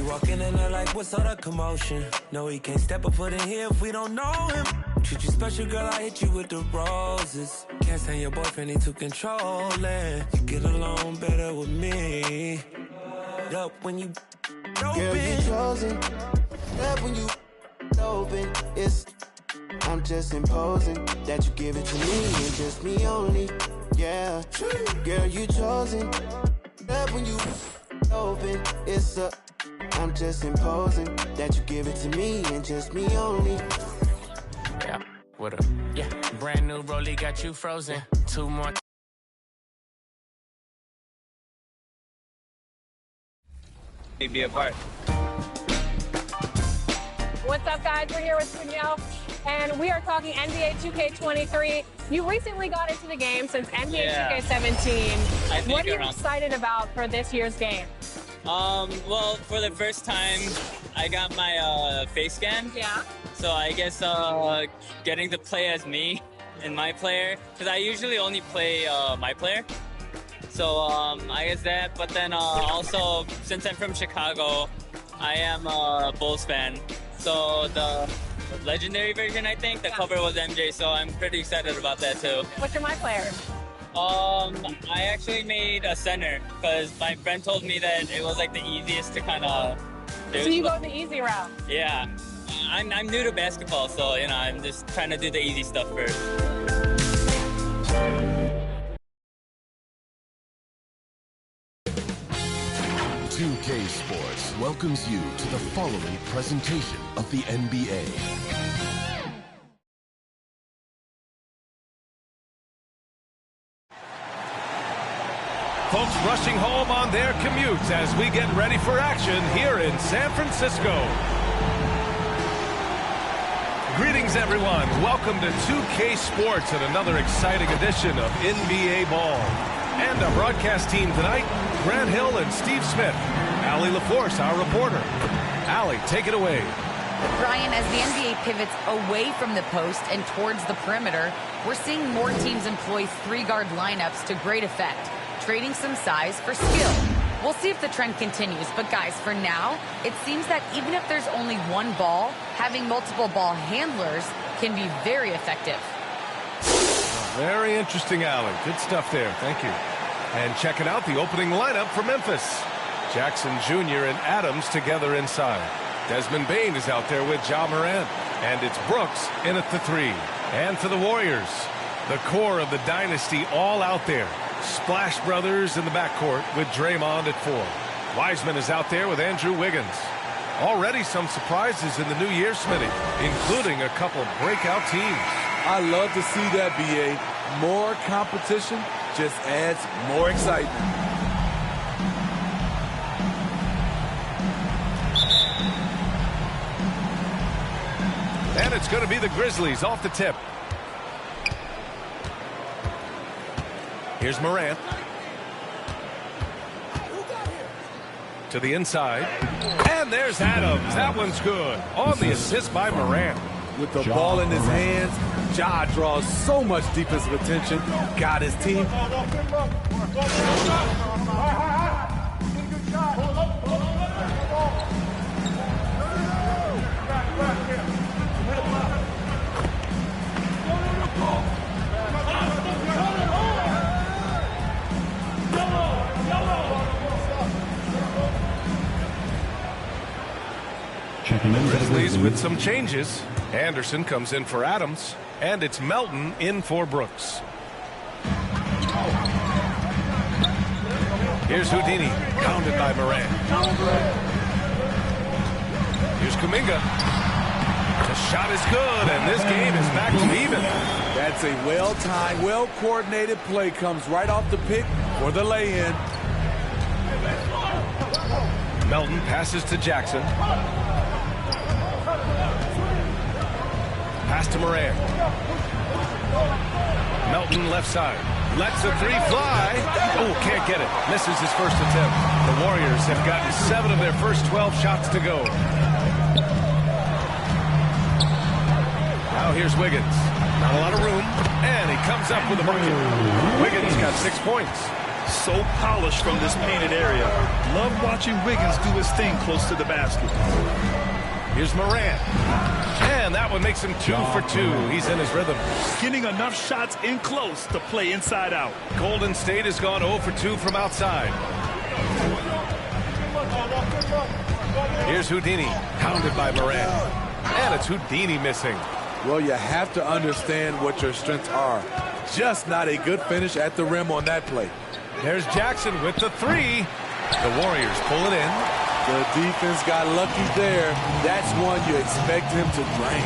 walk in and they're like, what's all the commotion? No, he can't step a foot in here if we don't know him. Treat you special, girl, I hit you with the roses. Can't stand your boyfriend, he too controlling. You get along better with me. Up when you open. Girl, you chosen. Up when you open. I'm just imposing that you give it to me and just me only. Yeah. Girl, you chosen. Up when you open. I'm just imposing that you give it to me and just me only. Yeah, what up? Yeah, brand new rollie got you frozen. 2 more. Be a part. What's up, guys? We're here with Danielle, and we are talking NBA 2K23. You recently got into the game since NBA 2K17. What are you excited about for this year's game? Well, for the first time, I got my face scan. Yeah. So I guess getting to play as me and my player, because I usually only play my player. So I guess that, but then also, since I'm from Chicago, I am a Bulls fan. So the legendary version, I think, the cover was MJ, so I'm pretty excited about that too. What's your my player? I actually made a center, because my friend told me that it was like the easiest to kind of do. So you go the easy route? Yeah. I'm new to basketball, so, you know, I'm just trying to do the easy stuff first. .2K Sports welcomes you to the following presentation of the NBA. Folks rushing home on their commutes as we get ready for action here in San Francisco. Greetings, everyone. Welcome to 2K Sports and another exciting edition of NBA Ball. And our broadcast team tonight, Grant Hill and Steve Smith. Allie LaForce, our reporter. Allie, take it away. Brian, as the NBA pivots away from the post and towards the perimeter, we're seeing more teams employ three-guard lineups to great effect, trading some size for skill. We'll see if the trend continues, but guys, for now, it seems that even if there's only one ball, having multiple ball handlers can be very effective. Very interesting, Allie. Good stuff there. Thank you. And checking out the opening lineup for Memphis. Jackson Jr. and Adams together inside. Desmond Bane is out there with Ja Morant. And it's Brooks in at the 3. And for the Warriors, the core of the dynasty all out there. Splash Brothers in the backcourt with Draymond at 4. Wiseman is out there with Andrew Wiggins. Already some surprises in the new year, Smitty, including a couple breakout teams. I love to see that, BA. More competition just adds more excitement. And it's going to be the Grizzlies off the tip. Here's Morant. To the inside. And there's Adams. That one's good. On the assist by Morant. With the ball in his hands, Ja draws so much defensive attention. Got his team. Grizzlies with some changes. Anderson comes in for Adams, and it's Melton in for Brooks. Here's Houdini, pounded by Morant. Here's Kuminga. The shot is good, and this game is back to even. That's a well-timed, well-coordinated play. Comes right off the pick for the lay-in. Melton passes to Jackson. Pass to Morant. Melton left side. Lets a 3 fly. Oh, can't get it. Misses his first attempt. The Warriors have gotten 7 of their first 12 shots to go. Now here's Wiggins. Not a lot of room. And he comes up with a bucket. Wiggins got 6 points. so polished from this painted area. Love watching Wiggins do his thing close to the basket. Here's Morant. And that one makes him 2 for 2. He's in his rhythm. Getting enough shots in close to play inside out. Golden State has gone 0 for 2 from outside. Here's Houdini, pounded by Morant. And it's Houdini missing. Well, you have to understand what your strengths are. Just not a good finish at the rim on that play. There's Jackson with the 3. The Warriors pull it in. The defense got lucky there. That's one you expect him to drain.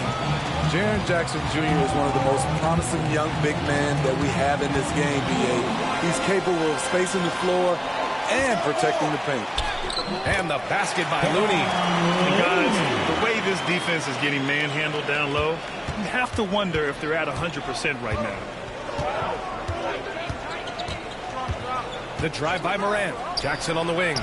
Jaren Jackson Jr. is one of the most promising young big men that we have in this game, B.A. He's capable of spacing the floor and protecting the paint. And the basket by Looney. And guys, the way this defense is getting manhandled down low, you have to wonder if they're at 100% right now. The drive by Morant. Jackson on the wing.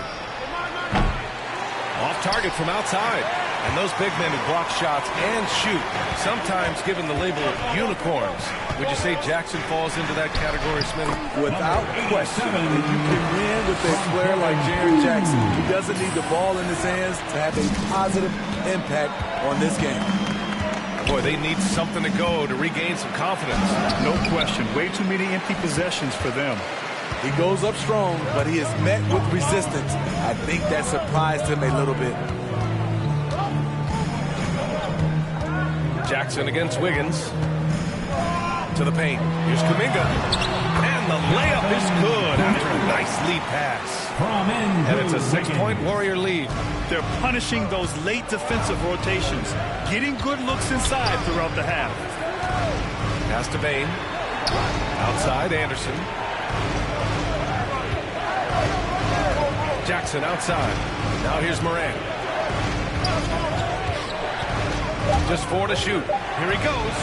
Off target from outside. And those big men who block shots and shoot, sometimes given the label unicorns. Would you say Jackson falls into that category, Smitty? Without question. You can win with a player like Jaren Jackson. He doesn't need the ball in his hands to have a positive impact on this game. Boy, they need something to go to regain some confidence. No question. Way too many empty possessions for them. He goes up strong, but he is met with resistance. I think that surprised him a little bit. Jackson against Wiggins. To the paint. Here's Kuminga. And the layup is good after a nice lead pass. And it's a 6-point Warrior lead. They're punishing those late defensive rotations, getting good looks inside throughout the half. Pass to Bane. Outside, Anderson. Jackson outside. Now here's Morant. Just 4 to shoot. Here he goes.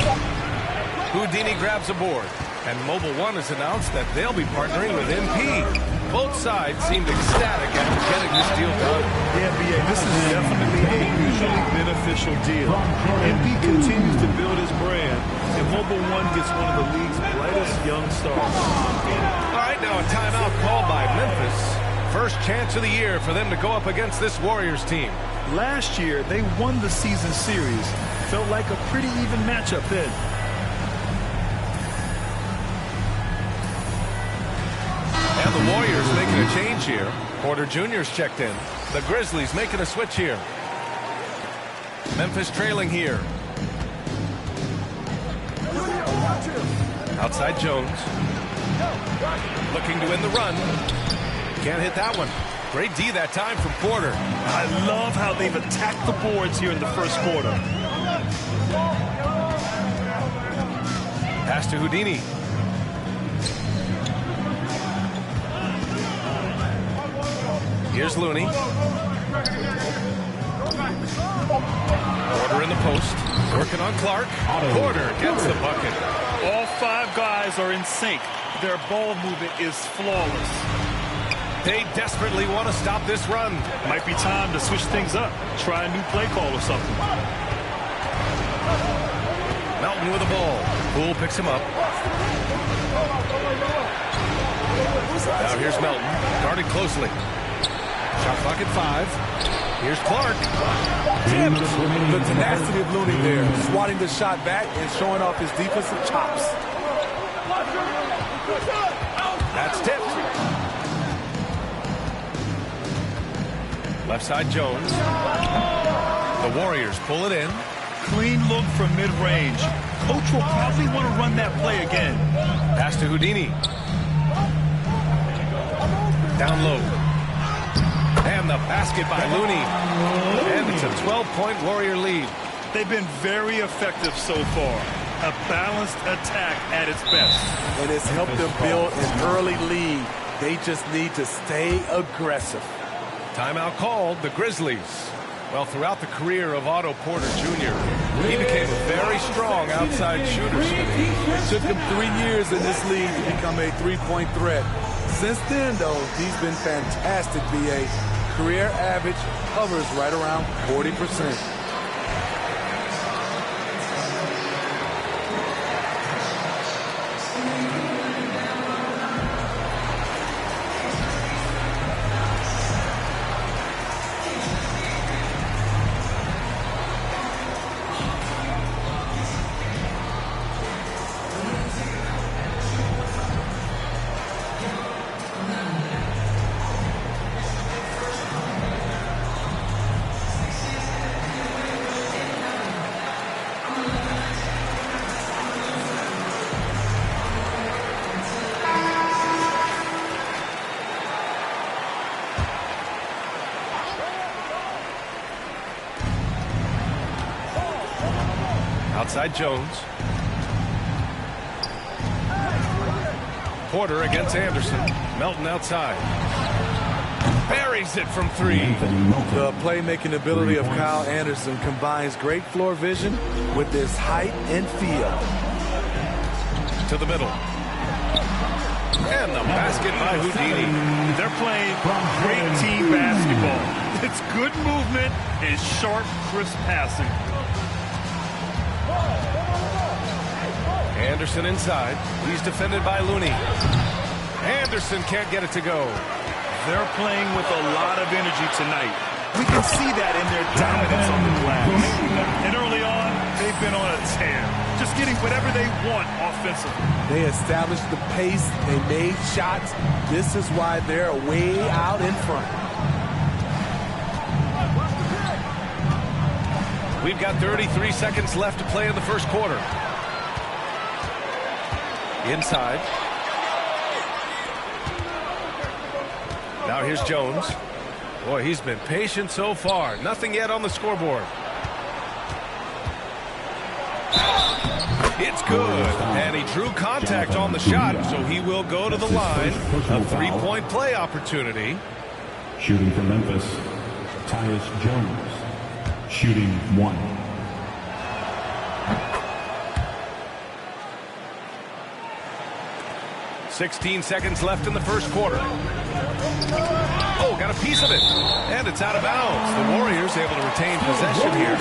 Houdini grabs a board. And Mobile One has announced that they'll be partnering with MP. Both sides seemed ecstatic after getting this deal done. Yeah, B.A., this is definitely a mutually beneficial deal. MP continues to build his brand, and Mobile One gets one of the league's brightest young stars. All right, now a timeout called by Memphis. First chance of the year for them to go up against this Warriors team. Last year, they won the season series. Felt like a pretty even matchup then. And the Warriors making a change here. Porter Jr.'s checked in. The Grizzlies making a switch here. Memphis trailing here. Outside Jones. Looking to win the run. Can't hit that one. Great D that time from Porter. I love how they've attacked the boards here in the first quarter. Pass to Houdini. Here's Looney. Porter in the post. Working on Clark. Porter gets the bucket. All 5 guys are in sync. Their ball movement is flawless. They desperately want to stop this run. Might be time to switch things up. Try a new play call or something. Melton with the ball. Poole picks him up. Now here's Melton. Guarded closely. Shot clock at 5. Here's Clark. Tipped. The tenacity of Looney there. Swatting the shot back and showing off his defensive chops. That's tipped. Left side Jones. The Warriors pull it in. Clean look from mid-range. Coach will probably want to run that play again. Pass to Houdini. Down low. And the basket by Looney. And it's a 12-point Warrior lead. They've been very effective so far. A balanced attack at its best. And it's helped them build an early lead. They just need to stay aggressive. Timeout called, the Grizzlies. Well, throughout the career of Otto Porter Jr., he became a very strong outside shooter. It took him 3 years in this league to become a three-point threat. Since then, though, he's been fantastic, B.A. Career average hovers right around 40%. Outside Jones. Porter against Anderson. Melton outside. Buries it from 3. The playmaking ability of Kyle Anderson combines great floor vision with his height and feel. To the middle. And the basket by Houdini. They're playing great team basketball. It's good movement and sharp, crisp passing. Anderson inside. He's defended by Looney. Anderson can't get it to go. They're playing with a lot of energy tonight. We can see that in their dominance on the glass. And early on, they've been on a tear. Just getting whatever they want offensively. They established the pace. They made shots. This is why they're way out in front. We've got 33 seconds left to play in the first quarter. Inside. Now here's Jones. Boy, he's been patient so far. Nothing yet on the scoreboard. It's good. And he drew contact on the shot, so he will go to the line. A 3-point play opportunity. Shooting for Memphis, Tyus Jones. Shooting 1. 16 seconds left in the first quarter. Oh, got a piece of it. And it's out of bounds. The Warriors able to retain possession here.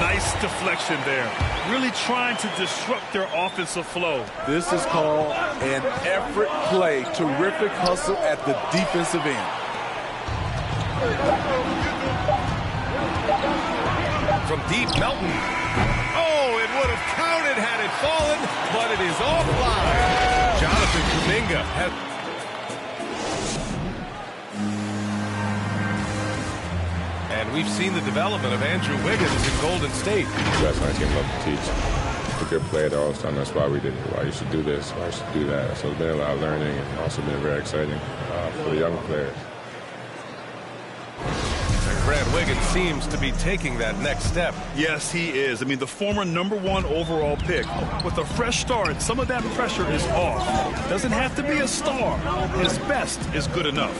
Nice deflection there. Really trying to disrupt their offensive flow. This is called an effort play. Terrific hustle at the defensive end. From deep, Melton. Oh, it would have counted had it fallen, but it is offline. Jonathan Kuminga had... And we've seen the development of Andrew Wiggins in Golden State. That's my team love to teach. It's a good play at all the time. That's why we did it. Why you should do this, why you should do that. So it's been a lot of learning and also been very exciting for the young players. Grant Wiggins seems to be taking that next step. Yes, he is. I mean, the former #1 overall pick. With a fresh start, some of that pressure is off. Doesn't have to be a star. His best is good enough.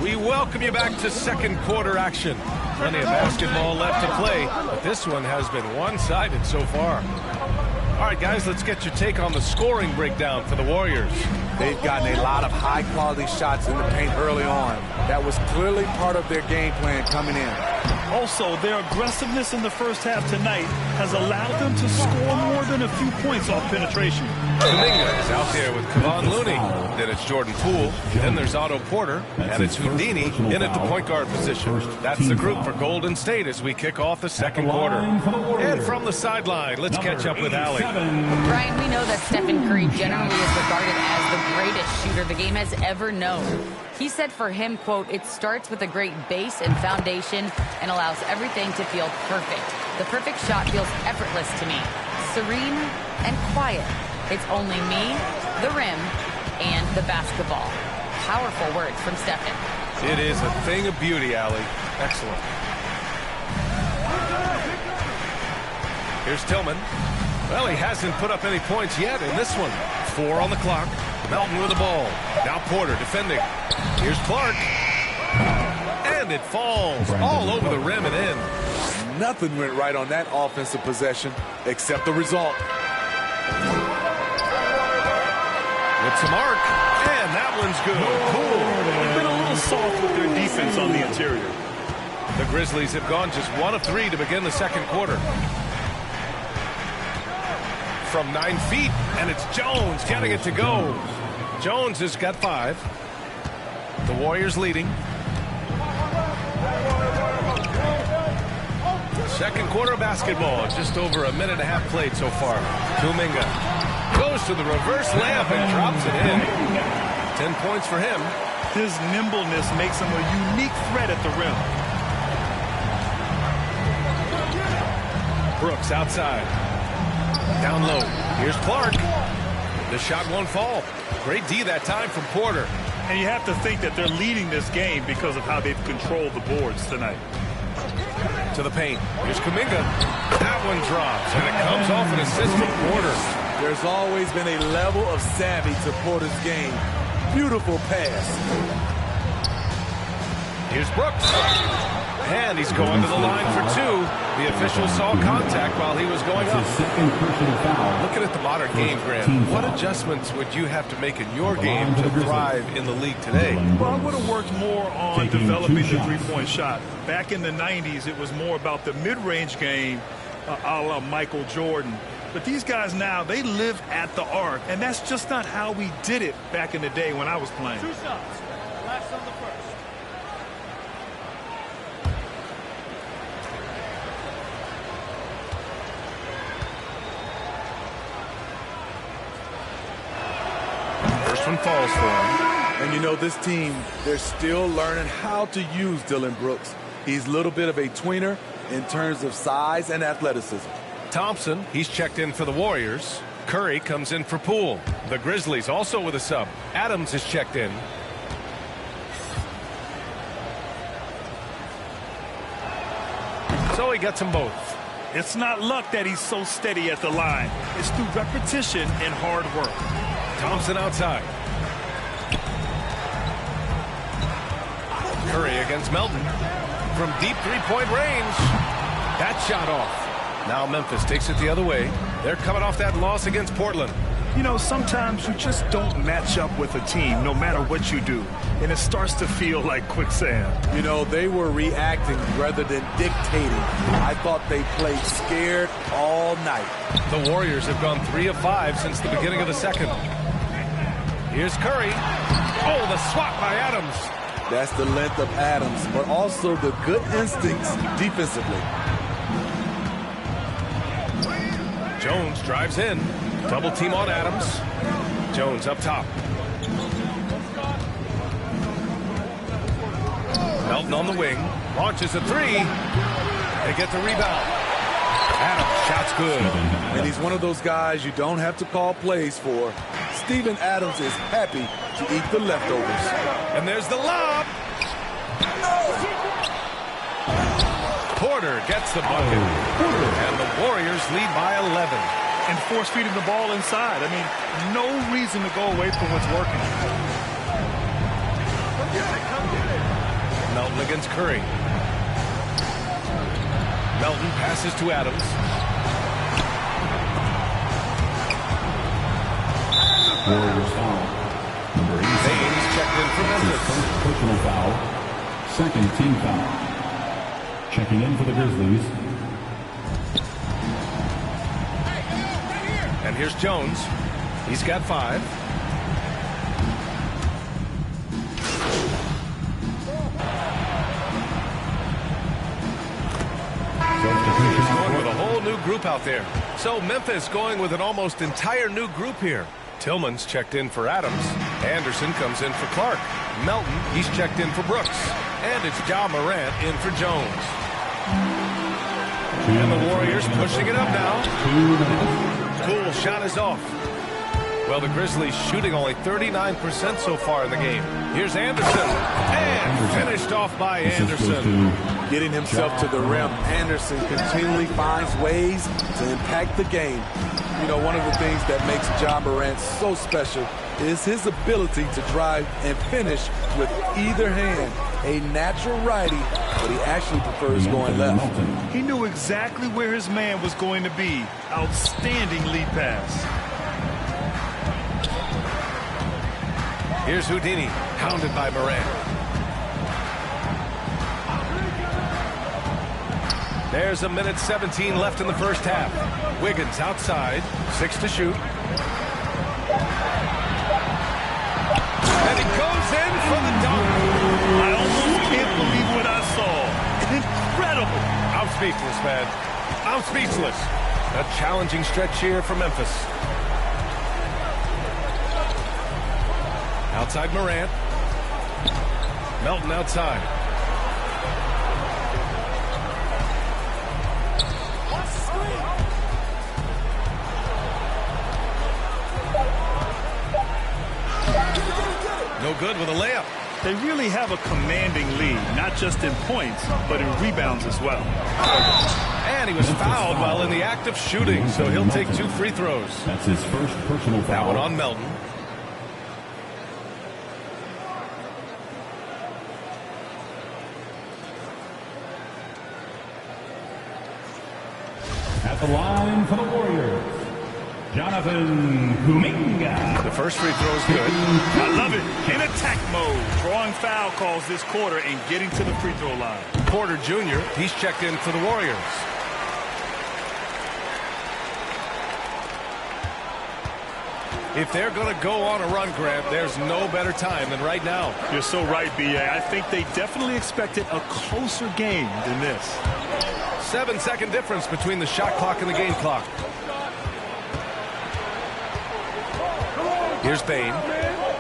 We welcome you back to second quarter action. Plenty of basketball left to play, but this one has been one-sided so far. All right, guys, let's get your take on the scoring breakdown for the Warriors. They've gotten a lot of high-quality shots in the paint early on. That was clearly part of their game plan coming in. Also, their aggressiveness in the first half tonight has allowed them to score more than a few points off penetration. Kuminga is out there with Kevon Looney. Then it's Jordan Poole. Then there's Otto Porter. And it's Houdini in at the point guard position. That's the group for Golden State as we kick off the second quarter. And from the sideline, let's catch up with Allie. Brian, we know that Stephen Curry generally is regarded as the greatest shooter the game has ever known. He said for him, quote, "It starts with a great base and foundation and allows everything to feel perfect. The perfect shot feels effortless to me. Serene and quiet. It's only me, the rim, and the basketball." Powerful words from Stephen. It is a thing of beauty, Allie. Excellent. Here's Tillman. Well, he hasn't put up any points yet in this one. 4 on the clock. Melton with the ball. Now Porter defending. Here's Clark. And it falls all over the rim and in. Nothing went right on that offensive possession except the result. With some arc. And that one's good. Cool. They've been a little soft with their defense on the interior. The Grizzlies have gone just 1 of 3 to begin the second quarter. From 9 feet, and it's Jones getting it to go. Jones has got 5. The Warriors leading. Second quarter basketball, just over a minute and a half played so far. Kuminga goes to the reverse layup and drops it in. 10 points for him. His nimbleness makes him a unique threat at the rim. Brooks outside. Down low. Here's Clark. The shot won't fall. Great D that time from Porter. And you have to think that they're leading this game because of how they've controlled the boards tonight. To the paint. Here's Kuminga. That one drops, and it comes off an assist from Porter. There's always been a level of savvy to Porter's game. Beautiful pass. Here's Brooks. And he's going to the line for two. The official saw contact while he was going up. Looking at the modern game, Grant, what adjustments would you have to make in your game to thrive in the league today? Well, I would have worked more on developing the three-point shot. Back in the 90s, it was more about the mid-range game, a la Michael Jordan. But these guys now, they live at the arc, and that's just not how we did it back in the day when I was playing. 2 shots. Last on the first. First one falls for him. And you know, this team, they're still learning how to use Dillon Brooks. He's a little bit of a tweener in terms of size and athleticism. Thompson, he's checked in for the Warriors. Curry comes in for Poole. The Grizzlies also with a sub. Adams is checked in. So he gets them both. It's not luck that he's so steady at the line. It's through repetition and hard work. Thompson outside. Curry against Melton. From deep three-point range. That shot off. Now Memphis takes it the other way. They're coming off that loss against Portland. You know, sometimes you just don't match up with a team no matter what you do. And it starts to feel like quicksand. You know, they were reacting rather than dictating. I thought they played scared all night. The Warriors have gone 3 of 5 since the beginning of the second. Here's Curry. Oh, the swat by Adams. That's the length of Adams, but also the good instincts defensively. Jones drives in. Double team on Adams. Jones up top. Melton on the wing. Launches a three. They get the rebound. Adams, shot's good. And he's one of those guys you don't have to call plays for. Steven Adams is happy to eat the leftovers. And there's the lob. Porter gets the bucket. And the Warriors lead by 11. And force feeding the ball inside. I mean, no reason to go away from what's working. Melton against Curry. Melton passes to Adams. Warriors foul. Number 8. Baines checked in for Memphis. First personal foul. Second team foul. Checking in for the Grizzlies. And here's Jones. He's got 5. He's going with a whole new group out there. So Memphis going with an almost entire new group here. Tillman's checked in for Adams. Anderson comes in for Clark. Melton, he's checked in for Brooks. And it's Ja Morant in for Jones. And the Warriors pushing it up now. Cool shot is off. Well, the Grizzlies shooting only 39% so far in the game. Here's Anderson. And finished off by Anderson. Getting himself to the rim, Anderson continually finds ways to impact the game. You know, one of the things that makes Ja Morant so special is his ability to drive and finish with either hand. A natural righty, but he actually prefers going left. He knew exactly where his man was going to be. Outstanding lead pass. Here's Houdini, hounded by Morant. There's a minute 17 left in the first half. Wiggins outside, 6 to shoot. And he goes in for the dunk. I almost can't believe what I saw. Incredible. I'm speechless, man. I'm speechless. A challenging stretch here for Memphis. Outside Morant. Melton outside. No good with a layup. they really have a commanding lead, not just in points, but in rebounds as well. And he was fouled while in the act of shooting, so he'll take 2 free throws. That's his first personal foul. That one on Melton. At the line for the Warriors, Jonathan Kuminga. The first free throw is good. I love it. In attack mode. Drawing foul calls this quarter and getting to the free throw line. Porter Jr., he's checked in for the Warriors. If they're going to go on a run, Grant, there's no better time than right now. You're so right, B.A. I think they definitely expected a closer game than this. 7-second difference between the shot clock and the game clock. Here's Bain.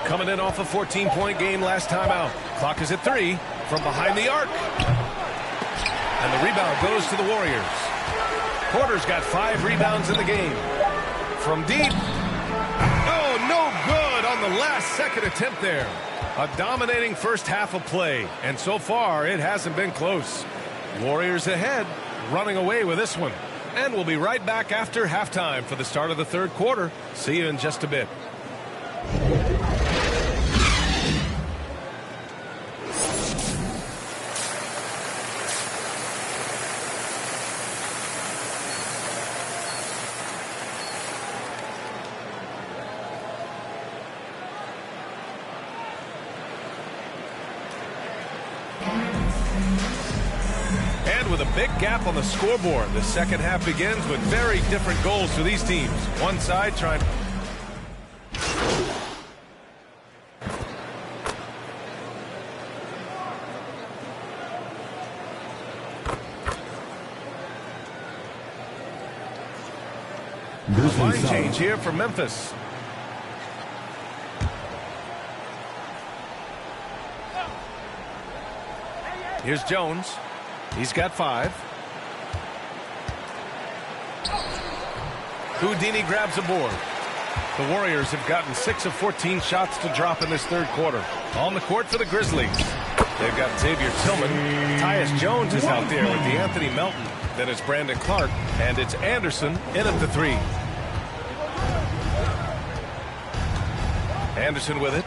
Coming in off a 14-point game last time out. Clock is at 3 from behind the arc. And the rebound goes to the Warriors. Porter's got 5 rebounds in the game. From deep. Oh, no good on the last second attempt there. A dominating first half of play. And so far, it hasn't been close. Warriors ahead, running away with this one. And we'll be right back after halftime for the start of the third quarter. See you in just a bit. And with a big gap on the scoreboard, the second half begins with very different goals for these teams. One side trying to... Line change here for Memphis. Here's Jones. He's got 5. Houdini grabs a board. The Warriors have gotten 6 of 14 shots to drop in this third quarter. On the court for the Grizzlies. They've got Xavier Tillman. Tyus Jones is out there with Anthony Melton. Then it's Brandon Clark. And it's Anderson in at the 3. Anderson with it.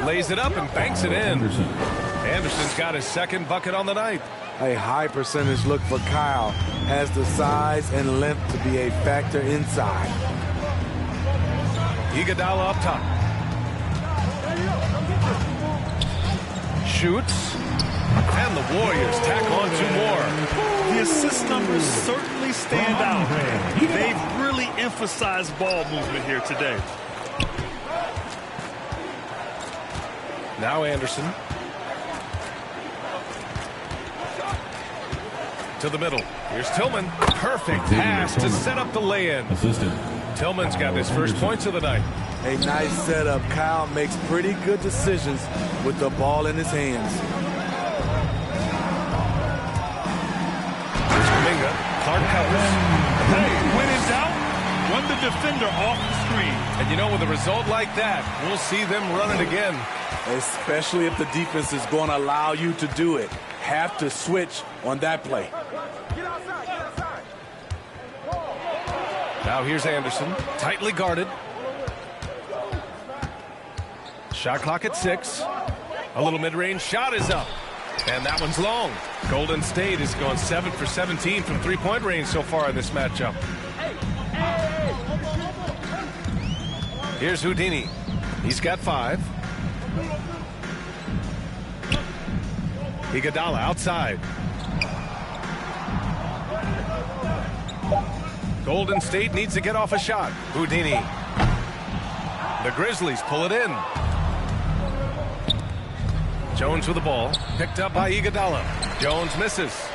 Lays it up and banks it in. Anderson's got his second bucket on the night. A high percentage look for Kyle. Has the size and length to be a factor inside. Iguodala up top. Shoots. And the Warriors tack on 2 more. The assist numbers certainly stand out. They've really emphasized ball movement here today. Now Anderson. To the middle. Here's Tillman. Perfect pass to set up the lay-in. Tillman's got his first points of the night. A nice setup. Kyle makes pretty good decisions with the ball in his hands. Here's Kuminga. Clark covers. Hey, when in doubt, run the defender off the screen. And you know, with a result like that, we'll see them run it again. Especially if the defense is going to allow you to do it. Have to switch on that play. Now here's Anderson. Tightly guarded. Shot clock at 6. A little mid-range shot is up. And that one's long. Golden State is going 7 for 17 from three-point range so far in this matchup. Here's Houdini. He's got 5. Iguodala outside. Golden State needs to get off a shot. Houdini. The Grizzlies pull it in. Jones with the ball. Picked up by Iguodala. Jones misses.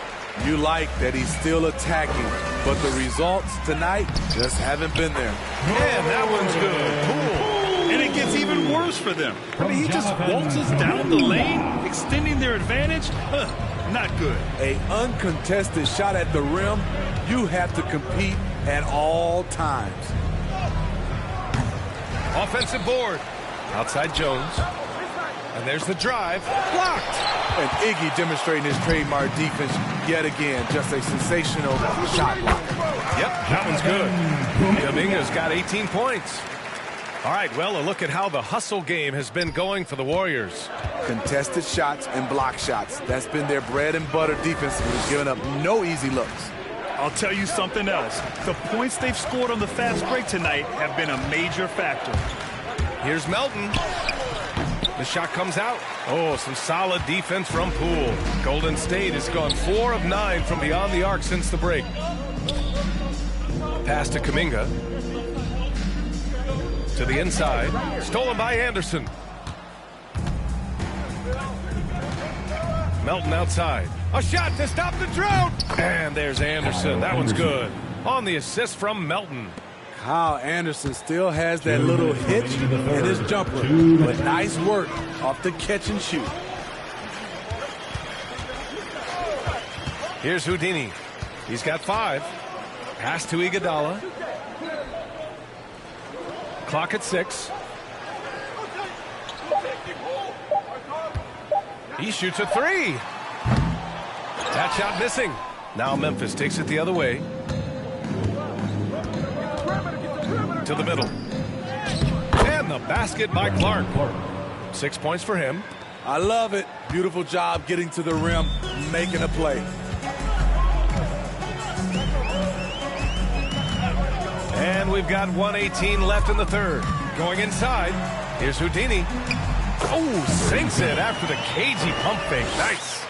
You like that he's still attacking, but the results tonight just haven't been there. And that one's good. Cool. And it gets even worse for them. I mean, he just waltzes down the lane, extending their advantage. Not good. A uncontested shot at the rim, you have to compete at all times. Offensive board. Outside Jones. And there's the drive. Blocked. And Iggy demonstrating his trademark defense yet again. Just a sensational shot block. Yep, that one's good. Kuminga's got 18 points. All right, well, a look at how the hustle game has been going for the Warriors. Contested shots and block shots. That's been their bread and butter defensively, giving up no easy looks. I'll tell you something else. The points they've scored on the fast break tonight have been a major factor. Here's Melton. The shot comes out. Oh, some solid defense from Poole. Golden State has gone 4 of 9 from beyond the arc since the break. Pass to Kuminga. To the inside. Stolen by Anderson. Melton outside. A shot to stop the drought. And there's Anderson. That one's good. On the assist from Melton. Kyle Anderson still has that little hitch in his jumper. But nice work off the catch and shoot. Here's Houdini. He's got 5. Pass to Iguodala. Clock at 6. He shoots a 3. That shot missing. Now Memphis takes it the other way. To the middle. And the basket by Clark. 6 points for him. I love it. Beautiful job getting to the rim, making a play. And we've got 1:18 left in the third. Going inside. Here's Houdini. Oh, sinks it after the cagey pump fake. Nice.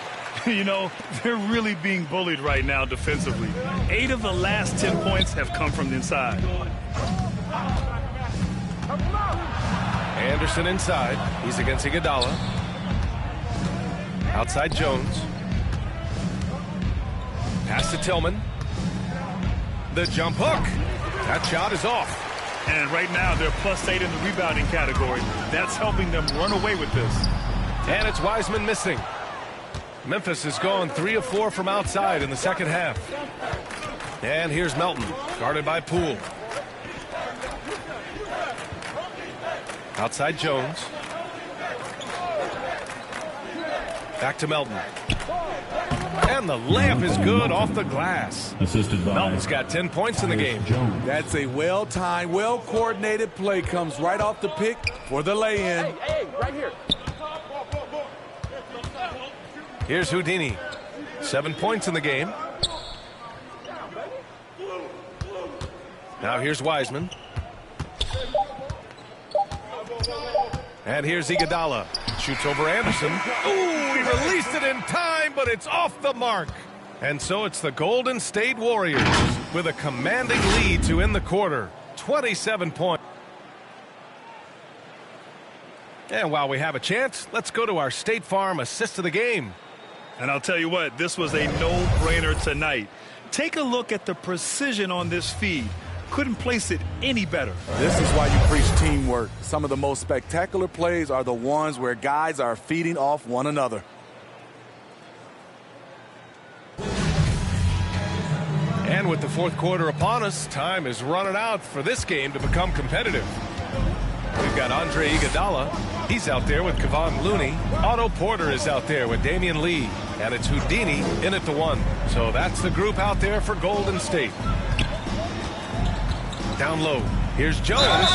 You know, they're really being bullied right now defensively. 8 of the last 10 points have come from the inside. Anderson inside. He's against Iguodala. Outside Jones. Pass to Tillman. The jump hook. That shot is off. And right now they're +8 in the rebounding category. That's helping them run away with this. And it's Wiseman missing. Memphis has gone 3 of 4 from outside in the second half. And here's Melton, guarded by Poole. Outside Jones. Back to Melton. And the layup is good off the glass. Assisted by Melton's got 10 points in the game. That's a well-timed, well-coordinated play. Comes right off the pick for the lay-in. Hey, right here. Here's Houdini. 7 points in the game. Now here's Wiseman. And here's Iguodala. Shoots over Anderson. Ooh, he released it in time, but it's off the mark. And so it's the Golden State Warriors with a commanding lead to end the quarter. 27 points. And while we have a chance, let's go to our State Farm assist of the game. And I'll tell you what, this was a no-brainer tonight. Take a look at the precision on this feed. Couldn't place it any better. This is why you preach teamwork. Some of the most spectacular plays are the ones where guys are feeding off one another. And with the fourth quarter upon us, time is running out for this game to become competitive. We've got Andre Iguodala. He's out there with Kevon Looney. Otto Porter is out there with Damian Lee. And it's Houdini in at the 1. So that's the group out there for Golden State. Down low. Here's Jones.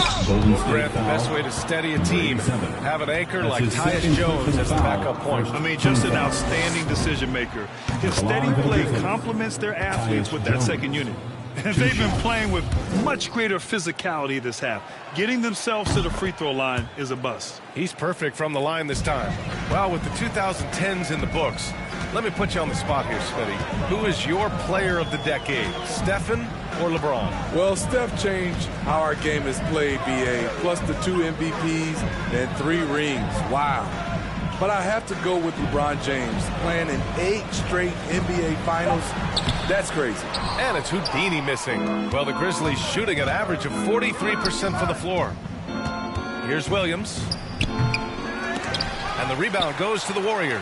Grant, the best way to steady a team. Have an anchor like Tyus Jones as the backup point. I mean, just an outstanding decision maker. His steady play complements their athletes with that second unit. And they've been playing with much greater physicality this half. Getting themselves to the free throw line is a bust. He's perfect from the line this time. Well, with the 2010s in the books, let me put you on the spot here, Smitty. Who is your player of the decade, Stephen or LeBron? Well, Steph changed how our game is played, BA, plus the 2 MVPs and 3 rings. Wow. But I have to go with LeBron James, playing in 8 straight NBA Finals. That's crazy. And it's Houdini missing. Well, the Grizzlies shooting an average of 43% from the floor. Here's Williams. And the rebound goes to the Warriors.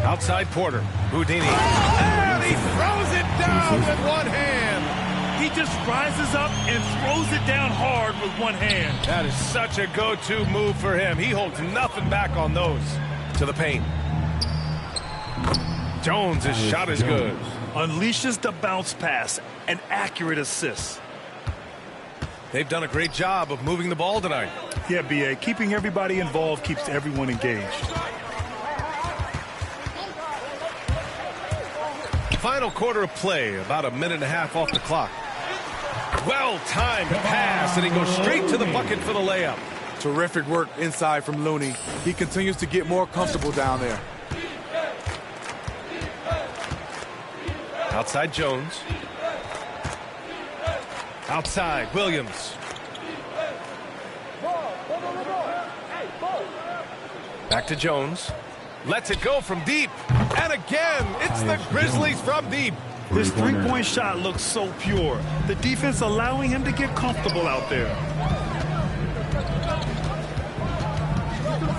Outside Porter. Houdini. And he throws it down with one hand. He just rises up and throws it down hard with one hand. That is such a go-to move for him. He holds nothing back on those. To the paint. Jones' shot is good. Unleashes the bounce pass. An accurate assist. They've done a great job of moving the ball tonight. Yeah, B.A. Keeping everybody involved keeps everyone engaged. Final quarter of play, about a minute and a half off the clock. Well-timed pass, and he goes straight to the bucket for the layup. Terrific work inside from Looney. He continues to get more comfortable down there. Outside Jones. Outside Williams. Back to Jones. Lets it go from deep. And again, it's the Grizzlies from deep. His three-point shot looks so pure. The defense allowing him to get comfortable out there.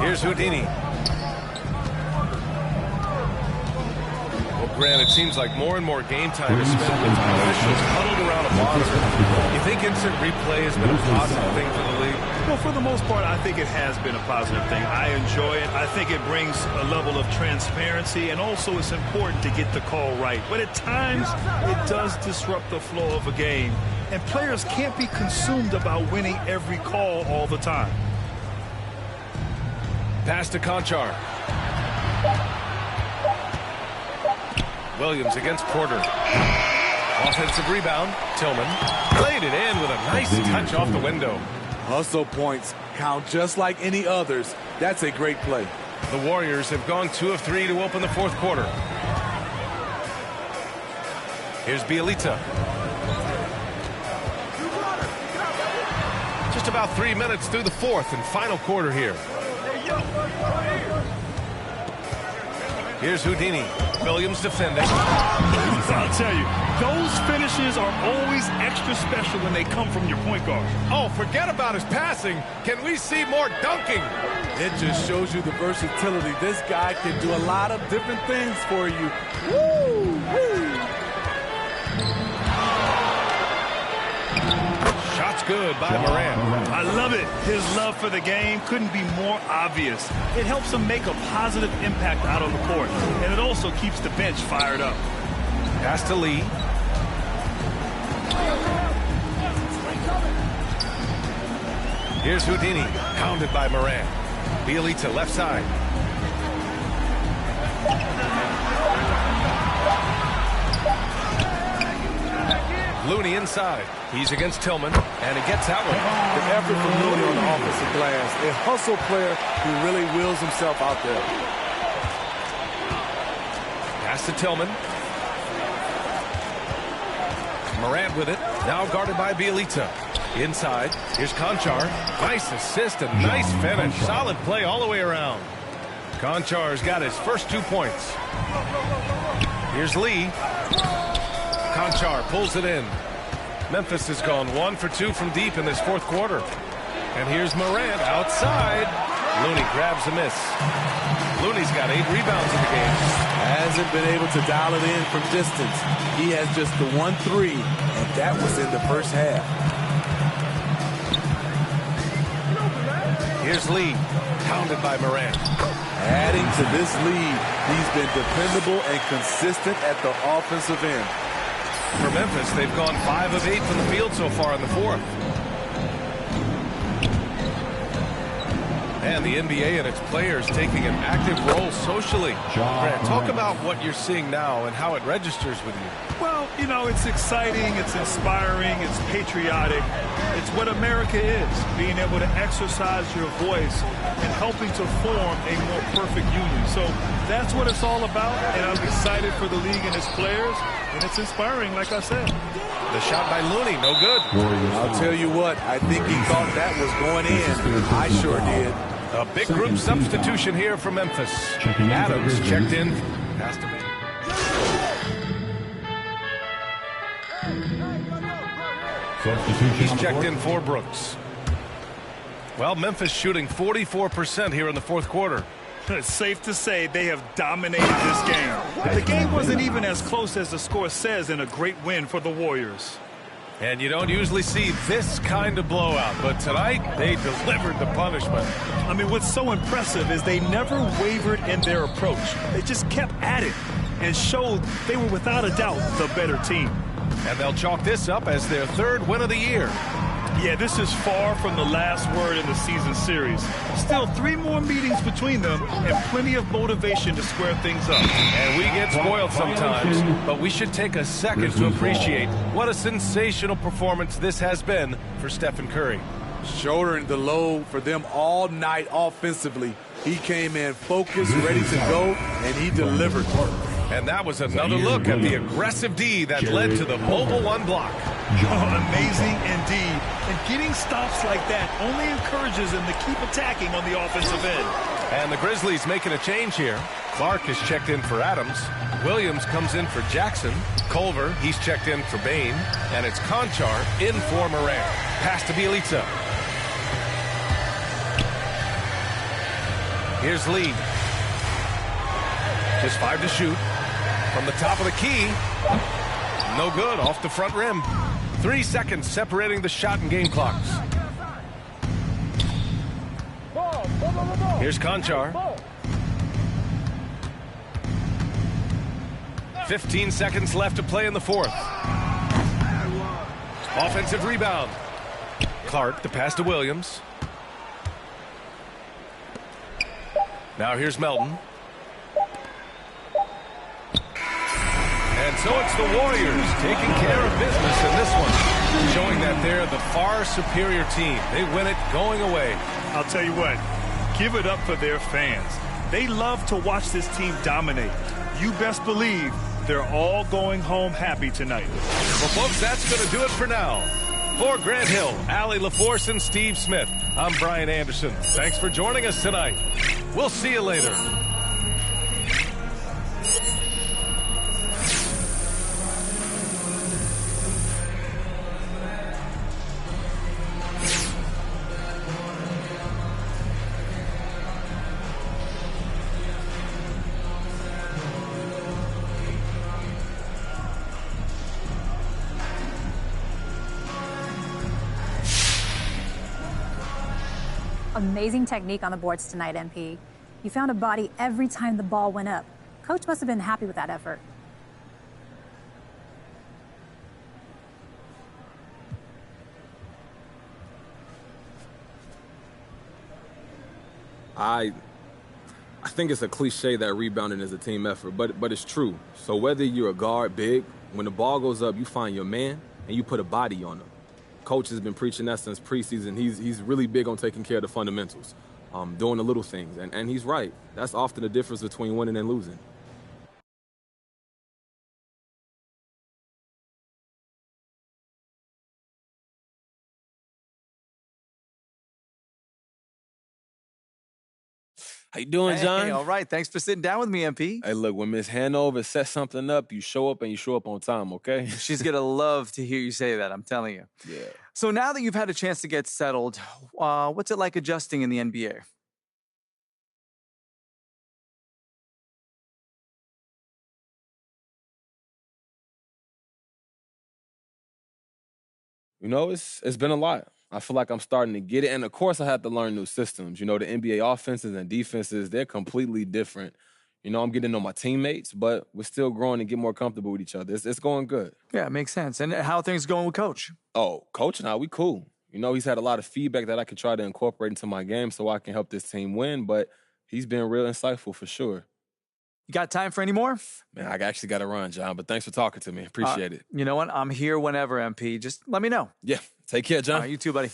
Here's Houdini. Well, Grant, it seems like more and more game time is spent with officials huddled around a monitor. You think instant replay has been a positive thing for the league? Well, for the most part, I think it has been a positive thing. I enjoy it. I think it brings a level of transparency, and also it's important to get the call right. But at times, it does disrupt the flow of a game, and players can't be consumed about winning every call all the time. Pass to Conchar. Williams against Porter. Offensive rebound. Tillman played it in with a nice touch off the window. Hustle points count just like any others. That's a great play. The Warriors have gone 2 of 3 to open the fourth quarter. Here's Bielitsa. Just about 3 minutes through the fourth and final quarter here. Here's Houdini. Williams defending. I'll tell you, those finishes are always extra special when they come from your point guard. Oh, forget about his passing. Can we see more dunking? It just shows you the versatility. This guy can do a lot of different things for you. Woo! Woo! Shot's good by Moran. I love it. His love for the game couldn't be more obvious. It helps him make a positive impact out on the court, and it also keeps the bench fired up. Pass to Lee. Here's Houdini, pounded by Moran. Bielitsa left side. Looney inside. He's against Tillman, and he gets that one. The effort from Looney on the offensive glass. A hustle player who really wills himself out there. Pass to Tillman. Moran with it. Now guarded by Bielitsa. Inside. Here's Conchar. Nice assist and nice finish. Solid play all the way around. Conchar's got his first 2 points. Here's Lee. Conchar pulls it in. Memphis has gone 1 for 2 from deep in this fourth quarter. And here's Moran outside. Looney grabs a miss. Looney's got 8 rebounds in the game. Hasn't been able to dial it in from distance. He has just the 1-3, and that was in the first half. Here's Lee, pounded by Moran. Adding to this lead, he's been dependable and consistent at the offensive end. For Memphis, they've gone 5 of 8 from the field so far in the fourth. And the NBA and its players taking an active role socially. Grant, talk about what you're seeing now and how it registers with you. Well, you know, it's exciting, it's inspiring, it's patriotic. It's what America is, being able to exercise your voice and helping to form a more perfect union. So that's what it's all about, and I'm excited for the league and its players, and it's inspiring, like I said. The shot by Looney, no good. I'll tell you what, I think he thought that was going in. I sure did. A big group substitution here for Memphis. Adams checked in. Has to be. He's checked in for Brooks. Well, Memphis shooting 44% here in the fourth quarter. It's safe to say they have dominated this game. The game wasn't even as close as the score says in a great win for the Warriors. And you don't usually see this kind of blowout, but tonight they delivered the punishment. I mean, what's so impressive is they never wavered in their approach. They just kept at it and showed they were without a doubt the better team. And they'll chalk this up as their 3rd win of the year. Yeah, this is far from the last word in the season series. Still 3 more meetings between them and plenty of motivation to square things up. And we get spoiled sometimes, but we should take a second to appreciate what a sensational performance this has been for Stephen Curry. Shouldering the load for them all night offensively. He came in focused, ready to go, and he delivered. And that was another look at the aggressive D that led to the mobile 1 block. Oh, amazing indeed. And getting stops like that only encourages him to keep attacking on the offensive end. And the Grizzlies making a change here. Clark is checked in for Adams. Williams comes in for Jackson. Culver, he's checked in for Bain. And it's Conchar in for Moran. Pass to Bielitsa. Here's Lee. Just 5 to shoot. From the top of the key. No good, off the front rim. 3 seconds separating the shot and game clocks. Here's Conchar. 15 seconds left to play in the 4th. Offensive rebound. Clark, the pass to Williams. Now here's Melton. And so it's the Warriors taking care of business in this one, showing that they're the far superior team. They win it going away. I'll tell you what, give it up for their fans. They love to watch this team dominate. You best believe they're all going home happy tonight. Well, folks, that's going to do it for now. For Grant Hill, Allie LaForce, and Steve Smith, I'm Brian Anderson. Thanks for joining us tonight. We'll see you later. Amazing technique on the boards tonight, MP. You found a body every time the ball went up. Coach must have been happy with that effort. I think it's a cliche that rebounding is a team effort, but it's true. So whether you're a guard, big, when the ball goes up, you find your man and you put a body on him. Coach has been preaching that since preseason. He's really big on taking care of the fundamentals, doing the little things. And he's right. That's often the difference between winning and losing. How you doing, John? Hey, all right. Thanks for sitting down with me, MP. Hey, look, when Miss Hanover sets something up, you show up and you show up on time, okay? She's going to love to hear you say that, I'm telling you. Yeah. So now that you've had a chance to get settled, what's it like adjusting in the NBA? You know, it's been a lot. I feel like I'm starting to get it. And, of course, I had to learn new systems. You know, the NBA offenses and defenses, they're completely different. You know, I'm getting to know my teammates, but we're still growing and get more comfortable with each other. It's going good. Yeah, it makes sense. And how are things going with Coach? Oh, Coach and I, we cool. You know, he's had a lot of feedback that I could try to incorporate into my game so I can help this team win, but he's been real insightful for sure. You got time for any more? Man, I actually got to run, John, but thanks for talking to me. Appreciate it. You know what? I'm here whenever, MP. Just let me know. Yeah. Take care, John. You too, buddy.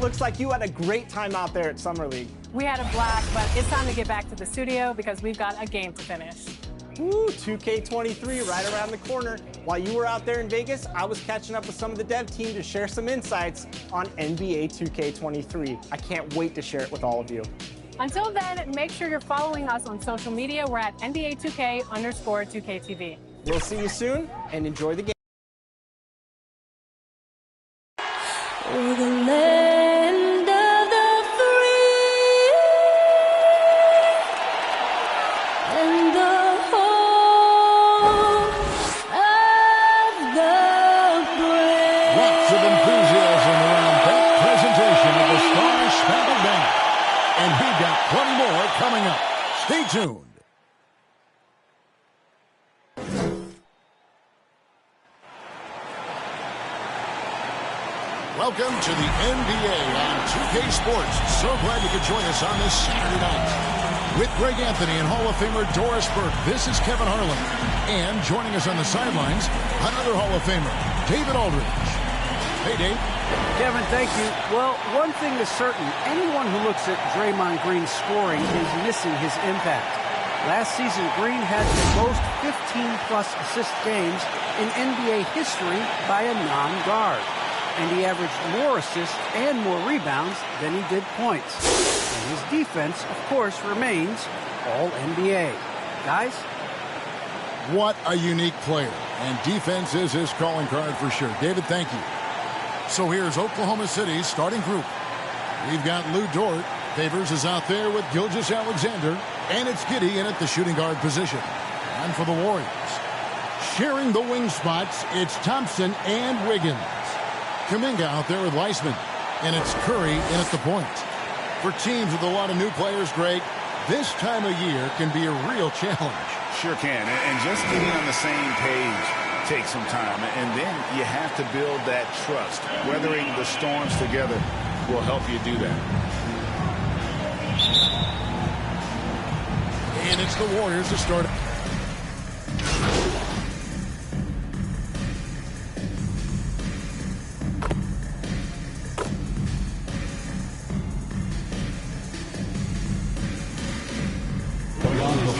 it looks like you had a great time out there at Summer League. We had a blast, but it's time to get back to the studio because we've got a game to finish. Ooh, 2K23 right around the corner. While you were out there in Vegas, I was catching up with some of the dev team to share some insights on NBA 2K23. I can't wait to share it with all of you. Until then, make sure you're following us on social media. We're at NBA 2K_2KTV. We'll see you soon, and enjoy the game. We're the land of the free and the home of the brave. Lots of enthusiasm around that presentation of the Star-Spangled Banner. And we've got plenty more coming up. Stay tuned. Welcome to the NBA on 2K Sports. So glad you could join us on this Saturday night. With Greg Anthony and Hall of Famer Doris Burke, this is Kevin Harlan. And joining us on the sidelines, another Hall of Famer, David Aldridge. Hey, Dave. Kevin, thank you. Well, one thing is certain. Anyone who looks at Draymond Green's scoring is missing his impact. Last season, Green had the most 15-plus assist games in NBA history by a non-guard. And he averaged more assists and more rebounds than he did points. And his defense, of course, remains all-NBA. Guys? What a unique player. And defense is his calling card for sure. David, thank you. So here's Oklahoma City's starting group. We've got Lou Dort. Favors is out there with Gilgeous-Alexander. And it's Giddey in at the shooting guard position. And for the Warriors, sharing the wing spots, it's Thompson and Wiggins. Kuminga out there with Weissman. And it's Curry in at the point. For teams with a lot of new players, Greg, this time of year can be a real challenge. Sure can. And just getting on the same page takes some time. And then you have to build that trust. Weathering the storms together will help you do that. And it's the Warriors to start.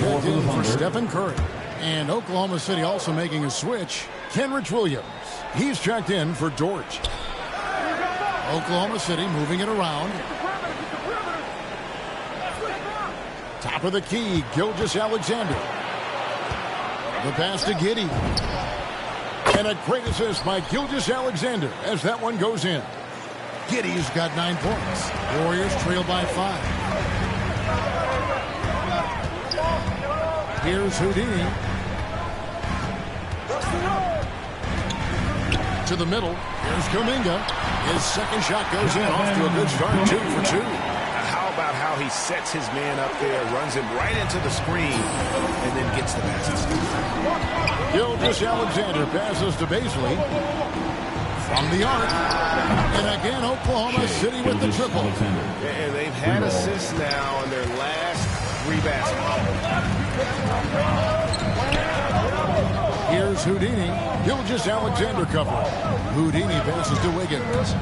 Checked in for Stephen Curry. And Oklahoma City also making a switch. Kenrich Williams. He's checked in for Dort. Oklahoma City moving it around. Top of the key, Gilgeous-Alexander. The pass to Giddey. And a great assist by Gilgeous-Alexander as that one goes in. Giddey's got 9 points. Warriors trail by 5. Here's Houdini. To the middle. Here's Kuminga. His second shot goes in. Off to a good start. 2 for 2. How about how he sets his man up there, runs him right into the screen, and then gets the passes. Gilgeous-Alexander passes to Baisley. From the arc. And again, Oklahoma City with the triple. And they've had assists now on their last 3 baskets. Here's Houdini. Gilgeous-Alexander covering. Houdini passes to Wiggins.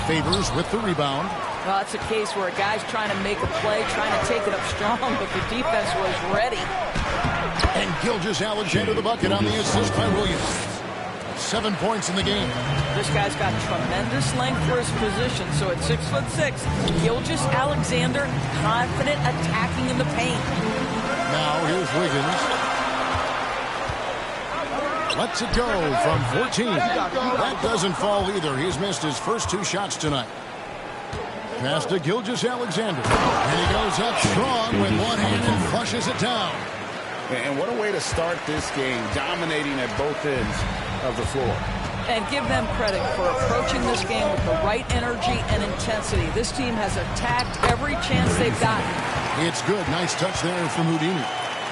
Favors with the rebound. Well, it's a case where a guy's trying to make a play, trying to take it up strong, but the defense was ready. And Gilgeous-Alexander the bucket on the assist by Williams. 7 points in the game. This guy's got tremendous length for his position, so at 6'6", Gilgeous-Alexander confident attacking in the paint. Now here's Wiggins. Lets it go from 14. That doesn't fall either. He's missed his first 2 shots tonight. Pass to Gilgeous-Alexander. And he goes up strong with one hand and flushes it down. And what a way to start this game, dominating at both ends of the floor. And give them credit for approaching this game with the right energy and intensity. This team has attacked every chance they've gotten. It's good. Nice touch there from Houdini.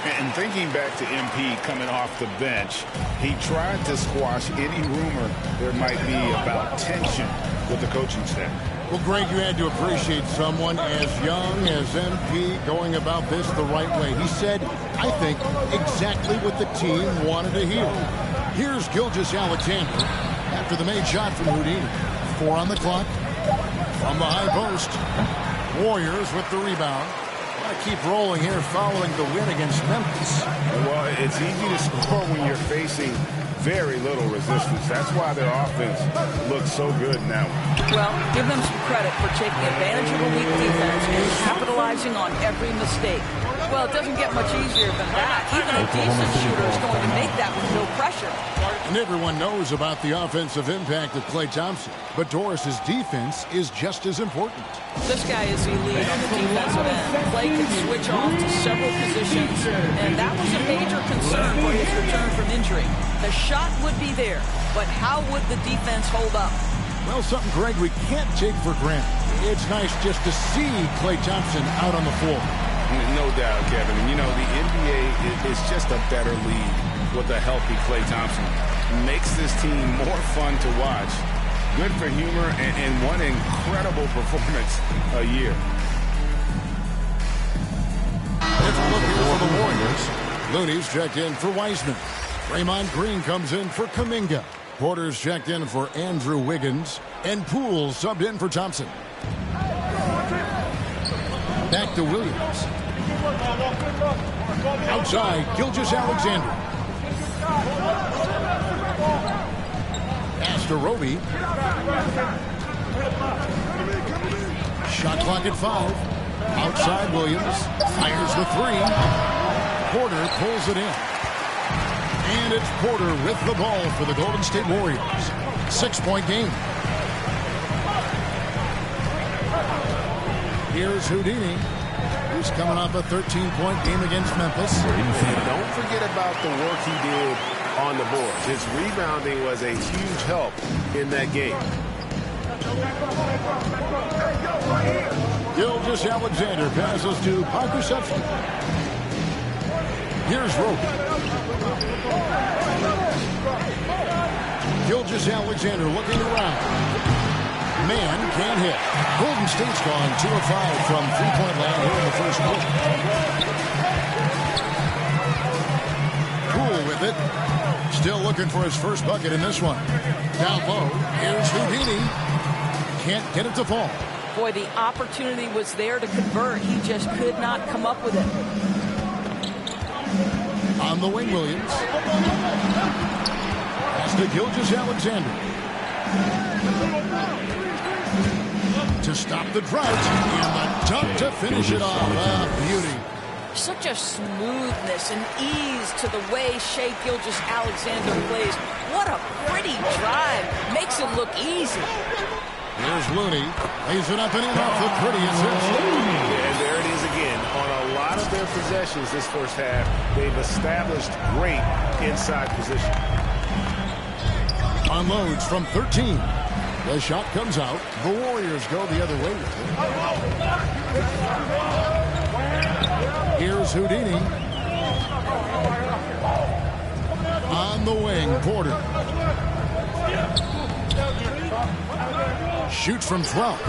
And thinking back to MP coming off the bench, he tried to squash any rumor there might be about tension with the coaching staff. Well, Greg, you had to appreciate someone as young as MP going about this the right way. He said, I think, exactly what the team wanted to hear. Here's Gilgeous-Alexander after the made shot from Houdini. 4 on the clock. From the high post. Warriors with the rebound. I keep rolling here following the win against Memphis. Well, it's easy to score when you're facing very little resistance. That's why their offense looks so good in that one. Well, give them some credit for taking advantage of a weak defense and capitalizing on every mistake. Well, it doesn't get much easier than that. Even a decent shooter is going to make that with no pressure. And everyone knows about the offensive impact of Klay Thompson, but Doris's defense is just as important. This guy is elite on the defensive end. Klay can switch off to several positions, and that was a major concern for his return from injury. The shot would be there, but how would the defense hold up? Well, something, Greg, we can't take for granted. It's nice just to see Klay Thompson out on the floor. No doubt, Kevin. And, you know, the NBA is just a better league with a healthy Klay Thompson. Makes this team more fun to watch. Good for humor and one incredible performance a year. Different look here for the Warriors. Looney's checked in for Wiseman. Draymond Green comes in for Kuminga. Porter's checked in for Andrew Wiggins. And Poole subbed in for Thompson. Back to Williams. Outside, Gilgeous-Alexander. Pass to Roby. Shot clock at 5. Outside, Williams. Fires the 3. Porter pulls it in. And it's Porter with the ball for the Golden State Warriors. 6-point game. Here's Houdini. He's coming off a 13-point game against Memphis. Don't forget about the work he did on the boards. His rebounding was a huge help in that game. Gilgeous-Alexander passes to Parker-Sefsky. Here's Roby. Gilgeous-Alexander looking around. Man can't hit. Golden State's gone 2 of 5 from three-point land here in the first quarter. Poole with it. Still looking for his first bucket in this one. Down low. Here's Houdini. Can't get it to fall. Boy, the opportunity was there to convert. He just could not come up with it. On the wing, Williams. Pass to Gilgeous-Alexander. To stop the drought, and the dunk to finish it off. Beauty. Such a smoothness and ease to the way Shai Gilgeous-Alexander plays. What a pretty drive. Makes it look easy. Here's Looney. Lays it up and in off the pretty assist. And there it is again. On a lot of their possessions this first half, they've established great inside position. Unloads from 13. The shot comes out. The Warriors go the other way with it. Here's Houdini. On the wing, Porter. Shoots from 12.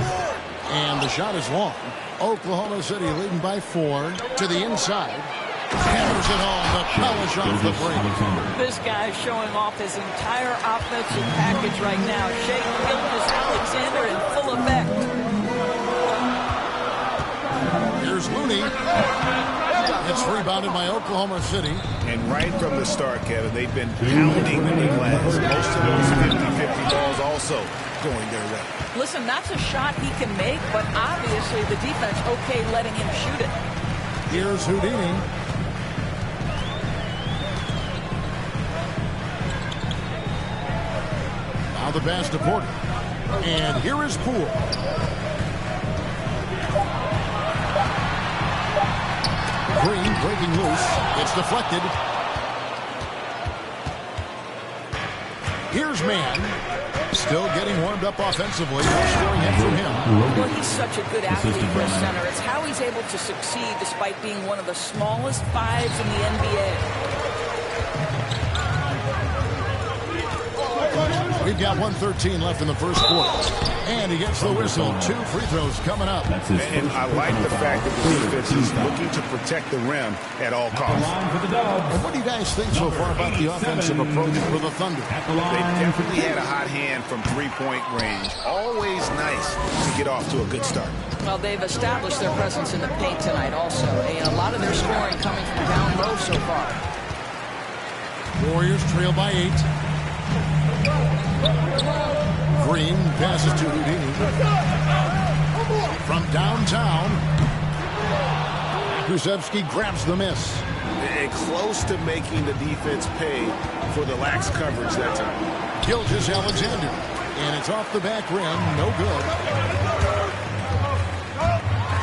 And the shot is long. Oklahoma City leading by 4 to the inside. Hammers it home. The polish off the break. This guy is showing off his entire offensive package right now. Shai Gilgeous-Alexander in full effect. Here's Looney. It's rebounded by Oklahoma City. And right from the start, Kevin, they've been pounding the glass. Most of those 50-50 balls also going their way. Listen, that's a shot he can make, but obviously the defense okay letting him shoot it. Here's Houdini. Now the pass to Porter. And here is Poole. Green breaking loose. It's deflected. Here's Man. Still getting warmed up offensively. No scoring hit from him. Well, he's such a good athlete for a center. It's how he's able to succeed despite being one of the smallest 5s in the NBA. We've got 1:13 left in the first quarter. And he gets the whistle. 2 free throws coming up. And I like the fact that the defense is looking to protect the rim at all costs. And what do you guys think so far about the offensive approach for the Thunder? They definitely had a hot hand from three-point range. Always nice to get off to a good start. Well, they've established their presence in the paint tonight also. And a lot of their scoring coming from down low so far. Warriors trail by 8. Green passes to Houdini. From downtown, Krzyzewski grabs the miss. And close to making the defense pay for the lax coverage that time. Gilgeous-Alexander. And it's off the back rim. No good.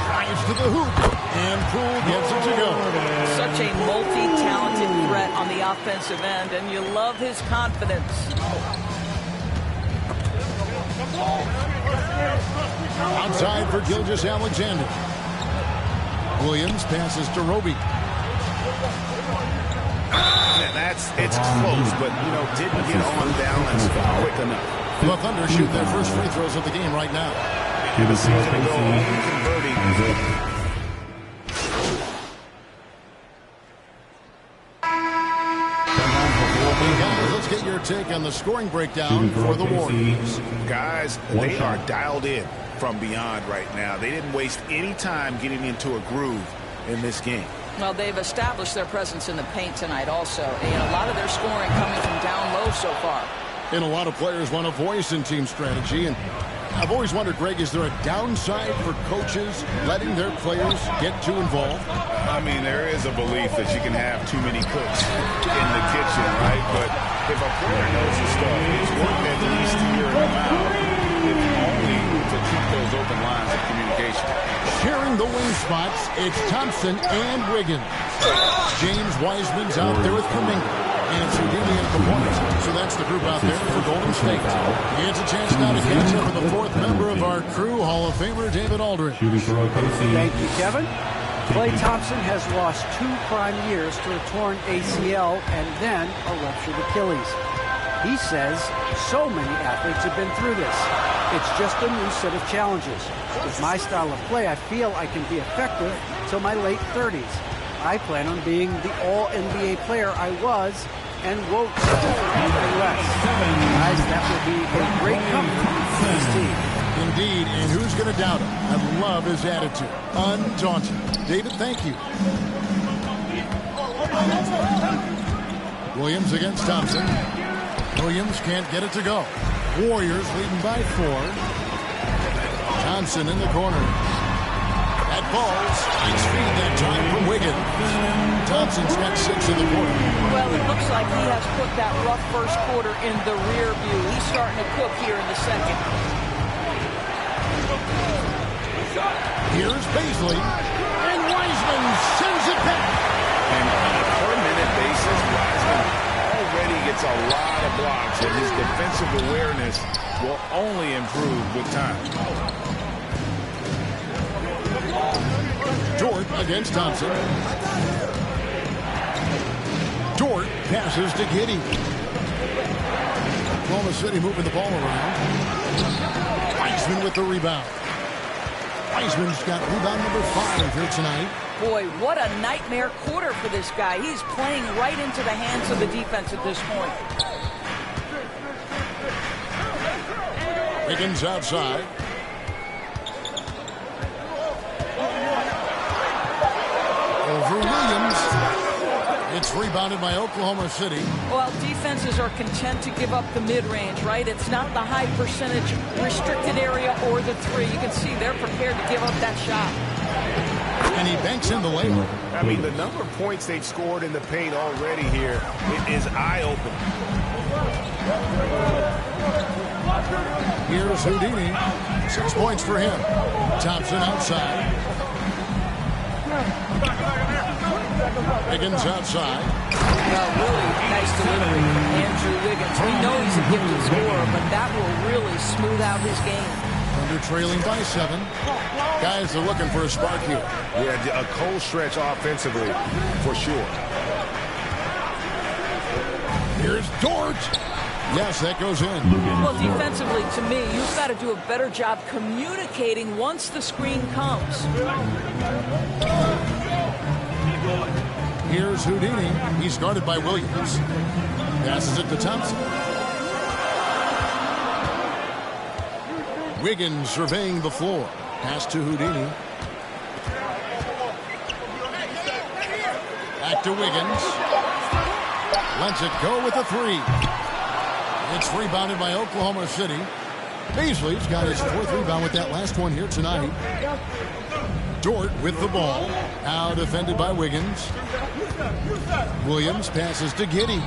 Fires to the hoop. And Poole gets it to go. Such a multi-talented threat on the offensive end, and you love his confidence. Outside for Gilgeous-Alexander. Williams passes to Roby. It's close, but, didn't get on balance quick enough. The Thunder shoot their first free throws of the game right now. The season to go converting. Guys, let's get your take on the scoring breakdown for the Warriors. Guys, they are dialed in from beyond right now. They didn't waste any time getting into a groove in this game. Well, they've established their presence in the paint tonight also, and a lot of their scoring coming from down low so far. And a lot of players want a voice in team strategy, and I've always wondered, Greg, is there a downside for coaches letting their players get too involved? I mean, there is a belief that you can have too many cooks in the kitchen, right? But if a player knows his stuff, it's worth at least to hear him out, if only to keep those open lines of communication. Sharing the wing spots, it's Thompson and Wiggins. James Wiseman's out there with Kuminga. And it's Houdini at the point. So that's the group out there for Golden State. It's a chance now to catch up with the fourth member of our crew, Hall of Famer David Aldridge. Thank you, Kevin. Klay Thompson has lost 2 prime years to a torn ACL and then a ruptured Achilles. He says so many athletes have been through this. It's just a new set of challenges. With my style of play, I feel I can be effective till my late 30s. I plan on being the all-NBA player I was and won't settle for anything less. Guys, that will be a great comfort for this team. Indeed, and who's going to doubt him? I love his attitude. Undaunted. David, thank you. Williams against Thompson. Williams can't get it to go. Warriors leading by 4. Thompson in the corner. That falls. It's feed that time from Wiggins. Thompson's got 6 in the quarter. Well, it looks like he has put that rough first quarter in the rear view. He's starting to cook here in the second. Here's Paisley. And Wiseman sends it back. And on a per-minute basis, Wiseman already gets a lot of blocks, and his defensive awareness will only improve with time. Dort against Thompson. Dort passes to Giddey. Oklahoma City moving the ball around. Wiseman with the rebound. Wiseman's got rebound number 5 here tonight. Boy, what a nightmare quarter for this guy. He's playing right into the hands of the defense at this point. Wiggins outside. Over Williams. It's rebounded by Oklahoma City. Well, defenses are content to give up the mid-range, right? It's not the high percentage restricted area or the 3. You can see they're prepared to give up that shot. And he banks in the layup. I mean, the number of points they've scored in the paint already here is eye-opening. Here's Houdini. 6 points for him. Thompson outside. Wiggins outside. Well, really nice delivery from Andrew Wiggins. We know he's a gifted scorer, but that will really smooth out his game. Under trailing by 7. Guys are looking for a spark here. Yeah, a cold stretch offensively, for sure. Here's Dort. Yes, that goes in. Well, defensively, to me, you've got to do a better job communicating once the screen comes. Here's Houdini. He's guarded by Williams. Passes it to Thompson. Wiggins surveying the floor. Pass to Houdini. Back to Wiggins. Lets it go with a three. It's rebounded by Oklahoma City. Beasley's got his fourth rebound with that last one here tonight. Dort with the ball. Now defended by Wiggins. Williams passes to Giddey.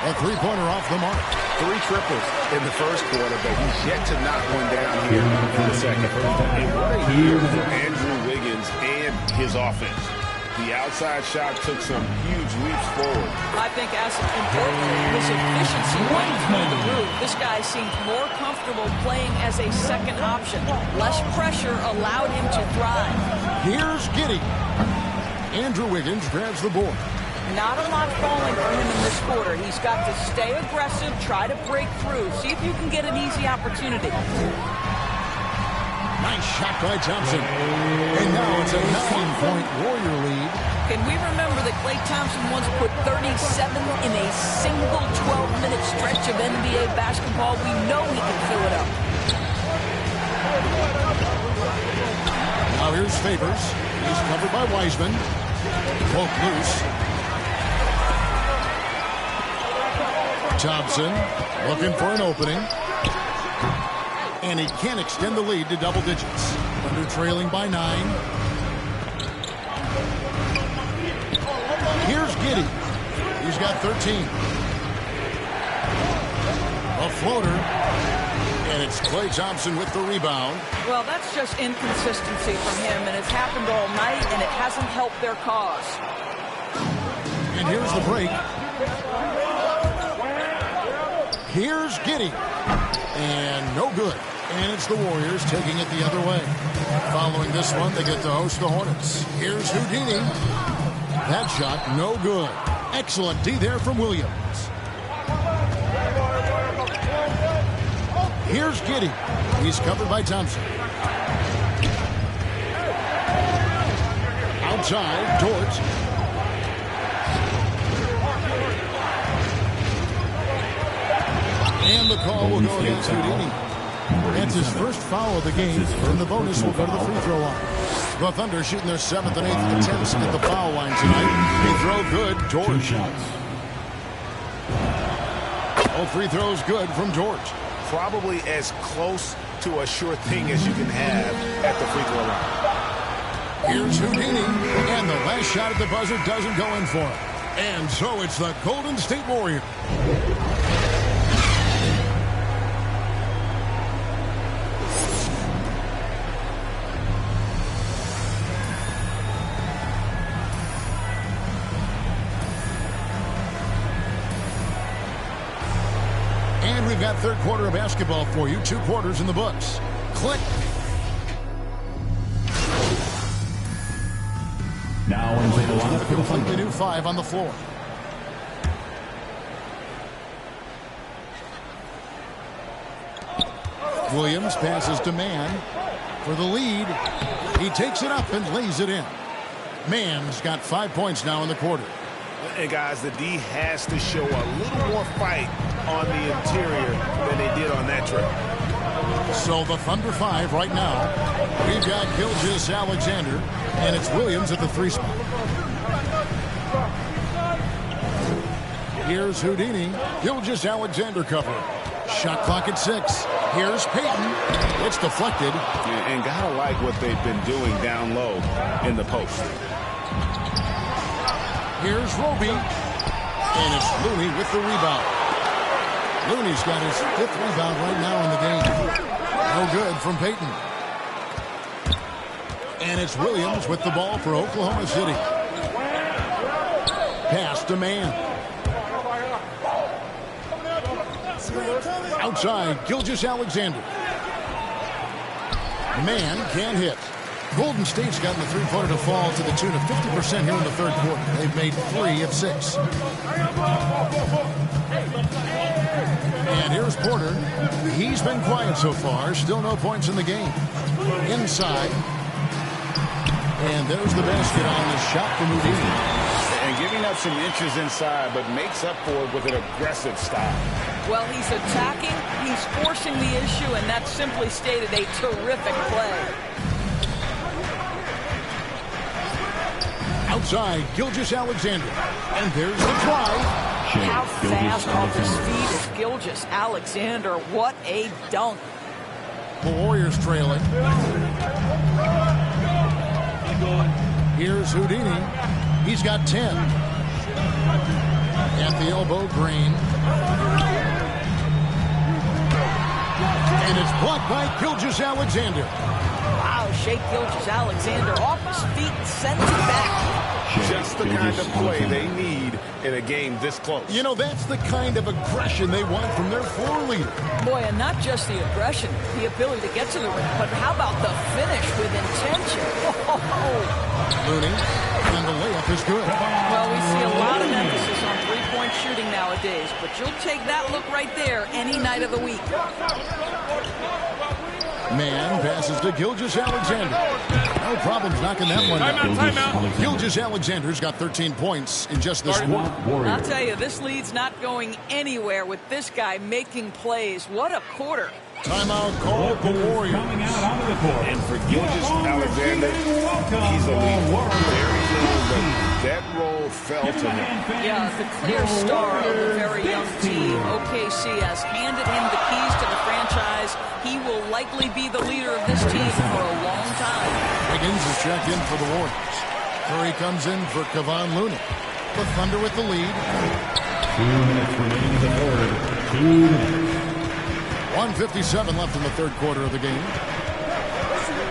A three-pointer off the mark. 3 triples in the first quarter, but he's yet to knock one down here in the second. And what a year for Andrew Wiggins and his offense. The outside shot took some huge leaps forward. I think as importantly, his efficiency went through the roof. This guy seemed more comfortable playing as a second option. Less pressure allowed him to thrive. Here's Giddey. Andrew Wiggins grabs the board. Not a lot falling for him in this quarter. He's got to stay aggressive, try to break through, see if you can get an easy opportunity. Nice shot by Thompson. And now it's a 9-point Warrior lead. Can we remember that Klay Thompson once put 37 in a single 12-minute stretch of NBA basketball? We know he can fill it up. Now here's Favors. He's covered by Wiseman. Broke loose. Thompson looking for an opening. And he can't extend the lead to double digits. Thunder trailing by 9. Here's Giddey. He's got 13. A floater. And it's Klay Thompson with the rebound. Well, that's just inconsistency from him, and it's happened all night, and it hasn't helped their cause. And here's the break. Here's Giddey. And no good. And it's the Warriors taking it the other way. Following this one, they get to host the Hornets. Here's Houdini. That shot, no good. Excellent D there from Williams. Here's Giddey. He's covered by Thompson. Outside, Dort. And the call will go against Houdini. That's his first foul of the game, and the bonus will go to the free throw line. The Thunder shooting their 7th and 8th attempts at the foul line tonight. They throw good, George. All free throws good from George. Probably as close to a sure thing as you can have at the free throw line. Here's Houdini, and the last shot at the buzzer doesn't go in for him. And so it's the Golden State Warriors. We've got third quarter of basketball for you. 2 quarters in the books. Click. Now into the lineup for the Thunder. The new 5 on the floor. Williams passes to Mann for the lead. He takes it up and lays it in. Mann's got 5 points now in the quarter. And guys, the D has to show a little more fight on the interior than they did on that trip. So the Thunder 5 right now. We've got Gilgeous-Alexander, and it's Williams at the 3 spot. Here's Houdini. Gilgeous-Alexander cover. Shot clock at 6. Here's Payton. It's deflected. And gotta like what they've been doing down low in the post. Here's Roby. And it's Looney with the rebound. Looney's got his 5th rebound right now in the game. No good from Payton. And it's Williams with the ball for Oklahoma City. Pass to Mann. Outside, Gilgeous-Alexander. Mann can't hit. Golden State's gotten the three-pointer to fall to the tune of 50% here in the third quarter. They've made 3 of 6. And here's Porter. He's been quiet so far. Still no points in the game. Inside. And there's the basket on the shot from Houdini. And giving up some inches inside, but makes up for it with an aggressive style. Well, he's attacking, he's forcing the issue, and that simply stated a terrific play. Outside, Gilgeous-Alexander. And there's the try. How fast off his feet is Gilgeous-Alexander. What a dunk. The Warriors trailing. Here's Houdini. He's got 10. At the elbow, Green. And it's blocked by Gilgeous-Alexander. Wow, Shea Gilgeous-Alexander off his feet and sends it back. Just the kind of play they need in a game this close. You know, that's the kind of aggression they want from their floor leader. Boy, and not just the aggression, the ability to get to the rim, but how about the finish with intention? Looney, and the layup is good. Well, we see a lot of emphasis on three-point shooting nowadays, but you'll take that look right there any night of the week. Man passes to Gilgeous-Alexander. No problems knocking that one down. Timeout. Gilgeous-Alexander's got 13 points in just this quarter. I'll tell you, this lead's not going anywhere with this guy making plays. What a quarter. Timeout called the Warriors. And for Gilgeous-Alexander, he's a lead. Very little, but that role fell to him. Yeah, the clear star of a very young team. OKC has handed him the keys to the franchise. He will likely be the leader of this team for a long time. Wiggins is checked in for the Warriors. Curry comes in for Kevon Looney. The Thunder with the lead. 2 minutes remaining in the third. 2 minutes. 1:57 left in the third quarter of the game.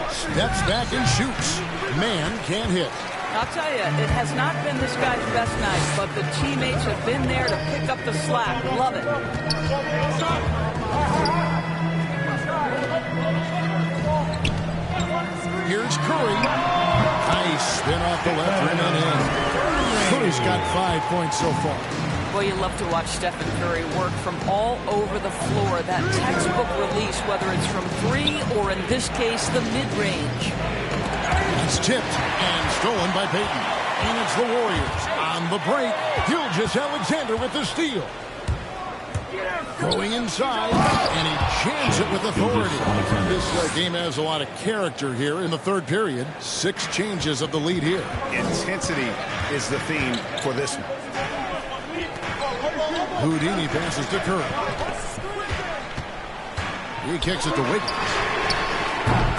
Steps back and shoots. Man can't hit. I'll tell you, it has not been this guy's best night, but the teammates have been there to pick up the slack. Love it. Here's Curry. Nice spin off the left rim and in. Curry's got 5 points so far. Well, you love to watch Stephen Curry work from all over the floor. That textbook release, whether it's from 3 or in this case, the mid-range. It's tipped and stolen by Payton. And it's the Warriors on the break. Gilgeous-Alexander with the steal. Going inside, and he jams it with authority. This game has a lot of character here in the third period. 6 changes of the lead here. Intensity is the theme for this one. Houdini passes to Curry. He kicks it to Wiggins.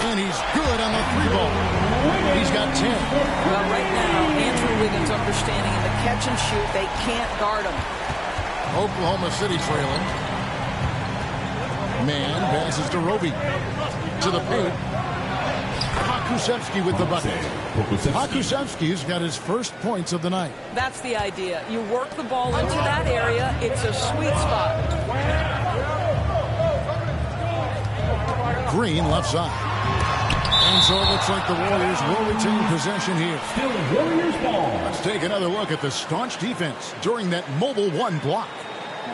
And he's good on the 3-ball. He's got 10. Well, right now, Andrew Wiggins understanding in the catch and shoot, they can't guard him. Oklahoma City trailing. Man passes to Roby. To the paint. Pokusevski with the bucket. Pokusevski's got his first points of the night. That's the idea. You work the ball into that area. It's a sweet spot. Green left side. And so it looks like the Warriors will retain possession here. Still Warriors ball. Let's take another look at the staunch defense during that mobile 1 block.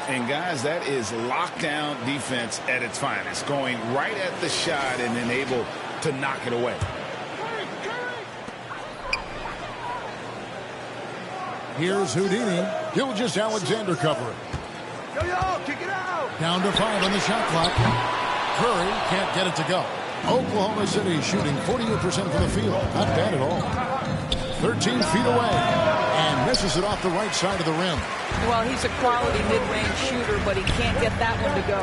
And guys, that is lockdown defense at its finest. Going right at the shot and then able to knock it away. Here's Houdini. Gilgeous-Alexander covering. Yo, kick it out. Down to 5 on the shot clock. Curry can't get it to go. Oklahoma City shooting 48% from the field. Not bad at all. 13 feet away. And misses it off the right side of the rim. Well, he's a quality mid-range shooter, but he can't get that one to go.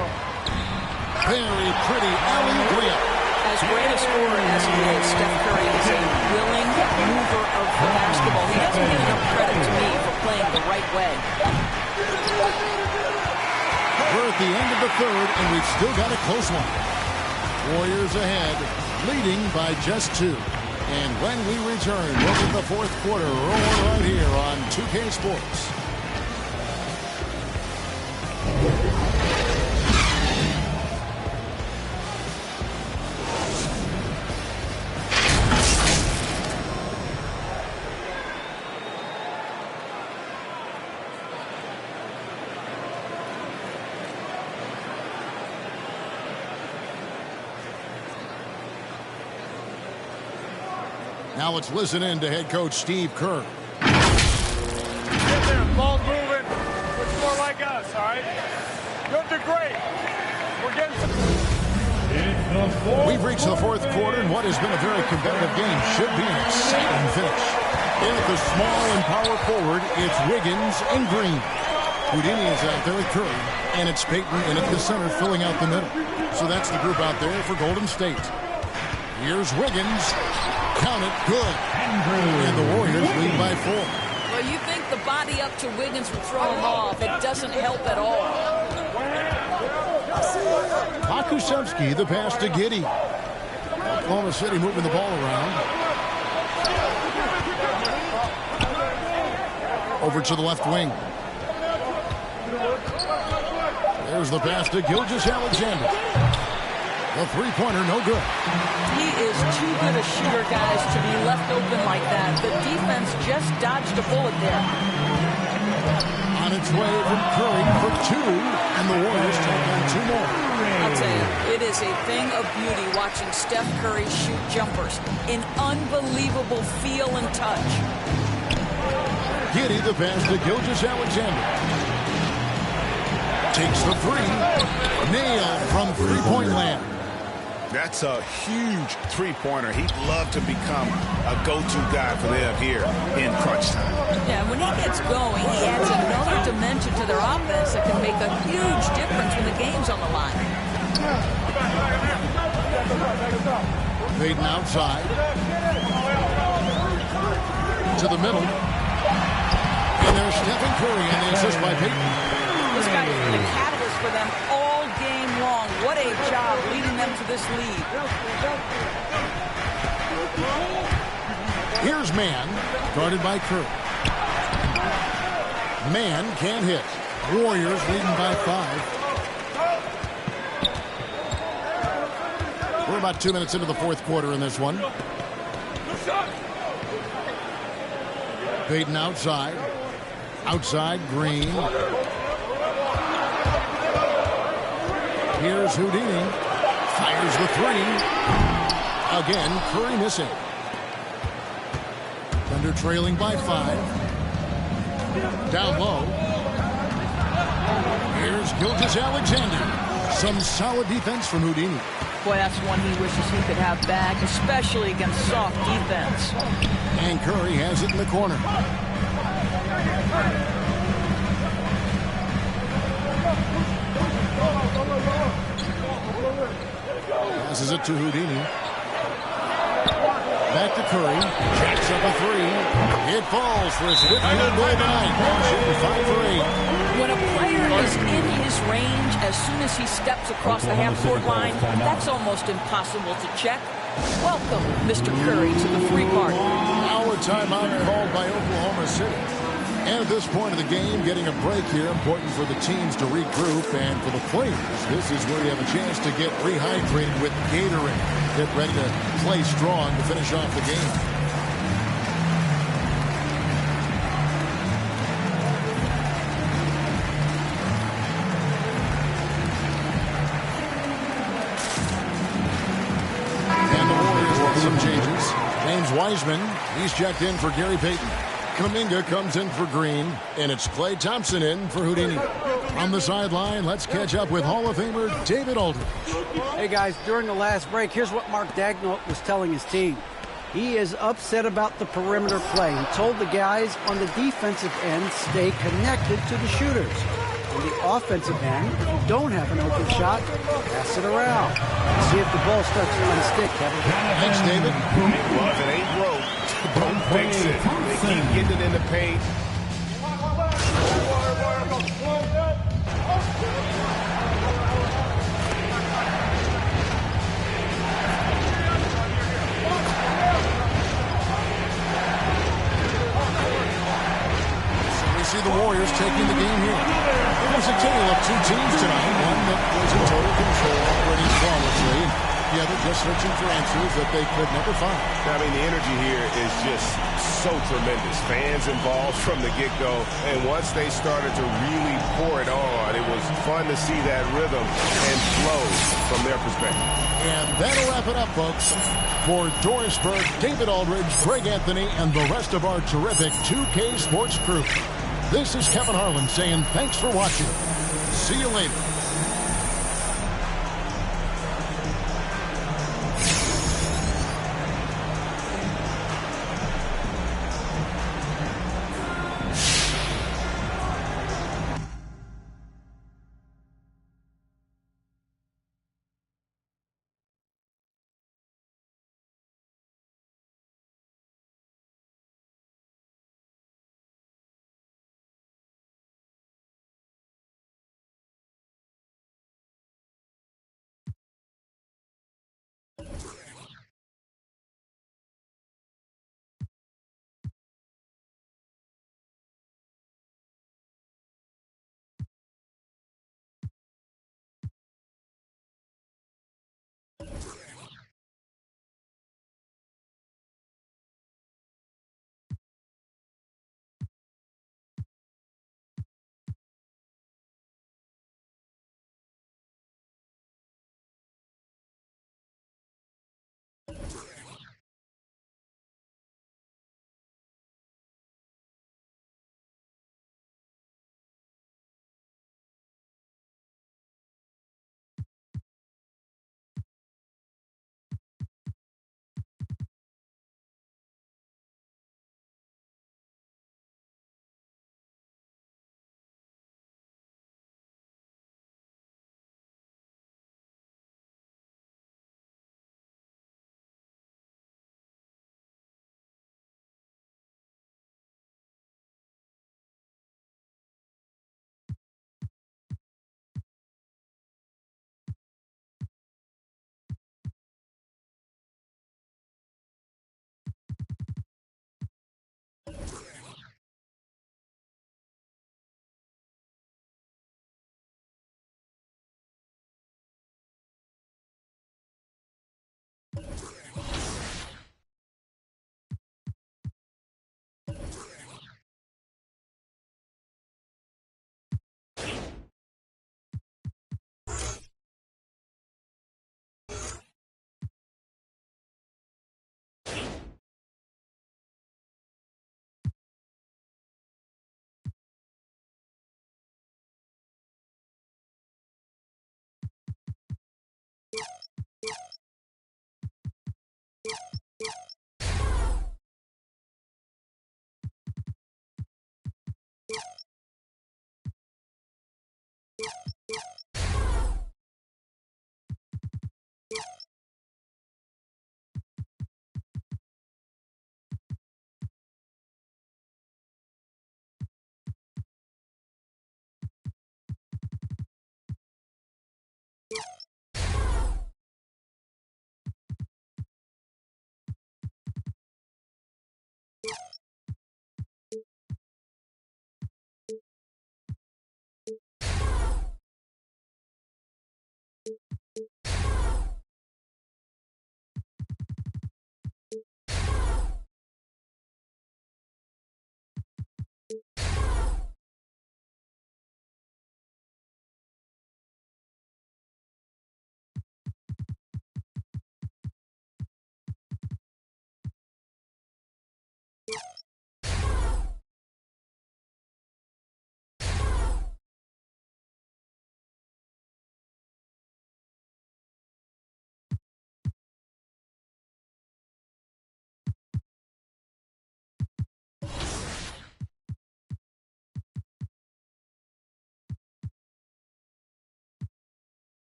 Very pretty alley-oop layup. As great a scorer as he is, Steph Curry is a willing mover of the basketball. He doesn't get enough credit to me for playing the right way. We're at the end of the third, and we've still got a close one. Warriors ahead, leading by just 2. And when we return, look at the fourth quarter rolling right here on 2K Sports. Now let's listen in to head coach Steve Kerr. Get there, ball's moving. Looks more like us, all right? You'll do great. We're getting some... We've reached the fourth quarter, and what has been a very competitive game should be an exciting finish. In at the small and power forward, it's Wiggins and Green. Houdini is out there at Curry, and it's Payton in at the center filling out the middle. So that's the group out there for Golden State. Here's Wiggins. Count it, good. And the Warriors lead by 4. Well, you think the body up to Wiggins would throw him off. It doesn't help at all. Pakusevsky, the pass to Giddey. Oklahoma City moving the ball around. Over to the left wing. There's the pass to Gilgeous-Alexander. The three-pointer, no good. He is too good a shooter, guys, to be left open like that. The defense just dodged a bullet there. On its way from Curry for 2, and the Warriors take on 2 more. I'll tell you, it is a thing of beauty watching Steph Curry shoot jumpers. An unbelievable feel and touch. Giddey, the pass to Gilgeous-Alexander. Takes the three. Nailed from three-point land. That's a huge three-pointer. He'd love to become a go-to guy for them here in crunch time. Yeah, when he gets going, he adds another dimension to their offense that can make a huge difference when the game's on the line. Payton outside. To the middle. And there's Stephen Curry, and the assist by Payton. This guy has been a catalyst for them all game long. What a job leading them to this lead. Here's Mann, guarded by Curry. Mann can't hit. Warriors leading by 5. We're about 2 minutes into the fourth quarter in this one. Payton outside. Outside, Green. Here's Houdini. Fires the three. Again, Curry missing. Thunder trailing by 5. Down low. Here's Gilgeous-Alexander. Some solid defense from Houdini. Boy, that's one he wishes he could have back, especially against soft defense. And Curry has it in the corner. Passes it to Houdini. Back to Curry. Jacks up a three. It falls for his 5th goal tonight. Shooting 5 for 8. When a player is in his range, as soon as he steps across the half-court line, that's almost impossible to check. Welcome, Mr. Curry, to the free party. Now a timeout called by Oklahoma City. And at this point of the game, getting a break here, important for the teams to regroup, and for the players, this is where you have a chance to get rehydrated with Gatorade. Get ready to play strong to finish off the game. And the Warriors with some changes. James Wiseman, he's checked in for Gary Payton. Kuminga comes in for Green, and it's Klay Thompson in for Houdini. On the sideline, let's catch up with Hall of Famer David Aldridge. Hey, guys, during the last break, here's what Mark Daigneault was telling his team. He is upset about the perimeter play. He told the guys on the defensive end, stay connected to the shooters. On the offensive end, if you don't have an open shot, pass it around. See if the ball starts to stick, Kevin. Thanks, David. Well, if it ain't broke, don't fix it. They keep getting it in the paint. So we see the Warriors taking the game here. It was a tale of 2 teams tonight. One that was in total control, operating flawlessly. The other just searching for answers that they could never find. I mean, the energy here is just so tremendous. Fans involved from the get-go, and once they started to really pour it on, it was fun to see that rhythm and flow from their perspective. And that'll wrap it up, folks. For Doris Burke, David Aldridge, Greg Anthony, and the rest of our terrific 2K Sports crew, this is Kevin Harlan saying thanks for watching. See you later.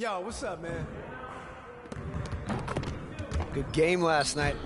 Yo, what's up, man? Good game last night.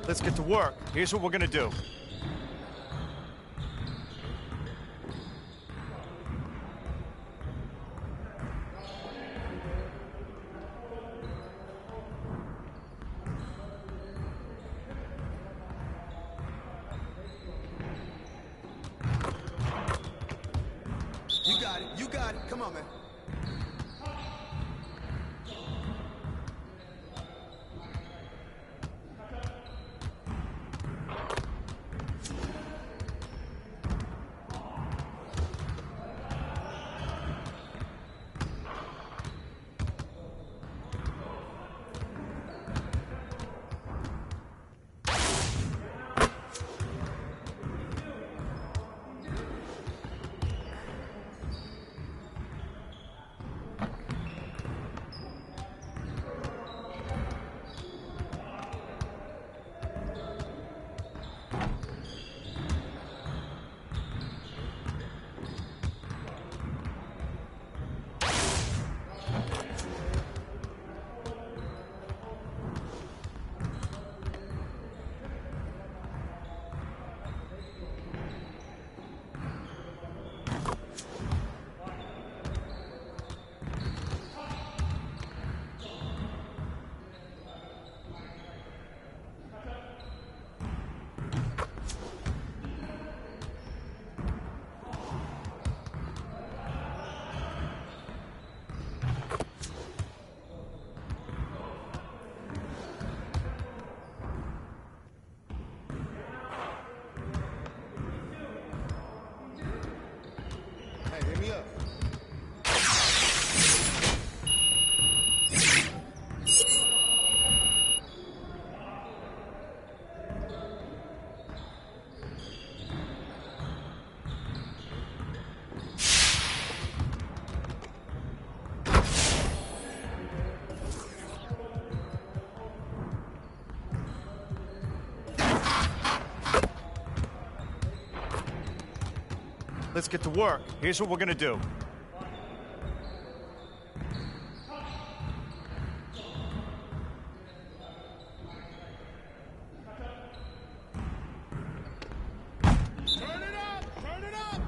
Let's get to work. Here's what we're gonna do. You got it. You got it. Come on, man. Hit me up. Let's get to work. Here's what we're gonna do. Turn it up! Turn it up!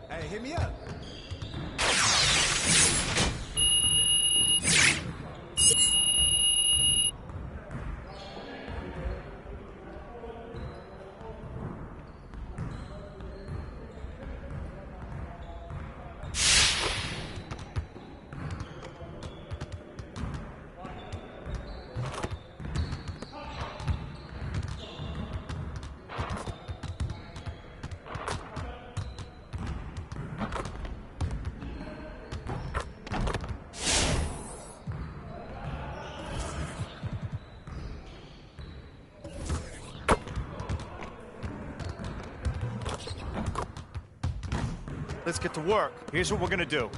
Hey, hit me up. Let's get to work. Here's what we're gonna do.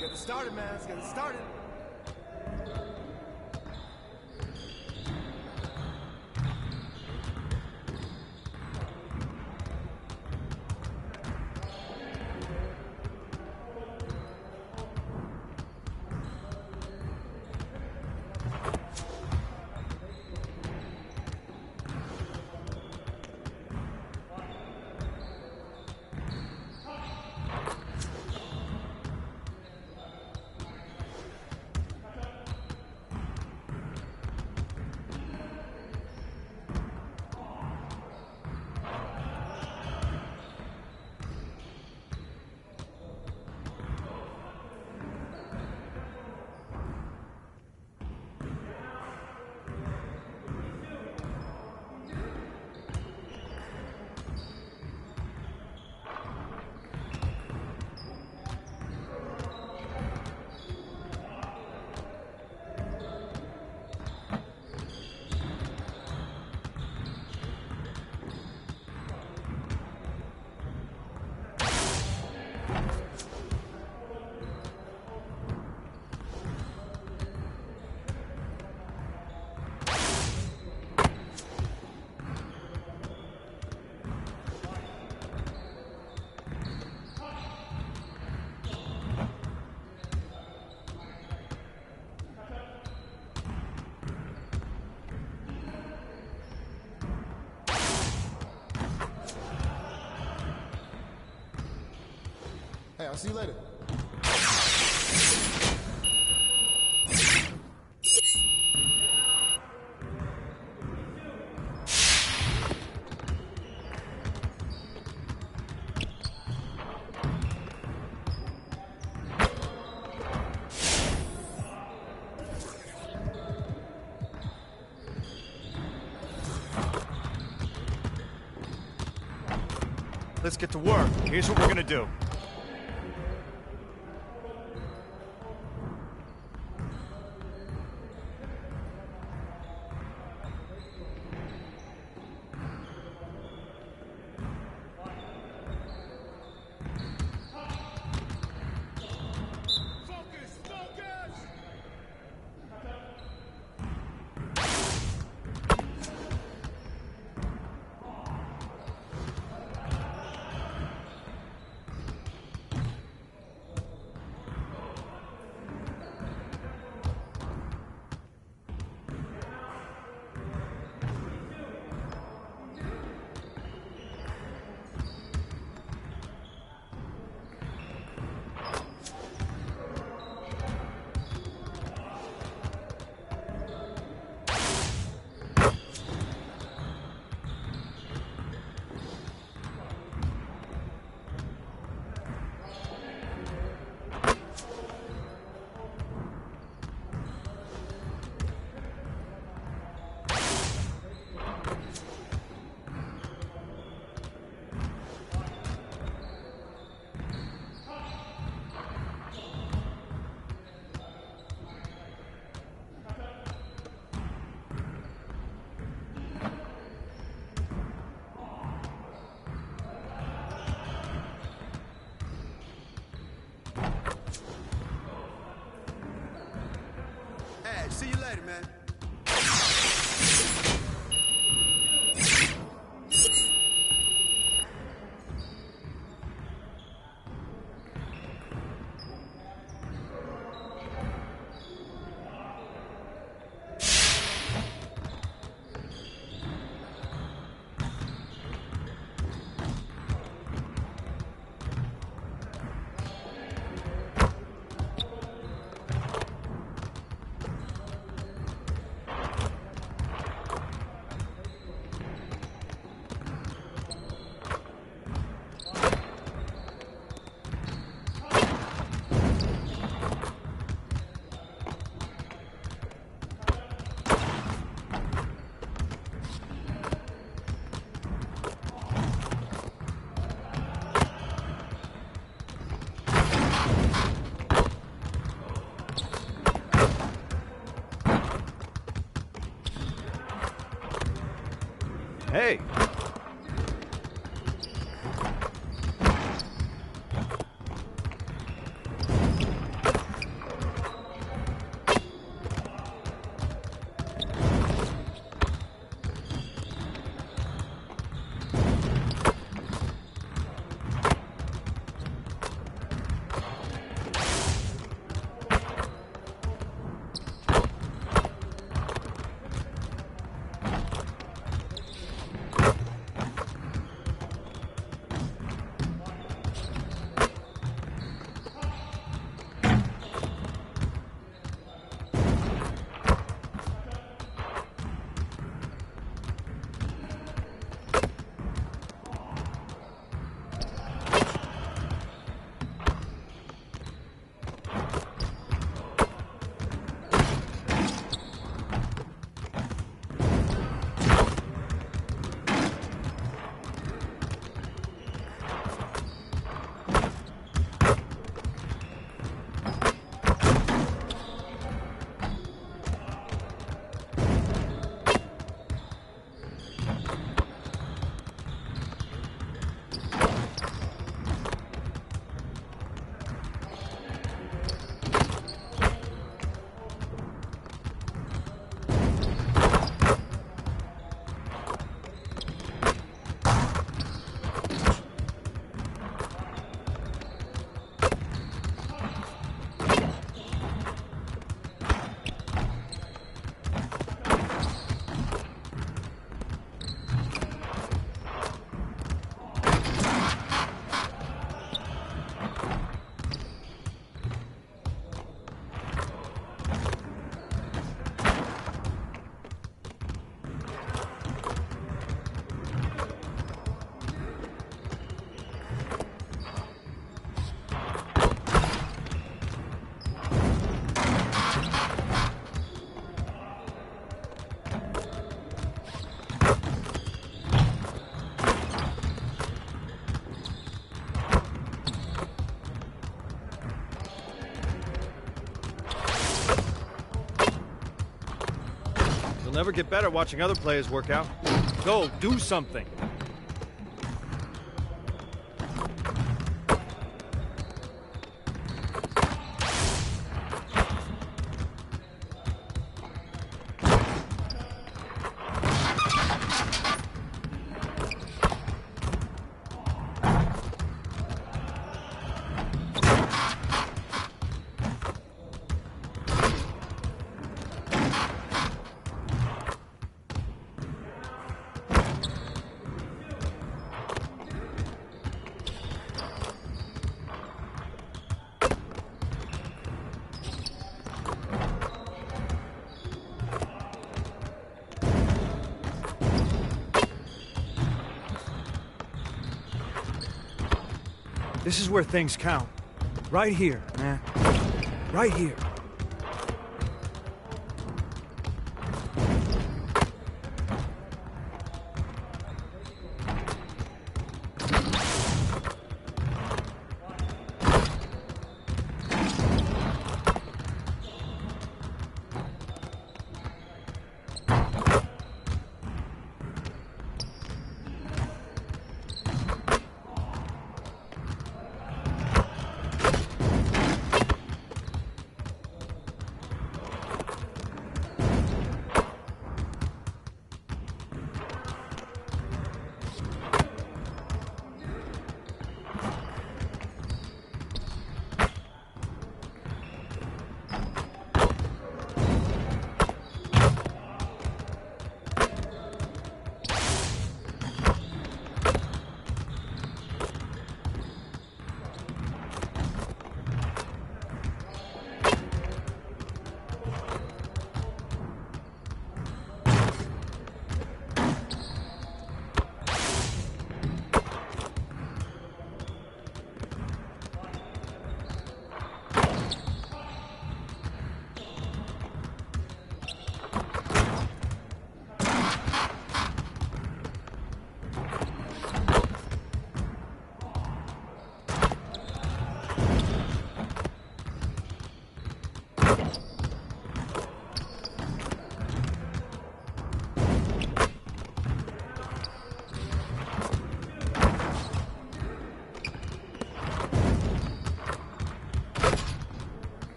Get the started, man. Let's get it started. Hey, I'll see you later. Let's get to work. Here's what we're gonna do. See you later, man. Hey. You'll never get better watching other players work out. Go, do something. This is where things count. Right here, man. Right here.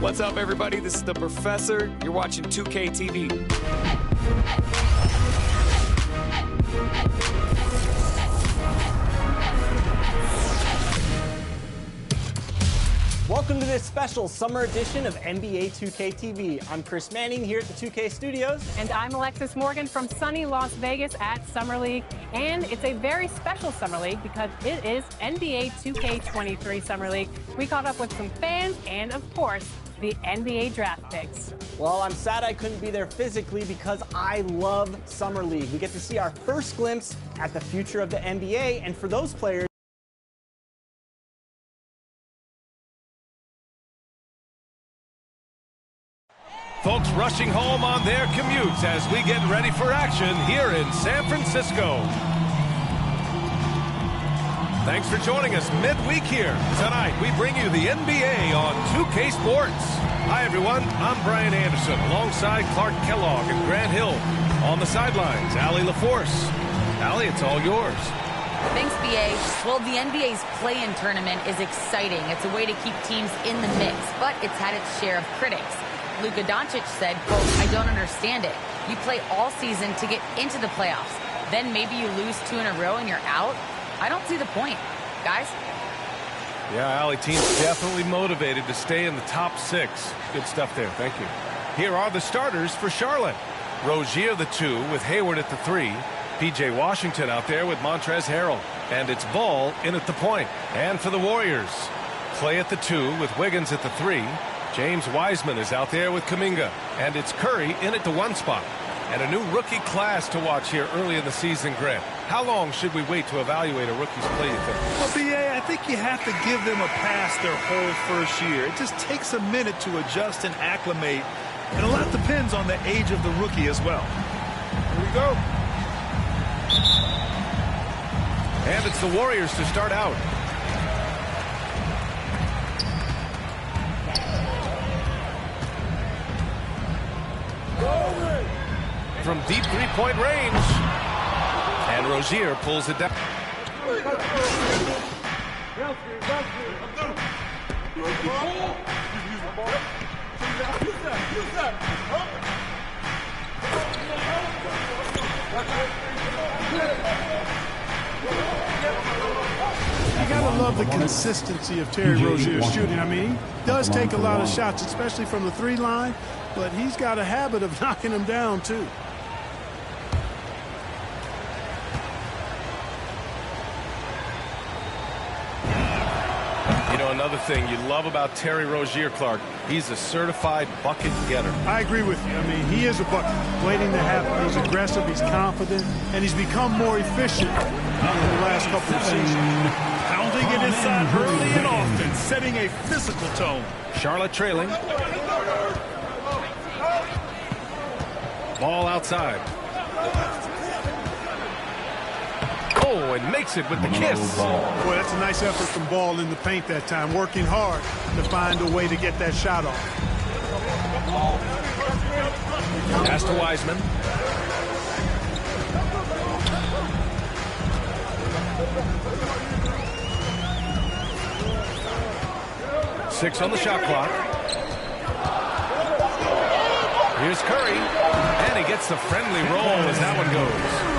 What's up, everybody? This is the Professor. You're watching 2K TV. Welcome to this special summer edition of NBA 2K TV. I'm Chris Manning here at the 2K Studios. And I'm Alexis Morgan from sunny Las Vegas at Summer League. And it's a very special Summer League because it is NBA 2K23 Summer League. We caught up with some fans and, of course, the NBA draft picks. Well, I'm sad I couldn't be there physically because I love Summer League. We get to see our first glimpse at the future of the NBA, and for those players, Folks rushing home on their commutes as we get ready for action here in San Francisco. Thanks for joining us midweek here. Tonight, we bring you the NBA on 2K Sports. Hi, everyone. I'm Brian Anderson alongside Clark Kellogg and Grant Hill. On the sidelines, Allie LaForce. Allie, it's all yours. Thanks, BA. Well, the NBA's play-in tournament is exciting. It's a way to keep teams in the mix, but it's had its share of critics. Luka Doncic said, quote, I don't understand it. You play all season to get into the playoffs. Then maybe you lose 2 in a row and you're out? I don't see the point. Guys? Yeah, Allie, team's definitely motivated to stay in the top 6. Good stuff there. Thank you. Here are the starters for Charlotte. Rozier the 2 with Hayward at the 3. P.J. Washington out there with Montrezl Harrell. And it's Ball in at the point. And for the Warriors, Clay at the 2 with Wiggins at the 3. James Wiseman is out there with Kuminga. And it's Curry in at the 1 spot. And a new rookie class to watch here early in the season, Grant. How long should we wait to evaluate a rookie's play, you think? Well, BA, I think you have to give them a pass their whole first year. It just takes a minute to adjust and acclimate. And a lot depends on the age of the rookie as well. Here we go. And it's the Warriors to start out. From deep three-point range. And Rozier pulls it down. You gotta love the consistency of Terry Rozier's shooting. I mean, he does take a lot of shots, especially from the 3 line, but he's got a habit of knocking them down, too. You know, another thing you love about Terry Rozier, Clark, he's a certified bucket getter. I agree with you. I mean, he is a bucket waiting to happen. He's aggressive, he's confident, and he's become more efficient in the last couple of seasons. Pounding it inside early and often, setting a physical tone. Charlotte trailing. Ball outside. Oh, and makes it with the kiss. Boy, that's a nice effort from Ball in the paint that time, working hard to find a way to get that shot off. Pass to Wiseman. Six on the shot clock. Here's Curry, and he gets the friendly roll as that one goes.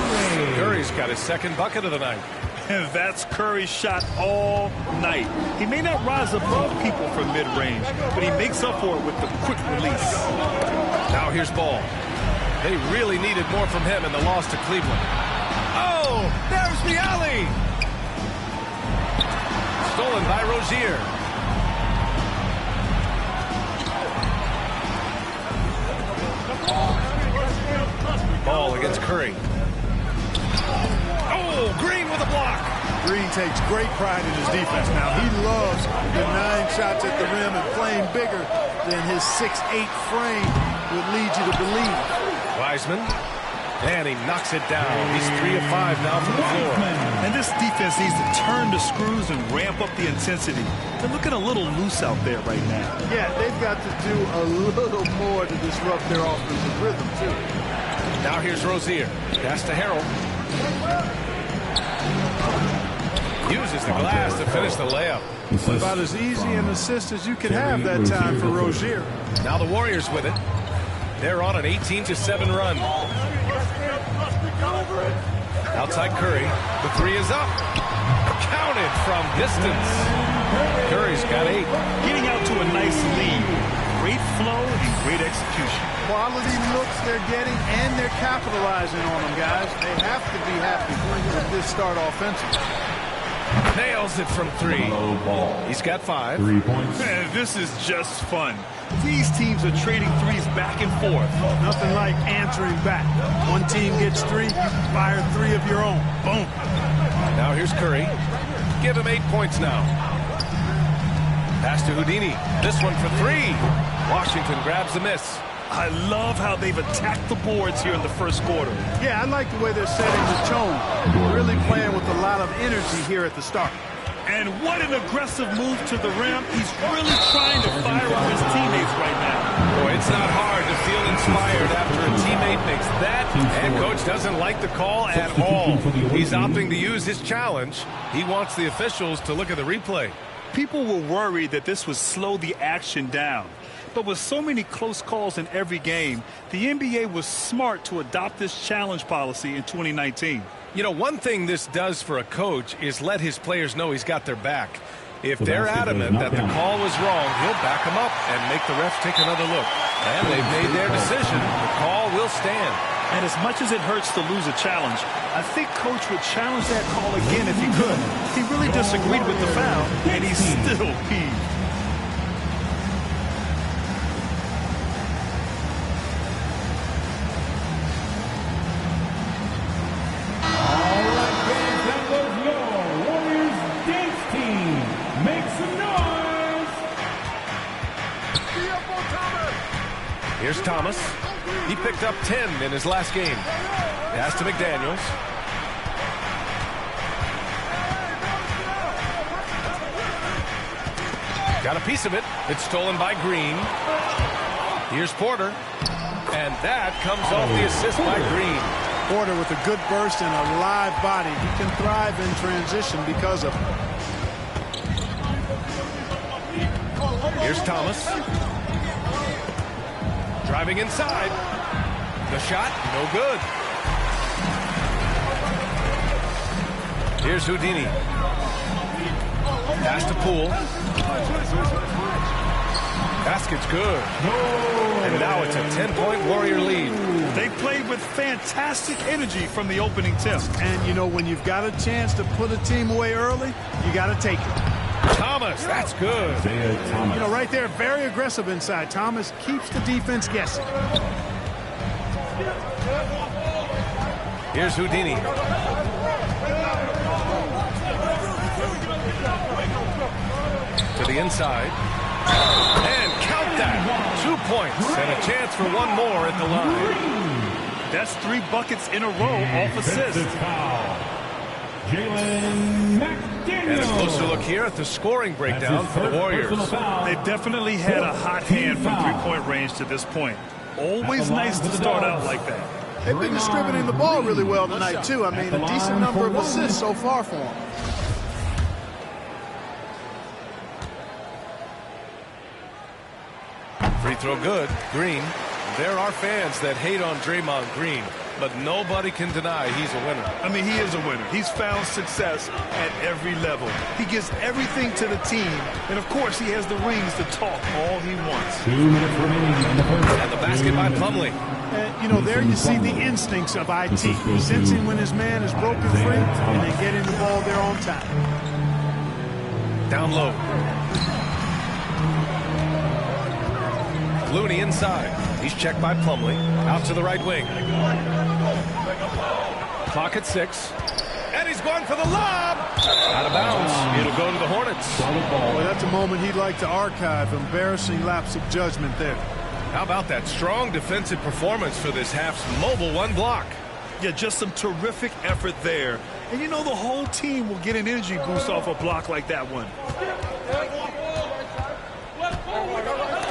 Curry's got his second bucket of the night. And that's Curry's shot all night. He may not rise above people from mid-range, but he makes up for it with the quick release. Now here's Ball. They really needed more from him in the loss to Cleveland. Oh, there's the alley. Stolen by Rozier. Ball against Curry. Oh, Green with a block. Green takes great pride in his defense now. He loves denying shots at the rim and playing bigger than his 6'8" frame would lead you to believe. Wiseman, and he knocks it down. He's 3 of 5 now from the floor. And this defense needs to turn the screws and ramp up the intensity. They're looking a little loose out there right now. Yeah, they've got to do a little more to disrupt their offensive rhythm, too. Now here's Rozier. Pass to Harrell. Uses the glass to finish the layup. About as easy an assist as you could have that time for Rozier. Now the Warriors with it. They're on an 18-7 run. Outside Curry. The three is up. Counted from distance. Curry's got 8. Getting out to a nice lead. Great flow and great execution. Quality looks they're getting, and they're capitalizing on them, guys. They have to be happy with this start offensively. Nails it from 3. He's got 5. 3 points. Man, this is just fun. These teams are trading threes back and forth. Nothing like answering back. One team gets 3, you fire 3 of your own. Boom. Now here's Curry. Give him 8 points now. Pass to Houdini. This one for 3. Washington grabs the miss. I love how they've attacked the boards here in the first quarter. Yeah, I like the way they're setting the tone. Really playing with a lot of energy here at the start. And what an aggressive move to the rim. He's really trying to fire on his teammates right now. Boy, it's not hard to feel inspired after a teammate makes that. And coach doesn't like the call at all. He's opting to use his challenge. He wants the officials to look at the replay. People were worried that this would slow the action down. But with so many close calls in every game, the NBA was smart to adopt this challenge policy in 2019. You know, one thing this does for a coach is let his players know he's got their back. If they're adamant that the call was wrong, he'll back them up and make the refs take another look. And they've made their decision. The call will stand. And as much as it hurts to lose a challenge, I think Coach would challenge that call again if he could. He really disagreed with the foul, and he's still peeved. Here's Thomas. He picked up 10 in his last game. Pass to McDaniels. Got a piece of it. It's stolen by Green. Here's Porter. And that comes off the assist by Green. Porter with a good burst and a live body. He can thrive in transition because of it. Here's Thomas. Driving inside. The shot, no good. Here's Houdini. Pass to Poole. Basket's good. And now it's a 10-point Warrior lead. They played with fantastic energy from the opening tip. And, you know, when you've got a chance to put a team away early, you got to take it. Thomas, that's good. You know, right there, very aggressive inside. Thomas keeps the defense guessing. Here's Houdini. To the inside. And count that. 2 points and a chance for one more at the line. That's 3 buckets in a row off assists. And a closer look here at the scoring breakdown for the Warriors. They definitely had a hot hand from three-point range to this point. Always nice to start out like that. They've been distributing the ball really well tonight, too. I mean, a decent number of assists so far for them. Free throw good. Green. There are fans that hate on Draymond Green, but nobody can deny he's a winner. I mean, he is a winner. He's found success at every level. He gives everything to the team, and of course, he has the rings to talk all he wants. 2 minutes remaining in the first. And the basket by Plumlee. You know, there you see the instincts of IT. Sensing when his man is broken free, and then getting the ball there on time. Down low. Looney inside. He's checked by Plumlee. Out to the right wing. Clock at 6. And he's going for the lob. Out of bounds. It'll go to the Hornets. Well, that's a moment he'd like to archive. Embarrassing lapse of judgment there. How about that strong defensive performance for this half's mobile one block? Yeah, just some terrific effort there. And you know the whole team will get an energy boost off a block like that one.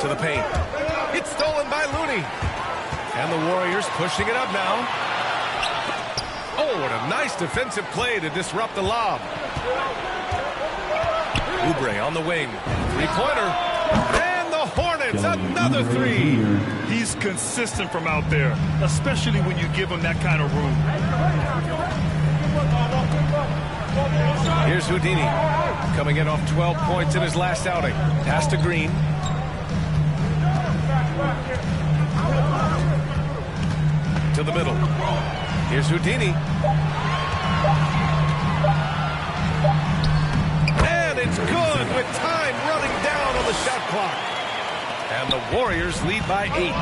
To the paint. It's stolen by Looney. And the Warriors pushing it up now. Oh, what a nice defensive play to disrupt the lob. Oubre on the wing. Three-pointer. And the Hornets, another three. He's consistent from out there, especially when you give him that kind of room. Here's Houdini, coming in off 12 points in his last outing. Pass to Green. To the middle. Here's Houdini. And it's good with time running down on the shot clock. And the Warriors lead by 8.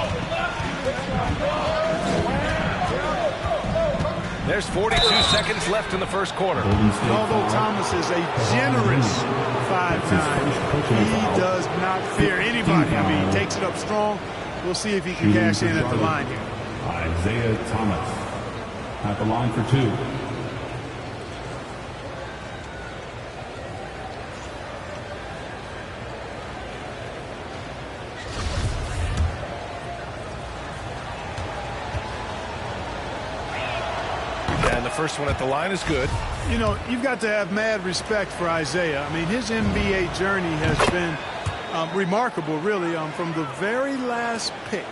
There's 42 seconds left in the first quarter. Although Thomas is a generous 5'9", he does not fear anybody. I mean, he takes it up strong. We'll see if he can cash in at the line here. Isaiah Thomas at the line for 2. And the first one at the line is good. You know, you've got to have mad respect for Isaiah. I mean, his NBA journey has been remarkable, really, from the very last pick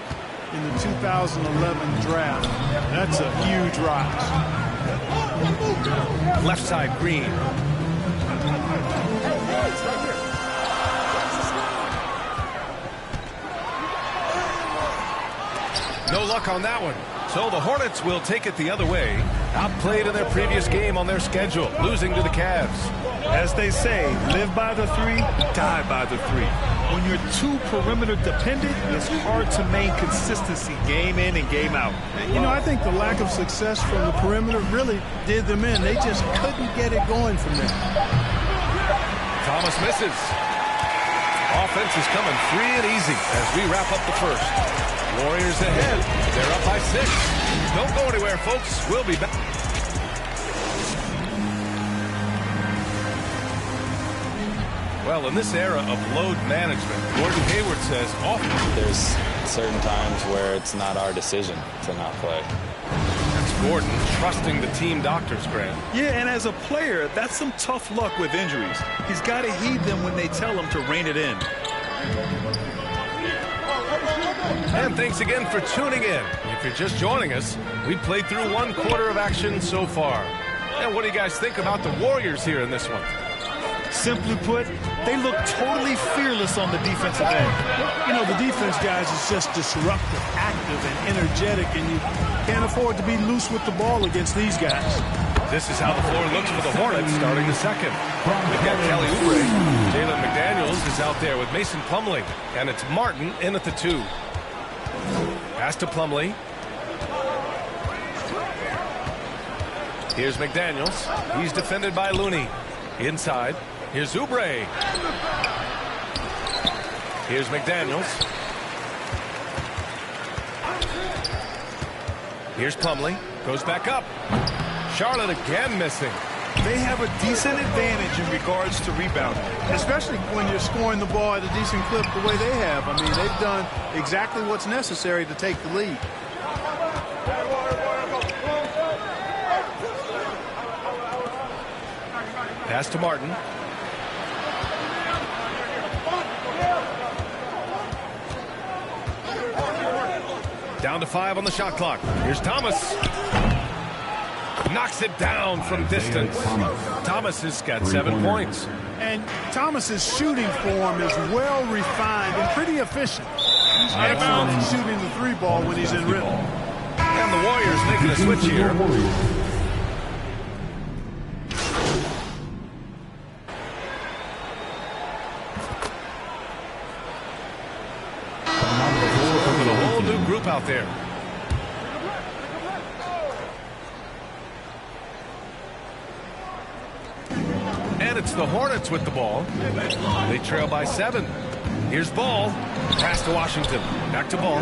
in the 2011 draft. That's a huge rise. Left side, Green. No luck on that one. So the Hornets will take it the other way. Outplayed in their previous game on their schedule, losing to the Cavs. As they say, live by the 3, die by the 3. When you're too perimeter dependent, it's hard to maintain consistency game in and game out. You know, I think the lack of success from the perimeter really did them in. They just couldn't get it going from there. Thomas misses. Offense is coming free and easy as we wrap up the first. Warriors ahead. They're up by 6. Don't go anywhere, folks. We'll be back. Well, in this era of load management, Gordon Hayward says often there's certain times where it's not our decision to not play. That's Gordon trusting the team doctors, Grant. Yeah, and as a player, that's some tough luck with injuries. He's got to heed them when they tell him to rein it in. And thanks again for tuning in. If you're just joining us, we played through 1 quarter of action so far. And what do you guys think about the Warriors here in this one? Simply put, they look totally fearless on the defensive end. You know, the defense, guys, is just disruptive, active, and energetic, and you can't afford to be loose with the ball against these guys. This is how the floor looks for the Hornets starting the second. We've got Kelly Oubre. Jalen McDaniels is out there with Mason Plumlee, and it's Martin in at the 2. Pass to Plumlee. Here's McDaniels. He's defended by Looney. Inside. Here's Oubre. Here's McDaniels. Here's Plumlee. Goes back up. Charlotte again missing. They have a decent advantage in regards to rebounding. Especially when you're scoring the ball at a decent clip the way they have. I mean, they've done exactly what's necessary to take the lead. Pass to Martin. Down to 5 on the shot clock. Here's Thomas. Knocks it down from distance. Thomas has got 7 points. And Thomas's shooting form is well refined and pretty efficient. He's excellent at shooting the 3 ball when he's in rhythm. And the Warriors making a switch here. With a whole new group out there. And it's the Hornets with the ball. They trail by 7. Here's Ball. Pass to Washington. Back to Ball.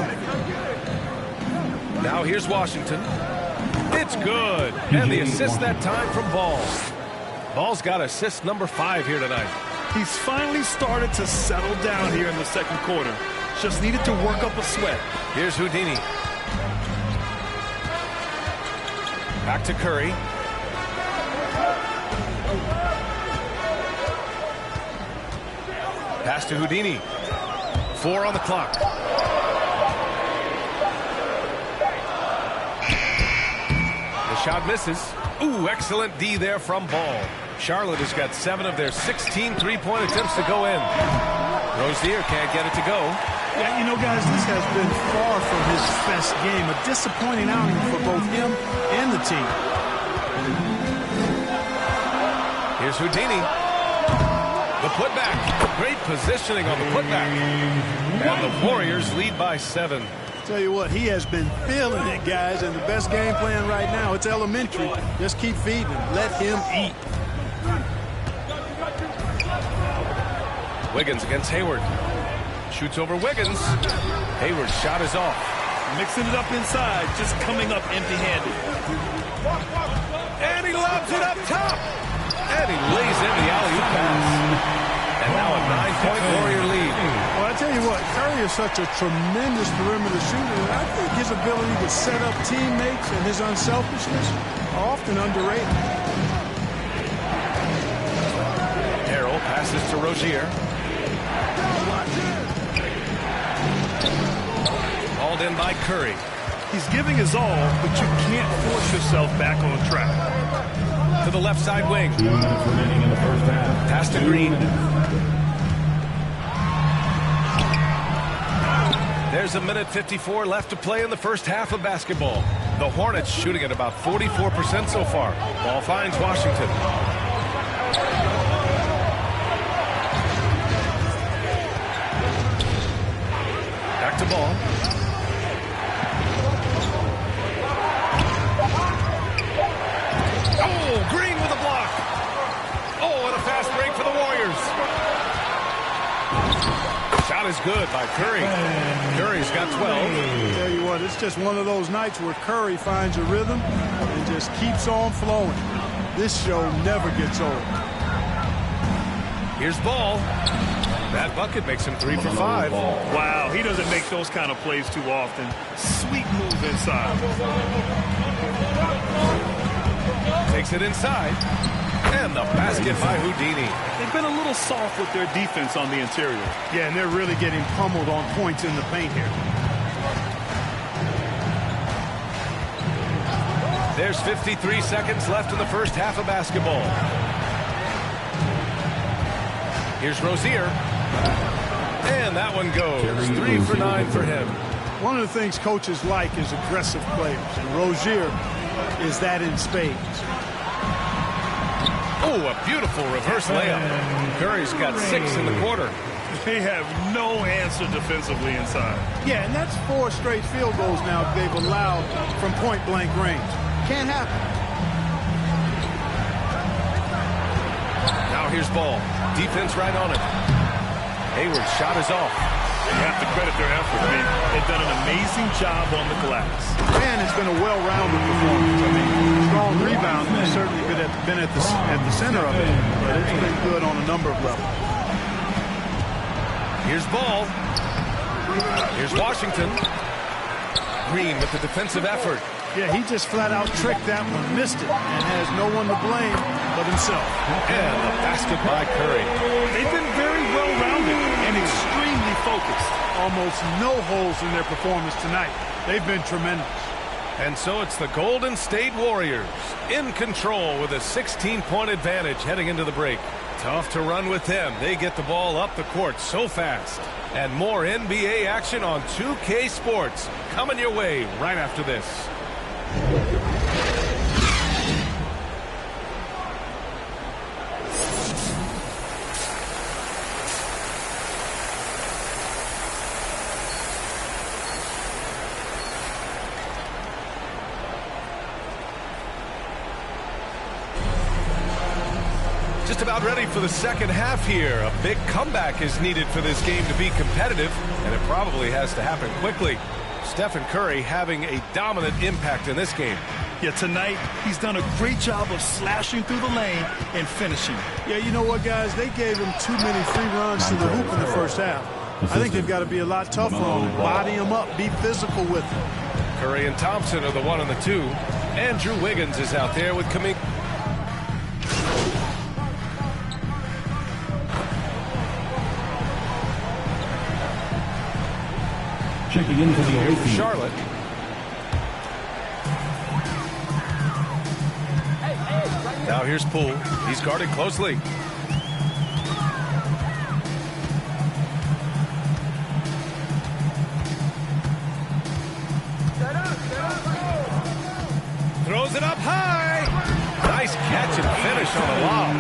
Now here's Washington. It's good. And the assist that time from Ball. Ball's got assist number 5 here tonight. He's finally started to settle down here in the second quarter. Just needed to work up a sweat. Here's Houdini. Back to Curry. Pass to Houdini. 4 on the clock. The shot misses. Ooh, excellent D there from Ball. Charlotte has got 7 of their 16 three-point attempts to go in. Rozier can't get it to go. Yeah, you know, guys, this has been far from his best game. A disappointing outing for both him and the team. Here's Houdini. The putback. Great positioning on the putback. And the Warriors lead by 7. Tell you what, he has been feeling it, guys, and the best game plan right now, it's elementary. Just keep feeding him. Let him eat. Wiggins against Hayward. Shoots over Wiggins. Hayward's shot is off. Mixing it up inside, just coming up empty-handed. And he lobs it up top. And he lays in the alley-oop pass. And now a 9-point Warrior lead. Well, I tell you what, Curry is such a tremendous perimeter shooter. And I think his ability to set up teammates and his unselfishness are often underrated. Harrell passes to Rozier. Hauled in by Curry. He's giving his all, but you can't force yourself back on track. To the left side wing. 2 minutes remaining in the first half. Pass to Green. There's a minute 54 left to play in the first half of basketball. The Hornets shooting at about 44% so far. Ball finds Washington. Back to Ball. Oh, Green with a block. Oh, and a fast break for the Warriors. Shot is good by Curry. Curry's got 12. I tell you what, it's just one of those nights where Curry finds a rhythm and just keeps on flowing. This show never gets old. Here's Ball. That bucket makes him 3 for 5. Wow, he doesn't make those kind of plays too often. Sweet move inside. Takes it inside. And the basket by Houdini. They've been a little soft with their defense on the interior. Yeah, and they're really getting pummeled on points in the paint here. There's 53 seconds left in the first half of basketball. Here's Rozier. And that one goes. 3 for 9 for him. One of the things coaches like is aggressive players, and Rozier is that in spades. Oh, a beautiful reverse layup. Curry's got 6 in the quarter. They have no answer defensively inside. Yeah, and that's 4 straight field goals now they've allowed from point-blank range. Can't happen. Now here's Ball. Defense right on it. Hayward's shot is off. You have to credit their effort. I mean, they've done an amazing job on the glass. Man, it's been a well-rounded performance. I mean, strong rebound has certainly been at the center of it, but it's been good on a number of levels. Here's Ball. Here's Washington. Green with the defensive effort. Yeah, he just flat-out tricked that one, missed it, and has no one to blame but himself. And the basket by Curry. They've been very well-rounded and extremely focused. Almost no holes in their performance tonight. They've been tremendous. And so it's the Golden State Warriors in control with a 16-point advantage heading into the break. Tough to run with them. They get the ball up the court so fast. And more NBA action on 2K Sports coming your way right after this. Just about ready for the second half here. A big comeback is needed for this game to be competitive, and it probably has to happen quickly. Stephen Curry having a dominant impact in this game. Yeah, tonight, he's done a great job of slashing through the lane and finishing. Yeah, you know what, guys? They gave him too many free runs to the hoop in the first half. I think they've got to be a lot tougher on him. Body him up. Be physical with him. Curry and Thompson are the 1 and the 2. Andrew Wiggins is out there with Kamik. Checking in for the away team. Charlotte. Now here's Poole. He's guarded closely. Throws it up high. Nice catch and finish on the lob.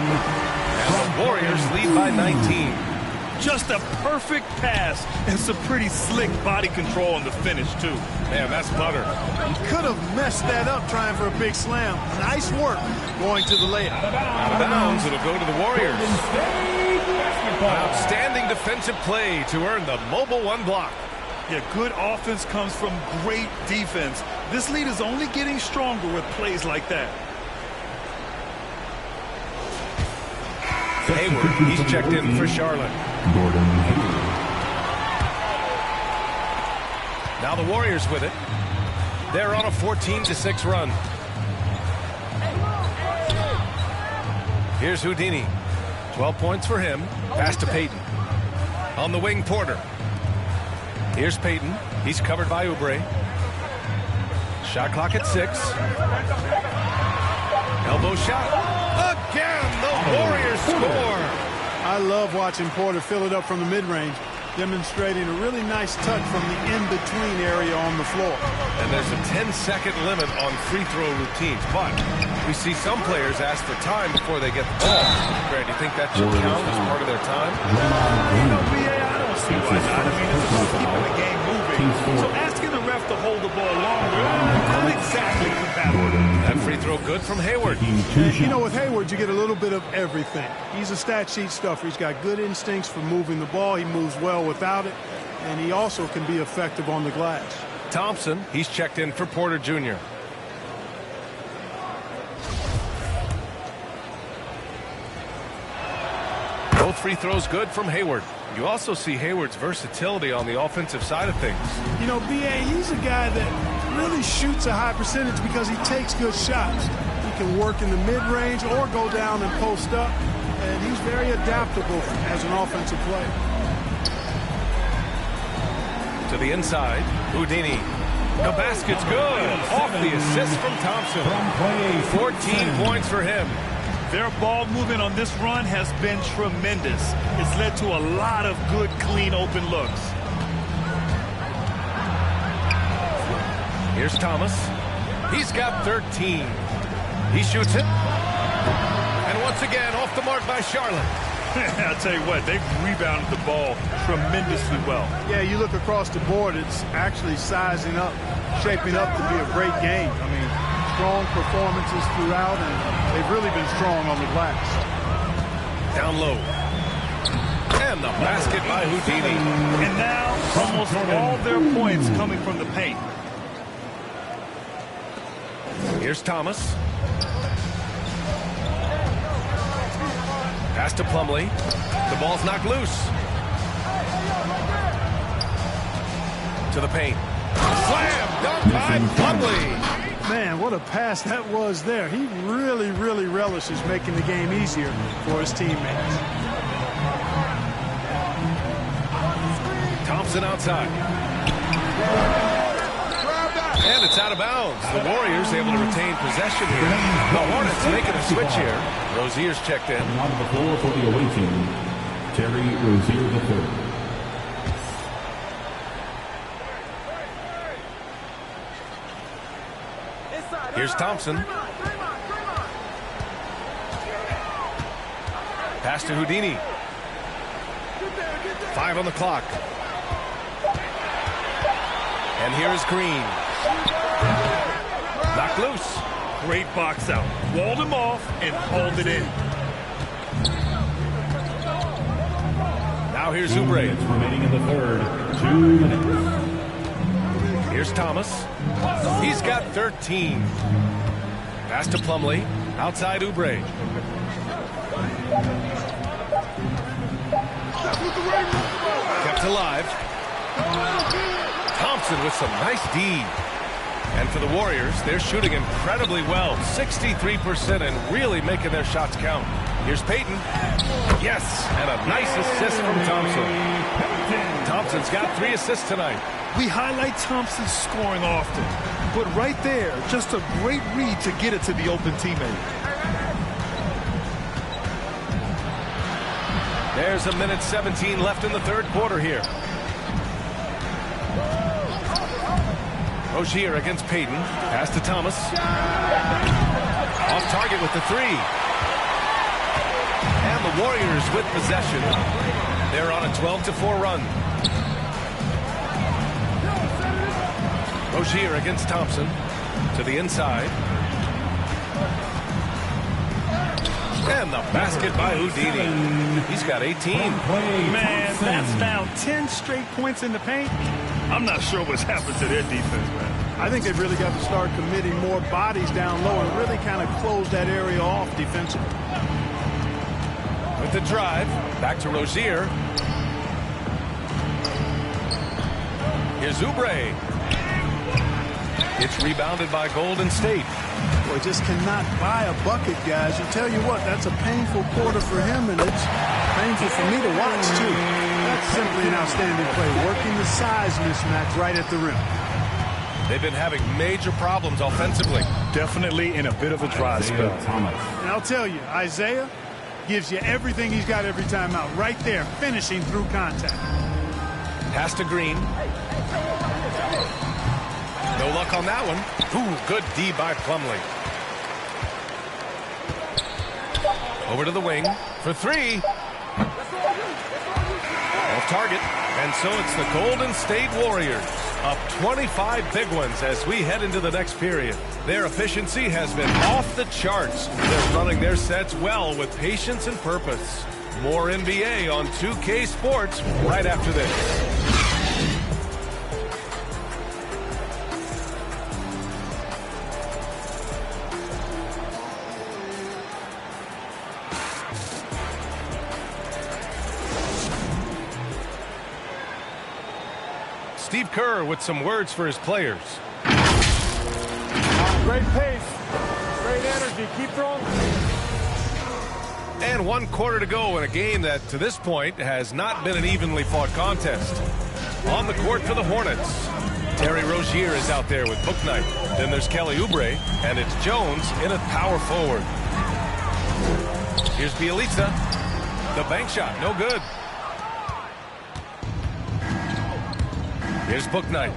And the Warriors lead by 19. Just a perfect pass and some pretty slick body control on the finish, too. Man, that's butter. He could have messed that up trying for a big slam. Nice work going to the layup. Out of bounds, it'll go to the Warriors. Outstanding defensive play to earn the mobile one block. Yeah, good offense comes from great defense. This lead is only getting stronger with plays like that. Hayward, he's checked in for Charlotte. Gordon Hayward. Now the Warriors with it. They're on a 14-6 run. Here's Houdini. 12 points for him. Pass to Payton. On the wing, Porter. Here's Payton. He's covered by Oubre. Shot clock at 6. Elbow shot. Again, the Warriors score. I love watching Porter fill it up from the mid-range, demonstrating a really nice touch from the in-between area on the floor. And there's a 10-second limit on free throw routines, but we see some players ask for time before they get the ball. Grant, do you think that should count as part of their time? You know, BA, I don't see why not. I mean, it's about keeping the game moving. So asking the ref to hold the ball longer, not exactly compatible. That free throw good from Hayward. And, you know, with Hayward, you get a little bit of everything. He's a stat sheet stuffer. He's got good instincts for moving the ball. He moves well without it, and he also can be effective on the glass. Thompson, he's checked in for Porter Jr. Both free throws good from Hayward. You also see Hayward's versatility on the offensive side of things. You know, B.A., he's a guy that really shoots a high percentage because he takes good shots. He can work in the mid-range or go down and post up, and he's very adaptable as an offensive player. To the inside, Houdini. The basket's good. Off the assist from Thompson. 14 points for him. Their ball movement on this run has been tremendous. It's led to a lot of good, clean, open looks. Here's Thomas. He's got 13. He shoots it. And once again, off the mark by Charlotte. I'll tell you what, they've rebounded the ball tremendously well. Yeah, you look across the board, it's actually sizing up, shaping up to be a great game. I mean, strong performances throughout, and they've really been strong on the glass. Down low. And the basket by Houdini. And now, almost all their points coming from the paint. Here's Thomas. Pass to Plumlee. The ball's knocked loose. To the paint. Slam! Dunk by Plumlee. Man, what a pass that was there. He really, really relishes making the game easier for his teammates. Thompson outside. And it's out of bounds. The Warriors able to retain possession here. The Hornets making a switch here. Rozier's checked in. And on the floor for the away team, Terry Rozier III. Here's Thompson. Pass to Houdini. 5 on the clock. And here's Green. Knocked loose. Great box out. Walled him off and hauled it in. Now here's Oubre. Remaining in the third, 2 minutes. Here's Thomas. He's got 13. Pass to Plumlee. Outside Oubre. Kept alive. Thompson with some nice D. And for the Warriors, they're shooting incredibly well, 63%, and really making their shots count. Here's Payton. Yes, and a nice assist from Thompson. Thompson's got 3 assists tonight. We highlight Thompson's scoring often, but right there, just a great read to get it to the open teammate. There's a minute 17 left in the third quarter here. Rozier against Payton. Pass to Thomas. Off target with the 3. And the Warriors with possession. They're on a 12-4 run. Rozier against Thompson. To the inside. And the basket by Houdini. He's got 18. Man, that's now 10 straight points in the paint. I'm not sure what's happened to their defense, man. I think they've really got to start committing more bodies down low and really kind of close that area off defensively. With the drive, back to Rozier. Here's Oubre. It's rebounded by Golden State. Boy, just cannot buy a bucket, guys. And tell you what, that's a painful quarter for him, and it's painful for me to watch, too. That's simply an outstanding play, working the size mismatch right at the rim. They've been having major problems offensively. Definitely in a bit of a dry spell. And I'll tell you, Isaiah gives you everything he's got every time out. Right there, finishing through contact. Pass to Green. No luck on that one. Ooh, good D by Plumlee. Over to the wing for 3. Off target. And so it's the Golden State Warriors up 25 big ones as we head into the next period. Their efficiency has been off the charts. They're running their sets well with patience and purpose. More NBA on 2K Sports right after this. Steve Kerr with some words for his players. Great pace, great energy, keep throwing. And 1 quarter to go in a game that, to this point, has not been an evenly fought contest. On the court for the Hornets, Terry Rozier is out there with Bouknight. Then there's Kelly Oubre, and it's Jones in at power forward. Here's Bielitsa. The bank shot, no good. Here's Bouknight.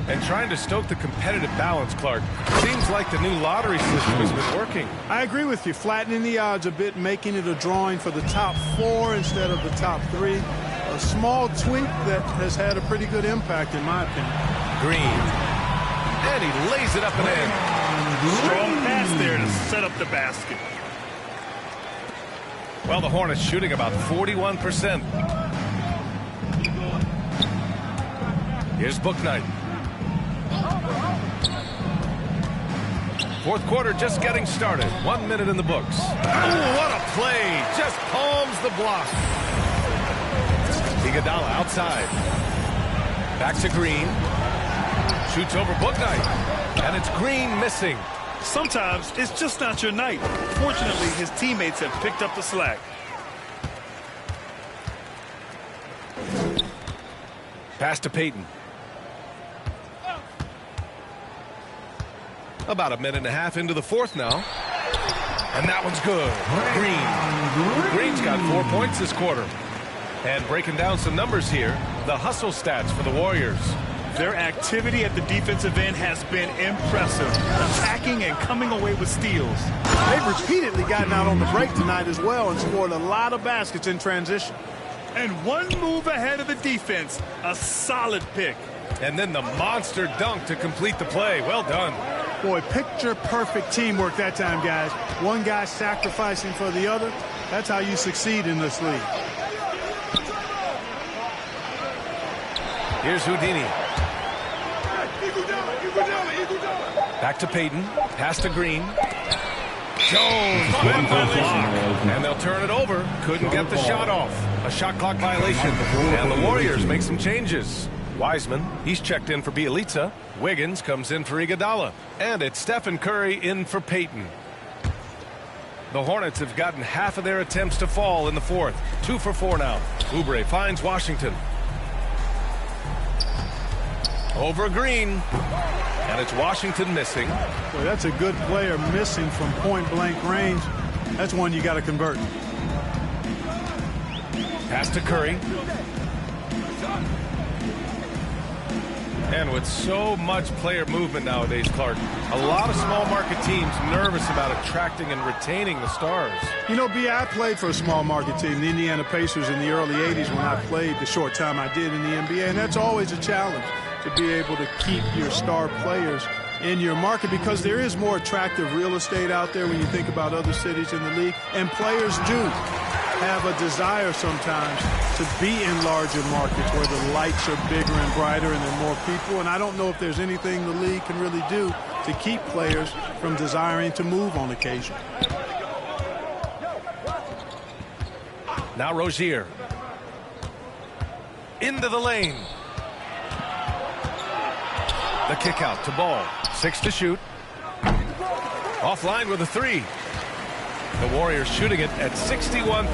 And trying to stoke the competitive balance, Clark. Seems like the new lottery system has been working. I agree with you. Flattening the odds a bit, making it a drawing for the top 4 instead of the top 3. A small tweak that has had a pretty good impact, in my opinion. Green. And he lays it up and in. Strong pass there to set up the basket. Well, the Hornets shooting about 41%. Here's Bouknight. Fourth quarter just getting started. 1 minute in the books. Oh, what a play. Just palms the block. Iguodala outside. Back to Green. Shoots over Bouknight. And it's Green missing. Sometimes it's just not your night. Fortunately, his teammates have picked up the slack. Pass to Payton. About a minute and a half into the fourth now. And that one's good. Green. Green's got 4 points this quarter. And breaking down some numbers here, the hustle stats for the Warriors. Their activity at the defensive end has been impressive, attacking and coming away with steals. They've repeatedly gotten out on the break tonight as well and scored a lot of baskets in transition. And one move ahead of the defense, a solid pick. And then the monster dunk to complete the play. Well done. Boy, picture-perfect teamwork that time, guys. One guy sacrificing for the other. That's how you succeed in this league. Here's Houdini. Back to Payton. Pass to Green. Jones with the block. And they'll turn it over. Couldn't get the shot off. A shot clock violation. And the Warriors make some changes. Wiseman, he's checked in for Bielitsa. Wiggins comes in for Iguodala. And it's Stephen Curry in for Payton. The Hornets have gotten half of their attempts to fall in the fourth. 2 for 4 now. Oubre finds Washington. Over Green. And it's Washington missing. Boy, that's a good player missing from point-blank range. That's one you got to convert. Pass to Curry. And with so much player movement nowadays, Clark, a lot of small market teams nervous about attracting and retaining the stars. You know, B, I played for a small market team, the Indiana Pacers, in the early 80s when I played the short time I did in the NBA. And that's always a challenge, to be able to keep your star players in your market, because there is more attractive real estate out there when you think about other cities in the league. And players do have a desire sometimes to be in larger markets where the lights are bigger and brighter and there are more people. And I don't know if there's anything the league can really do to keep players from desiring to move on occasion. Now Rozier. Into the lane. The kick out to Ball. 6 to shoot. Offline with a 3. The Warriors shooting it at 61%,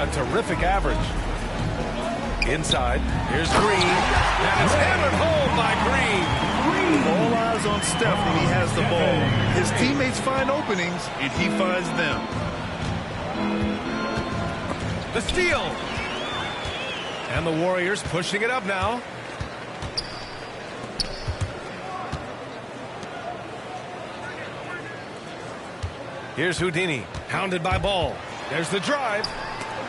a terrific average. Inside, here's Green, and it's hammered home by Green. All eyes on Steph when he has the ball. His teammates find openings, and he finds them. The steal. And the Warriors pushing it up now. Here's Houdini, hounded by Ball. There's the drive.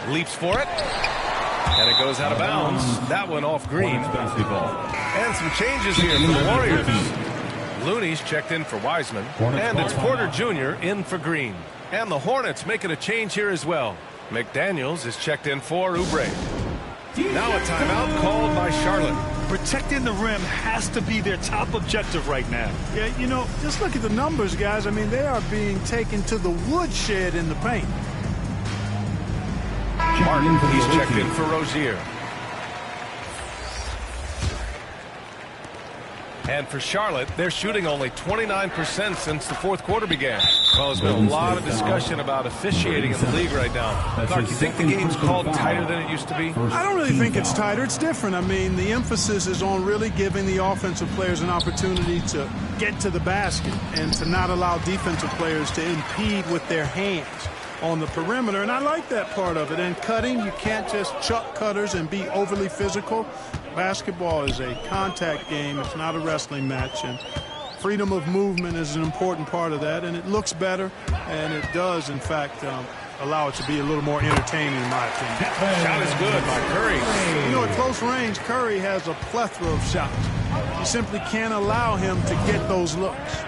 Leaps for it. And it goes out of bounds. That one off Green. And some changes here for the Warriors. Looney's checked in for Wiseman. And it's Porter Jr. in for Green. And the Hornets making a change here as well. McDaniels is checked in for Oubre. Now a timeout called by Charlotte. Protecting the rim has to be their top objective right now. Yeah, you know, just look at the numbers, guys. I mean, they are being taken to the woodshed in the paint. Martin, he's checked in for Rozier. And for Charlotte, they're shooting only 29% since the fourth quarter began. Well, there's been a lot of discussion about officiating in the league right now. Clark, you think the game's called tighter than it used to be? I don't really think it's tighter. It's different. I mean, the emphasis is on really giving the offensive players an opportunity to get to the basket and to not allow defensive players to impede with their hands on the perimeter, and I like that part of it. And cutting, you can't just chuck cutters and be overly physical. Basketball is a contact game. It's not a wrestling match, and freedom of movement is an important part of that, and it looks better, and it does, in fact, allow it to be a little more entertaining, in my opinion. Shot is good by Curry. You know, at close range, Curry has a plethora of shots. You simply can't allow him to get those looks.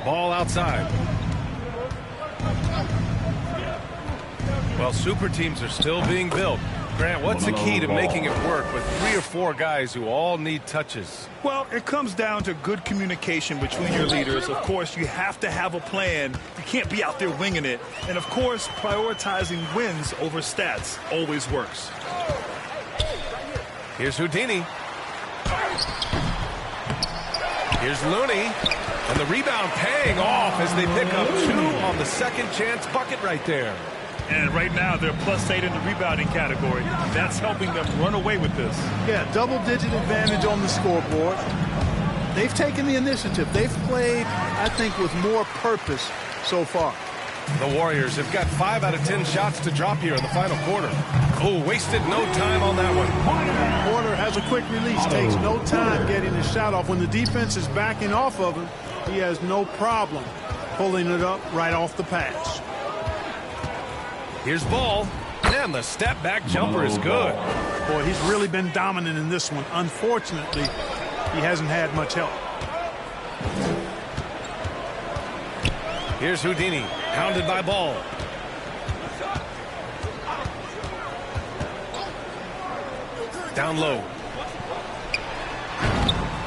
Ball outside. Well, super teams are still being built. Grant, what's the key to making it work with 3 or 4 guys who all need touches? Well, it comes down to good communication between your leaders. Of course, you have to have a plan. You can't be out there winging it. And, of course, prioritizing wins over stats always works. Here's Houdini. Here's Looney. And the rebound paying off as they pick up 2 on the second chance bucket right there. And right now, they're +8 in the rebounding category. That's helping them run away with this. Yeah, double-digit advantage on the scoreboard. They've taken the initiative. They've played, I think, with more purpose so far. The Warriors have got 5 out of 10 shots to drop here in the final quarter. Oh, wasted no time on that one. Porter has a quick release, takes no time getting the shot off. When the defense is backing off of him, he has no problem pulling it up right off the pass. Here's Ball, and the step-back jumper is good. Boy, he's really been dominant in this one. Unfortunately, he hasn't had much help. Here's Houdini, hounded by Ball. Down low.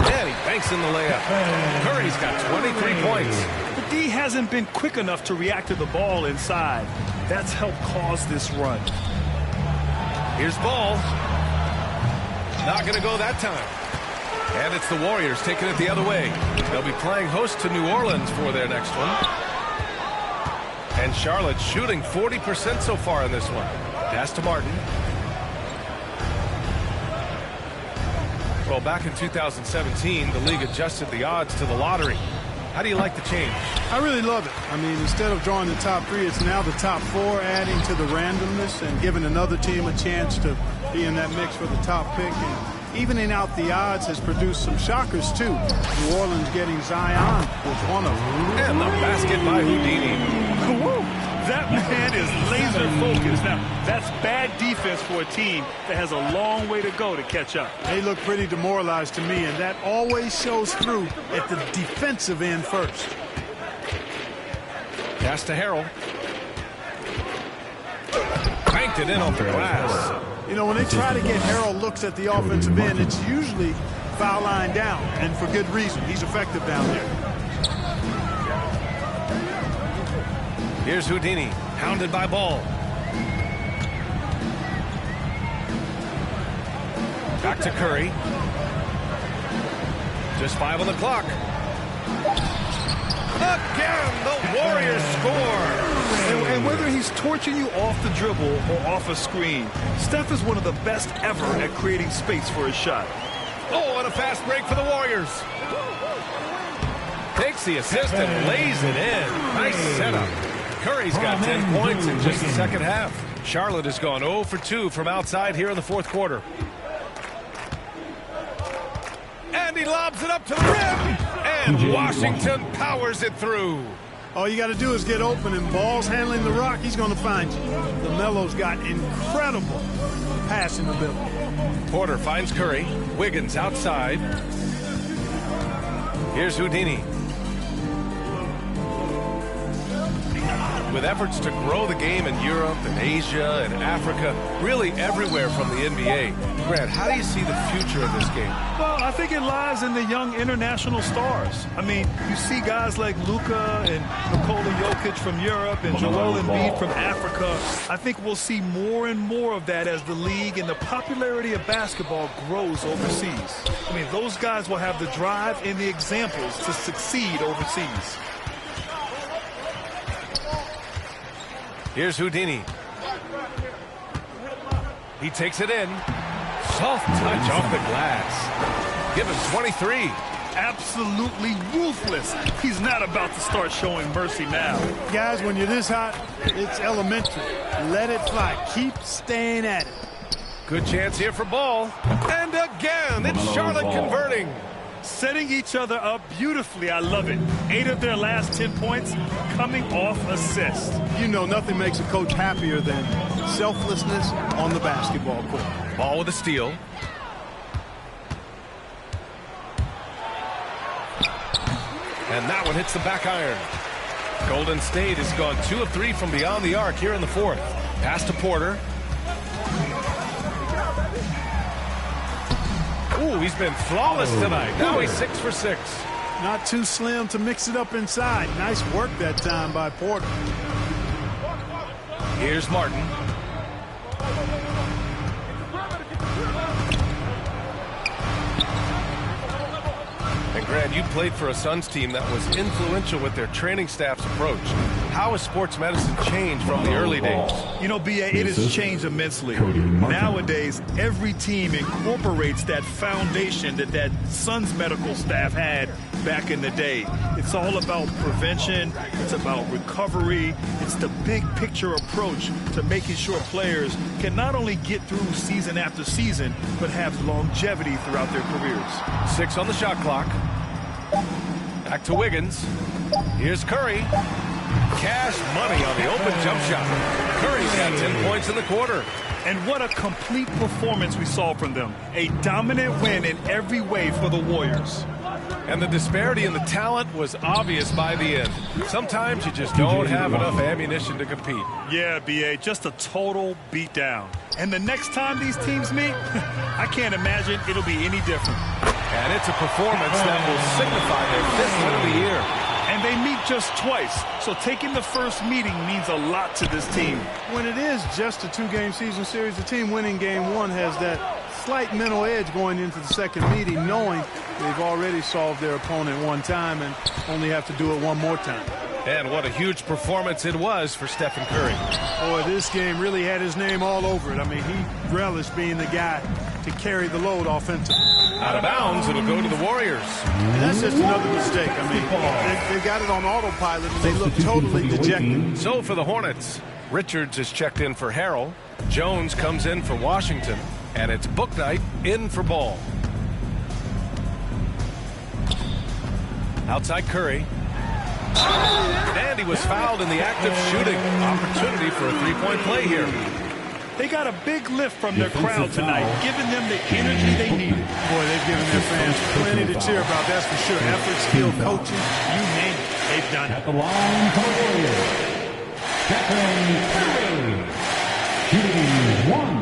And he banks in the layup. Curry's got 23 points. The D hasn't been quick enough to react to the ball inside. That's helped cause this run. Here's ball. Not going to go that time. And it's the Warriors taking it the other way. They'll be playing host to New Orleans for their next one. And Charlotte shooting 40% so far in this one. Pass to Martin. Well, back in 2017, the league adjusted the odds to the lottery. How do you like the change? I really love it. I mean, instead of drawing the top 3, it's now the top 4, adding to the randomness and giving another team a chance to be in that mix for the top pick. And evening out the odds has produced some shockers, too. New Orleans getting Zion was one of them. And the basket by Houdini. That man is laser focused. Now, that's bad defense for a team that has a long way to go to catch up. They look pretty demoralized to me, and that always shows through at the defensive end first. Pass to Harrell. Banked it in off the glass. You know, when they try to get Harrell looks at the offensive end, it's usually foul line down, and for good reason. He's effective down there. Here's Houdini, hounded by Ball. Back to Curry. Just 5 on the clock. Again, the Warriors score. And whether he's torching you off the dribble or off a screen, Steph is one of the best ever at creating space for his shot. Oh, and a fast break for the Warriors. Takes the assist and lays it in. Nice setup. Curry's got 10 points in just the second half. Charlotte has gone 0 for 2 from outside here in the fourth quarter. And he lobs it up to the rim. And Washington powers it through. All you got to do is get open, and Ball's handling the rock. He's going to find you. LaMelo's got incredible passing ability. Porter finds Curry. Wiggins outside. Here's Houdini. With efforts to grow the game in Europe and Asia and Africa, really everywhere from the NBA. Grant, how do you see the future of this game? Well, I think it lies in the young international stars. I mean, you see guys like Luka and Nikola Jokic from Europe and Joel Embiid from Africa. I think we'll see more and more of that as the league and the popularity of basketball grows overseas. I mean, those guys will have the drive and the examples to succeed overseas. Here's Houdini. He takes it in. Soft touch off the glass. Give him 23. Absolutely ruthless. He's not about to start showing mercy now. Guys, when you're this hot, it's elementary. Let it fly. Keep staying at it. Good chance here for Ball. And again, it's Charlotte converting. Setting each other up beautifully. I love it. 8 of their last 10 points coming off assists. You know, nothing makes a coach happier than selflessness on the basketball court. Ball with a steal. And that one hits the back iron. Golden State has gone 2 of 3 from beyond the arc here in the fourth. Pass to Porter. Ooh, he's been flawless tonight. Now he's 6 for 6. Not too slim to mix it up inside. Nice work that time by Porter. Here's Martin. And Grant, you played for a Suns team that was influential with their training staff's approach. How has sports medicine changed from the early days? You know, B.A., it has changed immensely. Nowadays, every team incorporates that foundation that Suns medical staff had back in the day. It's all about prevention. It's about recovery. It's the big picture approach to making sure players can not only get through season after season, but have longevity throughout their careers. 6 on the shot clock. Back to Wiggins. Here's Curry. Cash money on the open jump shot. Curry's got 10 points in the quarter. And what a complete performance we saw from them. A dominant win in every way for the Warriors. And the disparity in the talent was obvious by the end. Sometimes you just don't have enough ammunition to compete. Yeah, B.A., just a total beatdown. And the next time these teams meet, I can't imagine it'll be any different. And it's a performance that will signify their 5th win of the year. And and they meet just twice. So taking the first meeting means a lot to this team. When it is just a two-game season series, the team winning game one has that slight mental edge going into the second meeting, knowing they've already solved their opponent one time and only have to do it one more time. And what a huge performance it was for Stephen Curry. Boy, this game really had his name all over it. I mean, he relished being the guy to carry the load offensively. Out of bounds, it'll go to the Warriors. And that's just another mistake. I mean, they got it on autopilot, and they look totally dejected. So for the Hornets, Richards is checked in for Harrell. Jones comes in for Washington. And it's Bouknight in for Ball. Outside Curry. And he was fouled in the act of shooting. Opportunity for a three-point play here. They got a big lift from their crowd tonight, giving them the energy they needed. Boy, they've given their fans plenty to cheer about, that's for sure. Effort, skill, coaching, you name it, they've done it. At the line for the Warriors, Stephen Curry, shooting one.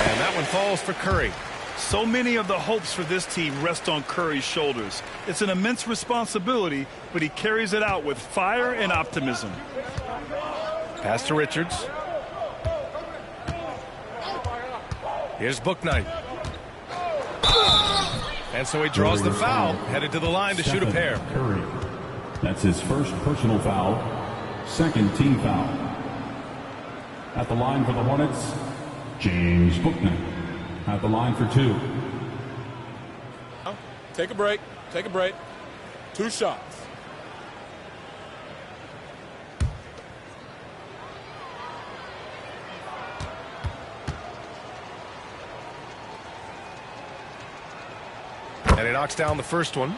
And that one falls for Curry. So many of the hopes for this team rest on Curry's shoulders. It's an immense responsibility, but he carries it out with fire and optimism. Pass to Richards. Here's Bouknight. And so he draws the foul, headed to the line to shoot a pair. Curry. That's his first personal foul, second team foul. At the line for the Hornets, James Bouknight. At the line for two. Take a break. Take a break. 2 shots. And he knocks down the first one.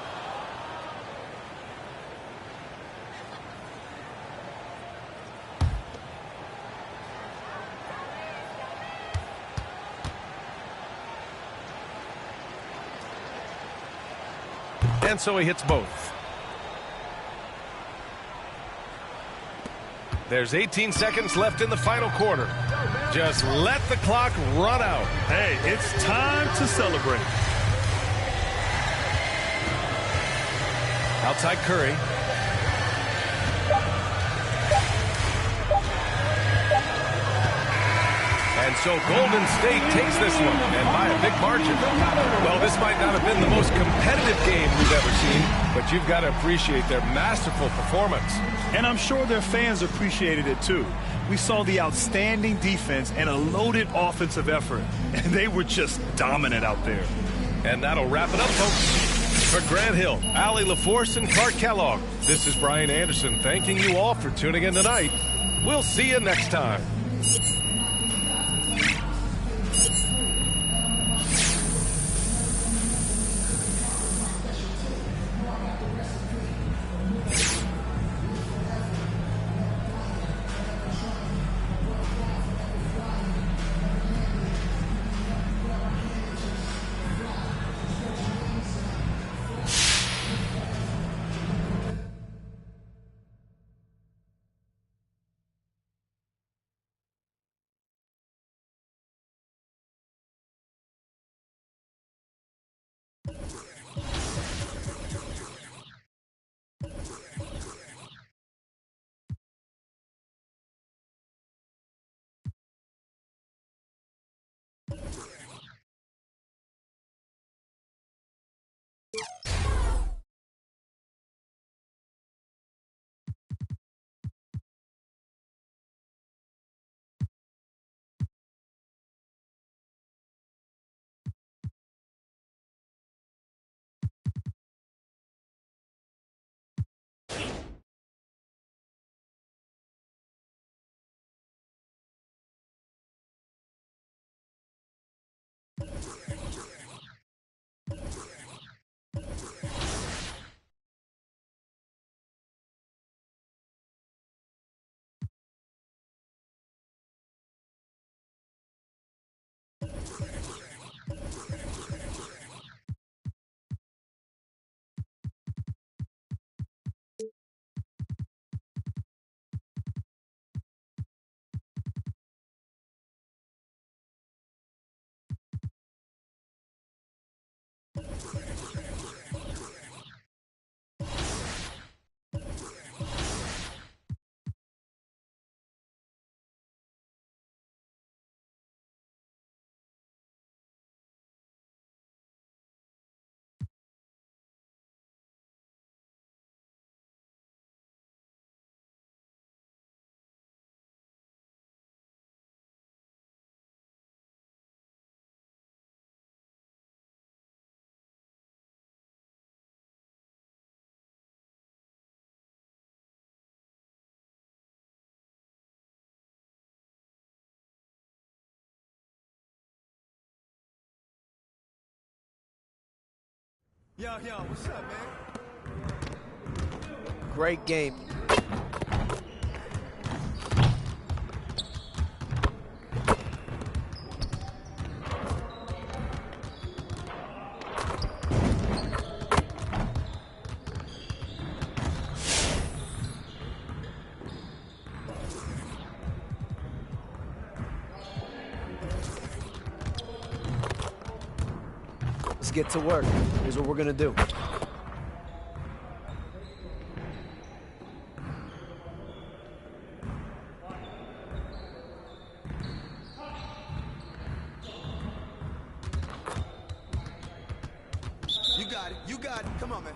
And so he hits both. There's 18 seconds left in the final quarter. Just let the clock run out. Hey, it's time to celebrate. Outside Curry. And so Golden State takes this one, and by a big margin. Well, this might not have been the most competitive game we've ever seen, but you've got to appreciate their masterful performance. And I'm sure their fans appreciated it too. We saw the outstanding defense and a loaded offensive effort, and they were just dominant out there. And that'll wrap it up, folks. For Grant Hill, Allie LaForce, and Clark Kellogg, this is Brian Anderson thanking you all for tuning in tonight. We'll see you next time. Yo, what's up, man? Great game. Let's get to work. Here's what we're gonna do. You got it. Come on, man.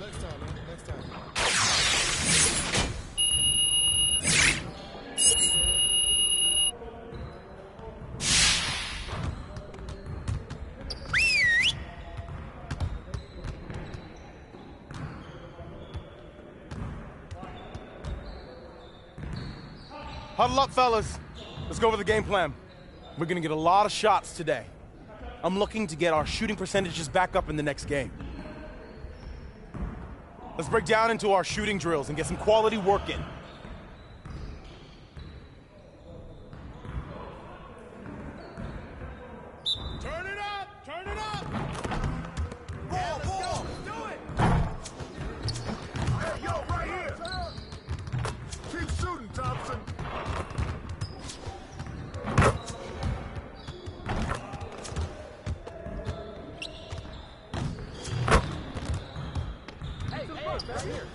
Next time. Huddle up, fellas. Let's go over the game plan. We're gonna get a lot of shots today. I'm looking to get our shooting percentages back up in the next game. Let's break down into our shooting drills and get some quality work in. Turn it up! Turn it up! Ball, ball! Do it! Hey, yo, right here! Keep shooting, Thompson. Right here.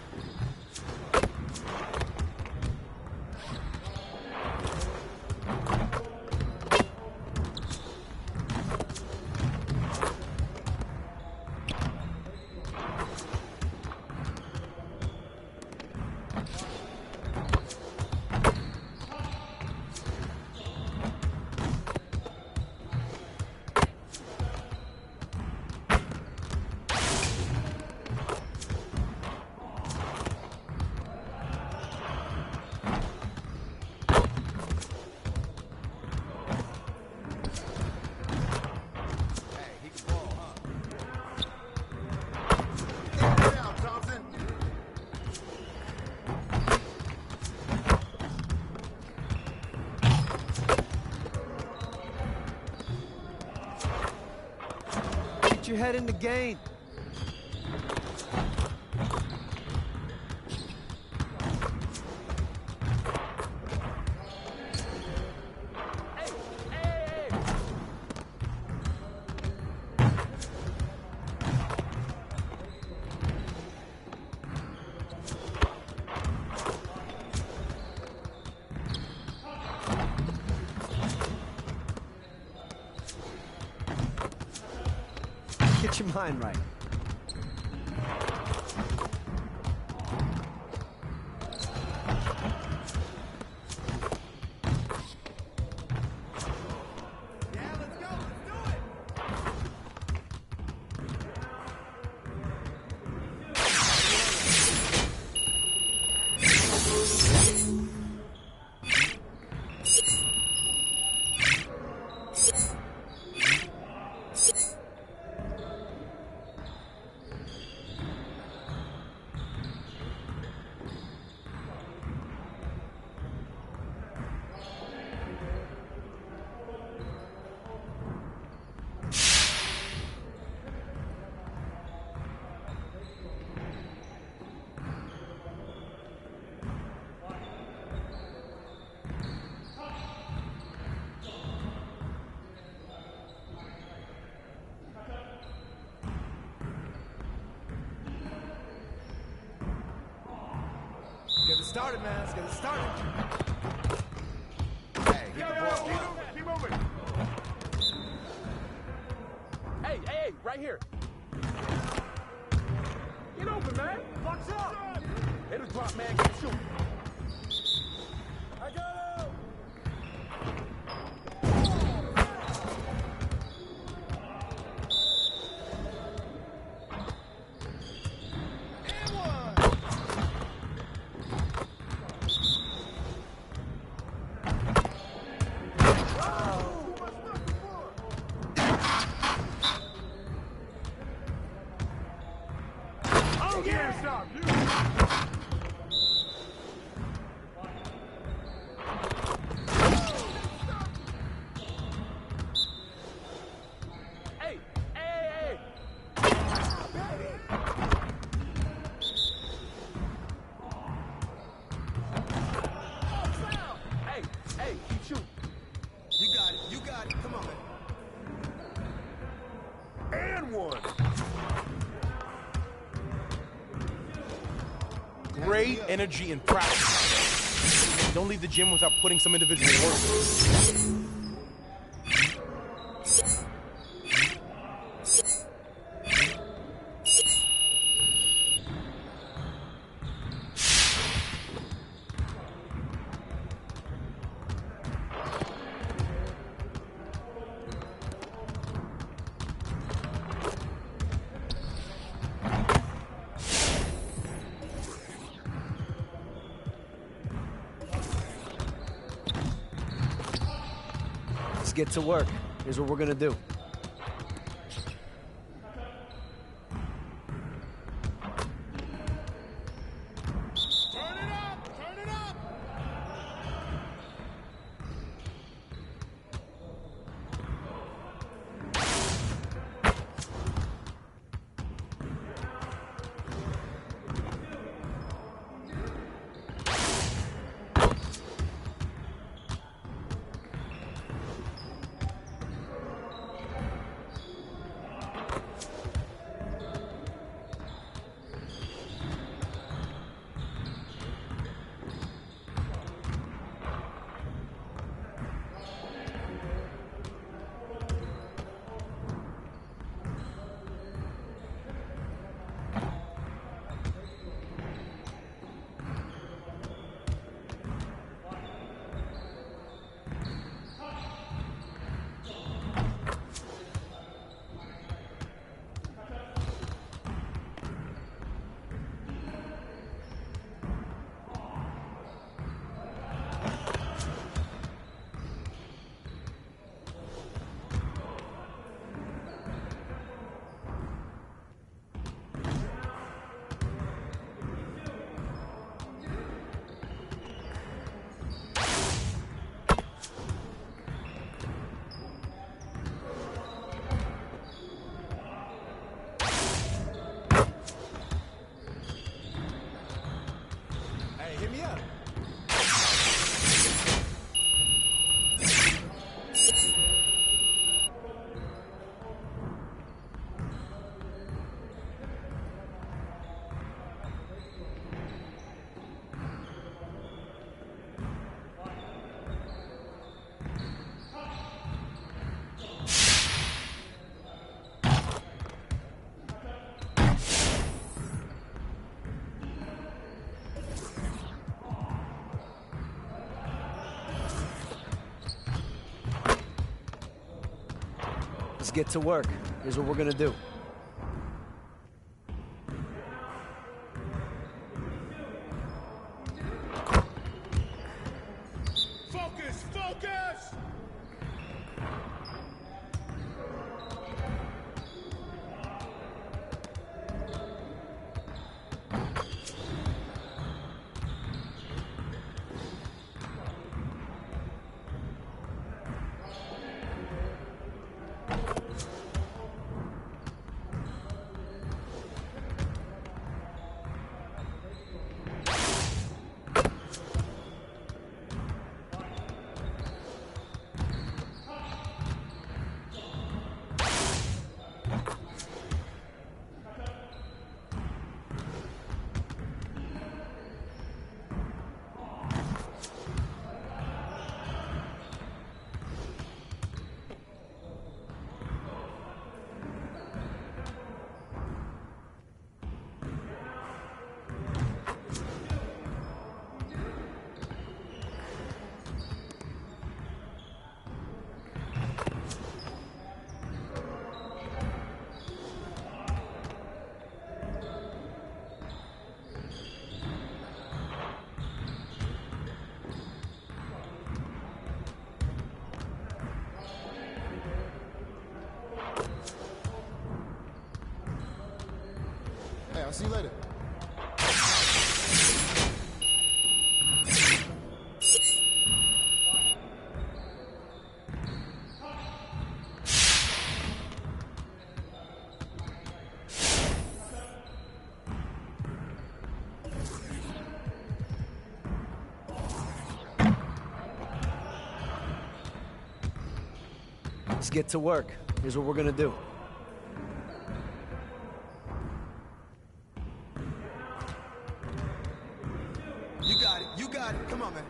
Get your head in the game. Get your mind right. Yeah, let's go. Let's do it. started, man. Let's get it started. Hey, get the ball. Keep moving. Hey, right here. Get open, man. Watch out. Hit a drop, man. Get a shoot. I got him. Great energy and practice. Don't leave the gym without putting some individual work. Get to work. Here's what we're gonna do. Hit me up. Let's get to work. Here's what we're gonna do. Focus! Focus! Hey, I'll see you later. Let's get to work. Here's what we're gonna do. You got it. You got it. Come on, man.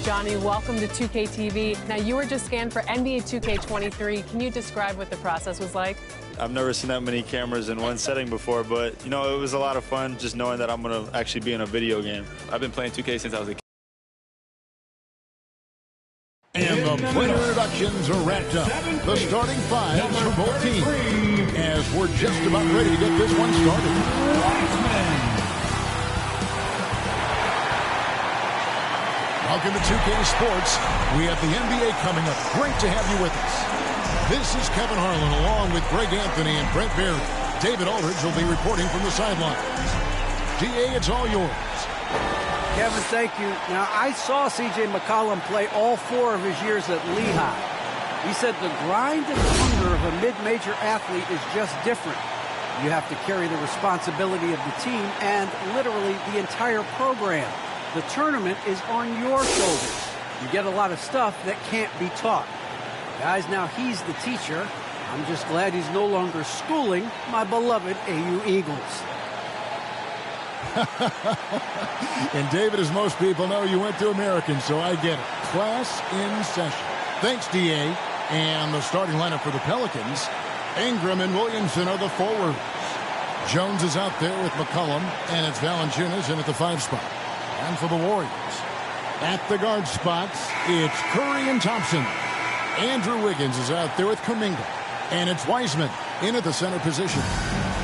Johnny. Welcome to 2K TV. Now, you were just scanned for NBA 2K23. Can you describe what the process was like? I've never seen that many cameras in one setting before, but, you know, it was a lot of fun just knowing that I'm going to actually be in a video game. I've been playing 2K since I was a kid. And the player introductions are wrapped up. The starting fives for both teams as we're just about ready to get this one started. Welcome to 2K Sports. We have the NBA coming up. Great to have you with us. This is Kevin Harlan along with Greg Anthony and Brent Barry. David Aldridge will be reporting from the sidelines. DA, it's all yours. Kevin, thank you. Now, I saw C.J. McCollum play all 4 of his years at Lehigh. He said the grind and hunger of a mid-major athlete is just different. You have to carry the responsibility of the team and literally the entire program. The tournament is on your shoulders. You get a lot of stuff that can't be taught. Guys, now he's the teacher. I'm just glad he's no longer schooling my beloved AU Eagles. And David, as most people know, you went to American, so I get it. Class in session. Thanks, D.A. And the starting lineup for the Pelicans, Ingram and Williamson are the forwards. Jones is out there with McCollum, and it's Valanciunas in at the 5 spot. And for the Warriors, at the guard spots, it's Curry and Thompson. Andrew Wiggins is out there with Kuminga, and it's Wiseman in at the center position.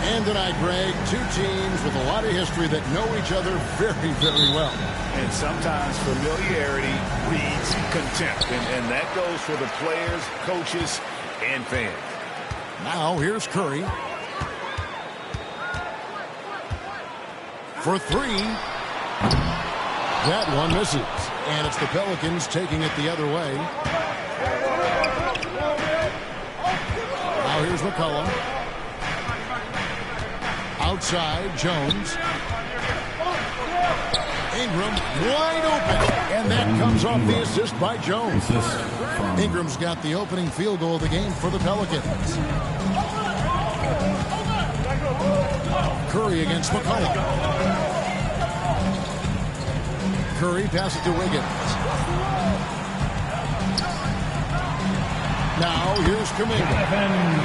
And tonight, Greg, 2 teams with a lot of history that know each other very, very well. And sometimes familiarity breeds contempt. And that goes for the players, coaches, and fans. Now, here's Curry. For 3. That one misses. And it's the Pelicans taking it the other way. Now, here's McCollum. Outside, Jones. Ingram wide open. And that comes off the assist by Jones. Ingram's got the opening field goal of the game for the Pelicans. Curry against McCollum. Curry passes to Wiggins. Now here's Kuminga.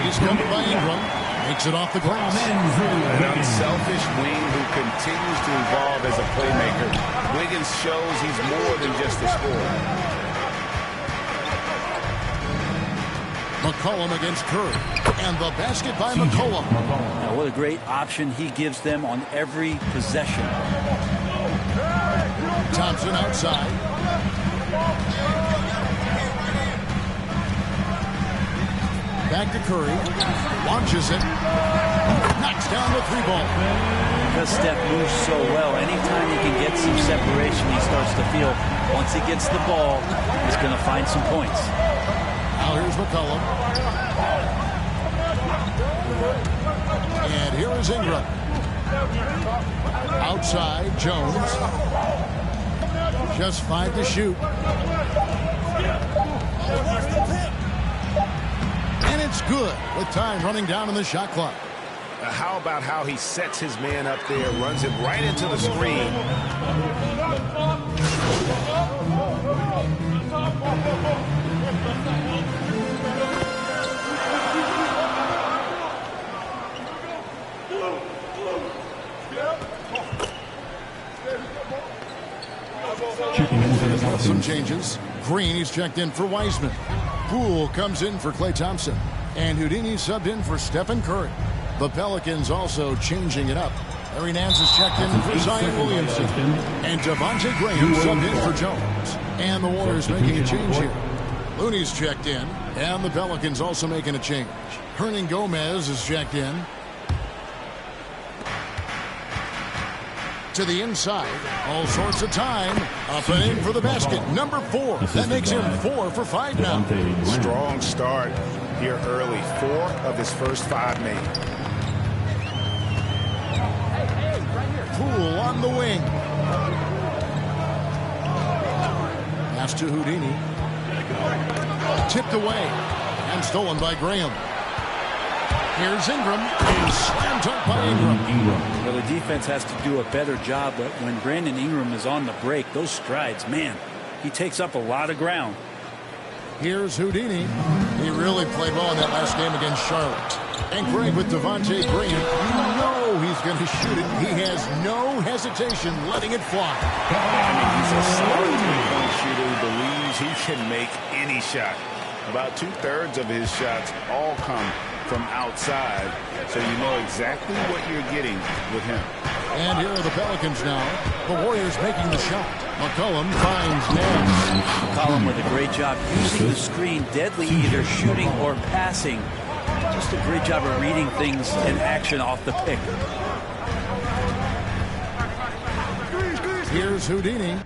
He's covered by Ingram. Makes it off the glass. An unselfish wing who continues to evolve as a playmaker. Wiggins shows he's more than just a scorer. McCollum against Curry. And the basket by McCollum. Now, what a great option he gives them on every possession. Thompson outside. Back to Curry. Launches it. Knocks down the 3-ball. Because Steph moves so well, anytime he can get some separation, he starts to feel once he gets the ball, he's going to find some points. Now here's McCollum. And here is Ingram. Outside, Jones. Just 5 to shoot. And it's good with time running down in the shot clock. How about how he sets his man up there, runs him right into the screen. Some changes. Green, he's checked in for Wiseman. Poole comes in for Klay Thompson. And Houdini subbed in for Stephen Curry. The Pelicans also changing it up. Larry Nance is checked in for Zion Williamson. And Devontae Graham subbed in for Jones. And the Warriors making a change here. Looney's checked in. And the Pelicans also making a change. Hernan Gomez is checked in. To the inside. All sorts of time. Up and in for the basket. Number 4. That makes him 4 for 5 now. Strong start here early. 4 of his first 5 made. Poole on the wing. Pass to Houdini. Tipped away. And stolen by Graham. Here's Ingram. And slam dunk by Ingram. Well, the defense has to do a better job, but when Brandon Ingram is on the break, those strides, man, He takes up a lot of ground. Here's Houdini. He really played well in that last game against Charlotte. And Greg with Devontae Graham, you know he's going to shoot it. He has no hesitation letting it fly. He's a solid three-point shooter who believes he can make any shot. About 2/3 of his shots all come from outside, so you know exactly what you're getting with him. And here are the Pelicans now. The Warriors making the shot. McCollum finds Nance. McCollum with a great job using the screen deadly, either shooting or passing. Just a great job of reading things in action off the pick. Here's Houdini.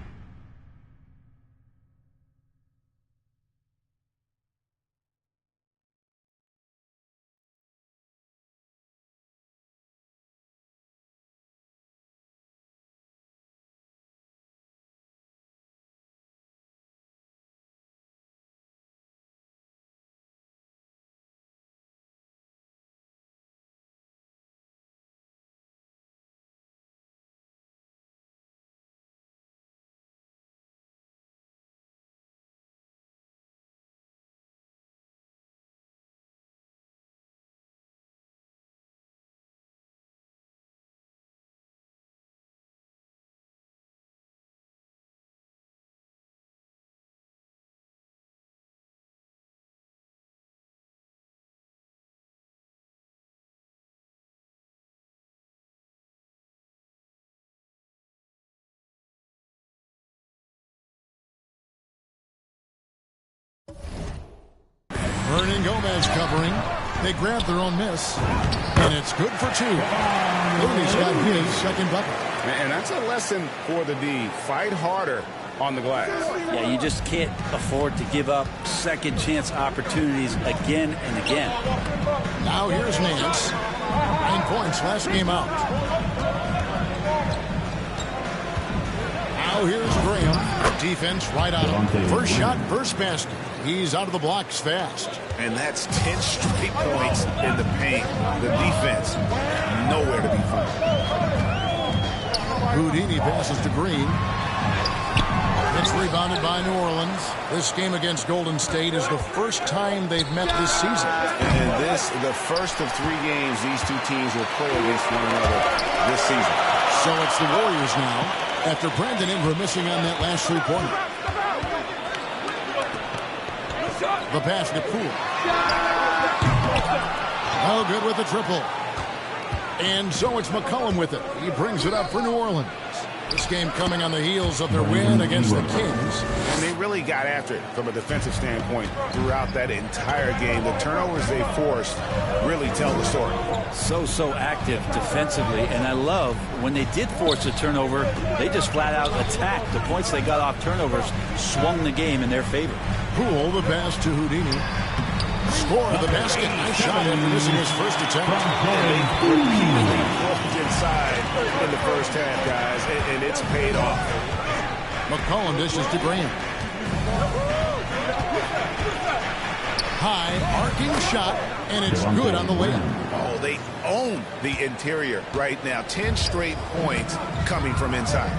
Vernon Gomez covering. They grab their own miss, and it's good for two. Looney's got his second bucket. And that's a lesson for the D. Fight harder on the glass. Yeah, you just can't afford to give up second chance opportunities again and again. Now here's Nance. 9 points last game out. Now here's Graham. Defense right out of him. First shot, first basket. He's out of the blocks fast. And that's 10 straight points in the paint. The defense, nowhere to be found. Houdini passes to Green. It's rebounded by New Orleans. This game against Golden State is the first time they've met this season. And this, the first of 3 games these two teams will play against one another this season. So it's the Warriors now, after Brandon Ingram missing on that last 3-pointer. The pass to Poole. Oh, good with the triple. And so it's McCollum with it. He brings it up for New Orleans. This game coming on the heels of their win against the Kings. And they really got after it from a defensive standpoint throughout that entire game. The turnovers they forced really tell the story. So active defensively, and I love when they did force a turnover, they just flat out attacked. The points they got off turnovers swung the game in their favor. Poole, the pass to Houdini. Score the basket. Nice shot after missing his first attempt. They repeatedly closed inside in the first half, guys, and it's paid off. McCollum dishes to Graham. High, arcing shot, and it's good on the layup. Oh, they own the interior right now. 10 straight points coming from inside.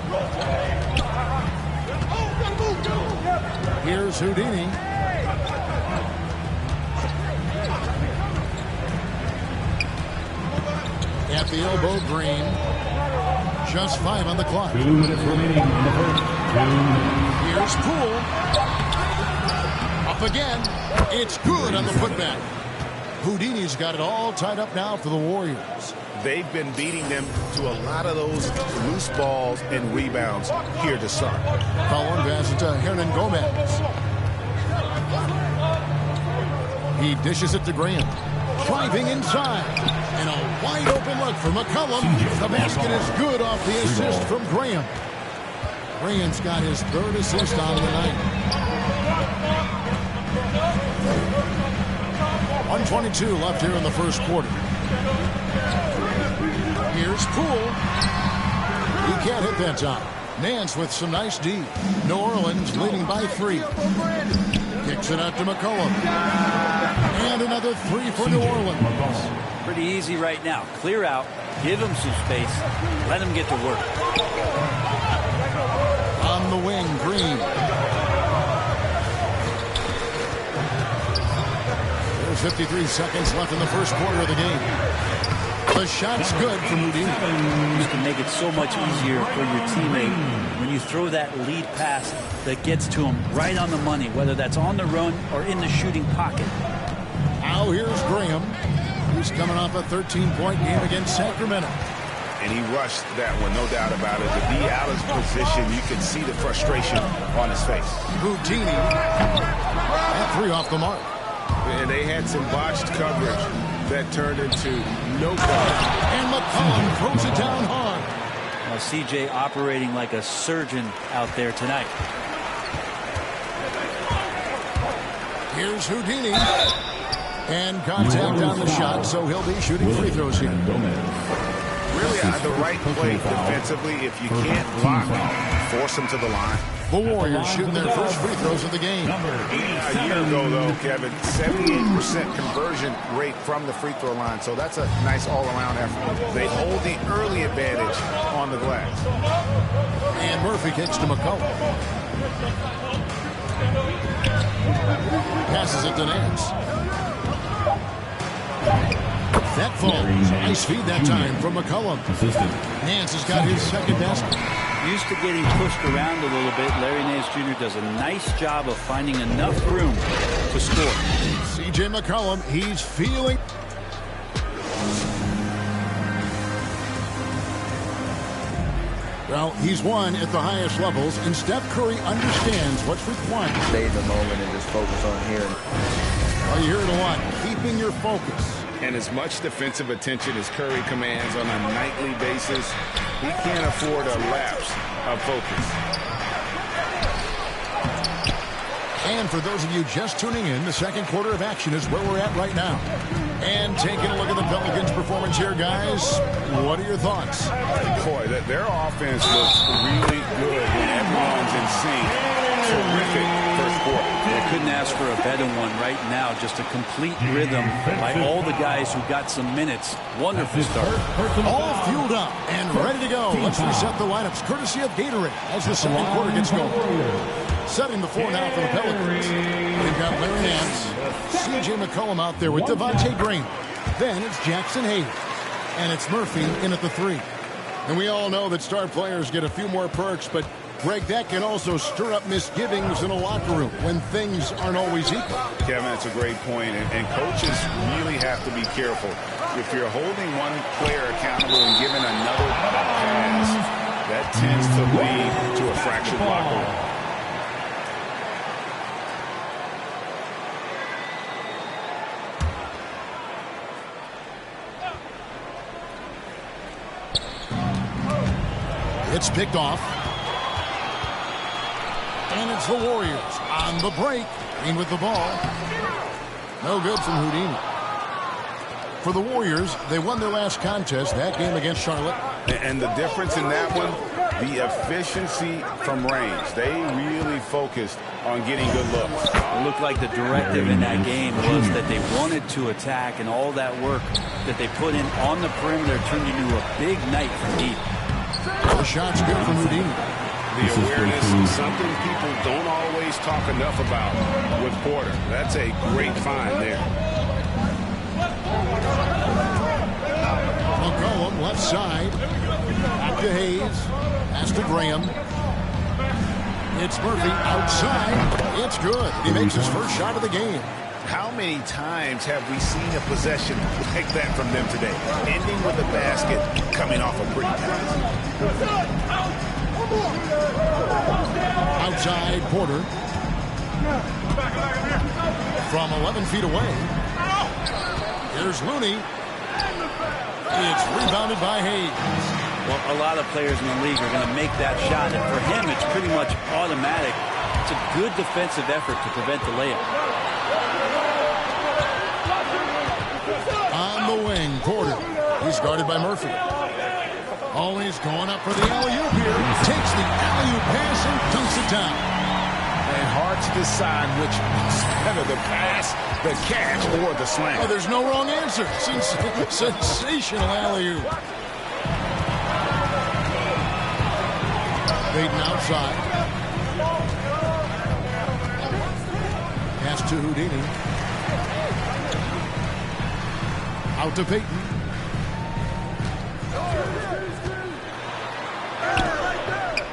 Here's Houdini. At the elbow, Green. Just 5 on the clock. 2 minutes remaining in the first. Here's Poole. Up again. It's good on the putback. Houdini's got it all tied up now for the Warriors. They've been beating them to a lot of those loose balls and rebounds here to start. Collin passes to Hernan Gomez. He dishes it to Graham. Driving inside. And a wide open look for McCollum. The basket is good off the assist from Graham. Graham's got his 3rd assist on the night. 1:22 left here in the first quarter. Here's Poole. He can't hit that time. Nance with some nice D. New Orleans leading by 3. Kicks it out to McCollum. And another 3 for New Orleans. Pretty easy right now. Clear out. Give him some space. Let him get to work. On the wing, Green. 53 seconds left in the first quarter of the game. The shot's good from Houdini. You can make it so much easier for your teammate when you throw that lead pass that gets to him right on the money, whether that's on the run or in the shooting pocket. Now here's Graham. He's coming off a 13-point game against Sacramento. And he rushed that one, no doubt about it. To be out of position, you can see the frustration on his face. Houdini. That three off the mark. And they had some botched coverage that turned into no coverage. And McCollum throws it down hard. Well, CJ operating like a surgeon out there tonight. Here's Houdini. And contact on the shot, so he'll be shooting free throws here. Really the right play defensively. If you can't block, force them to the line. The Warriors shooting their first free throws of the game. A year ago, though, Kevin, 78% conversion rate from the free throw line. So that's a nice all-around effort. They hold the early advantage on the glass. And Murphy kicks to McCollum. Passes it to Nance. That falls. Nice feed that time from McCollum. Nance has got his second basket. Used to getting pushed around a little bit, Larry Nance Jr. does a nice job of finding enough room to score. C.J. McCollum, he's feeling. Well, he's won at the highest levels, and Steph Curry understands what's required. Stay in the moment and just focus on here. Well, you're here to what? Keeping your focus. And as much defensive attention as Curry commands on a nightly basis, he can't afford a lapse of focus. And for those of you just tuning in, the second quarter of action is where we're at right now. And taking a look at the Pelicans' performance here, guys, what are your thoughts? Boy, their offense looks really good when everyone's in sync. Terrific first quarter. They couldn't ask for a better one right now. Just a complete rhythm by all the guys who got some minutes. Wonderful start. All fueled up and ready to go. Let's reset the lineups courtesy of Gatorade as the second quarter gets going. Setting the floor now for the Pelicans. They've got Larry Nance, C.J. McCollum out there with Devontae Graham. Then it's Jackson Hayes. And it's Murphy in at the three. And we all know that star players get a few more perks, but Greg, that can also stir up misgivings in a locker room when things aren't always equal. Kevin, that's a great point, and coaches really have to be careful. If you're holding one player accountable and giving another a pass, that tends to lead to a fractured locker room. It's picked off. And it's the Warriors on the break. Green with the ball. No good from Houdini. For the Warriors, they won their last contest, that game against Charlotte. And the difference in that one, the efficiency from range. They really focused on getting good looks. It looked like the directive in that game was that they wanted to attack, and all that work that they put in on the perimeter turned into a big night for deep. The shot's good from Houdini. The awareness is something people don't always talk enough about with Porter. That's a great find there. McCollum left side. Back to Hayes. Pass to Graham. It's Murphy outside. It's good. He makes his first shot of the game. How many times have we seen a possession like that from them today? Ending with a basket, coming off a pretty pass. Outside Porter. From 11 feet away. Here's Looney. It's rebounded by Hayes. Well, a lot of players in the league are going to make that shot, and for him, it's pretty much automatic. It's a good defensive effort to prevent the layup. On the wing, Porter. He's guarded by Murphy. Always going up for the alley-oop here. Takes the alley-oop pass and dunks it down. And hard to decide which is better, the pass, the catch, or the slam. Oh, there's no wrong answer. Sensational alley-oop. Baden outside. Pass to Houdini. Out to Peyton.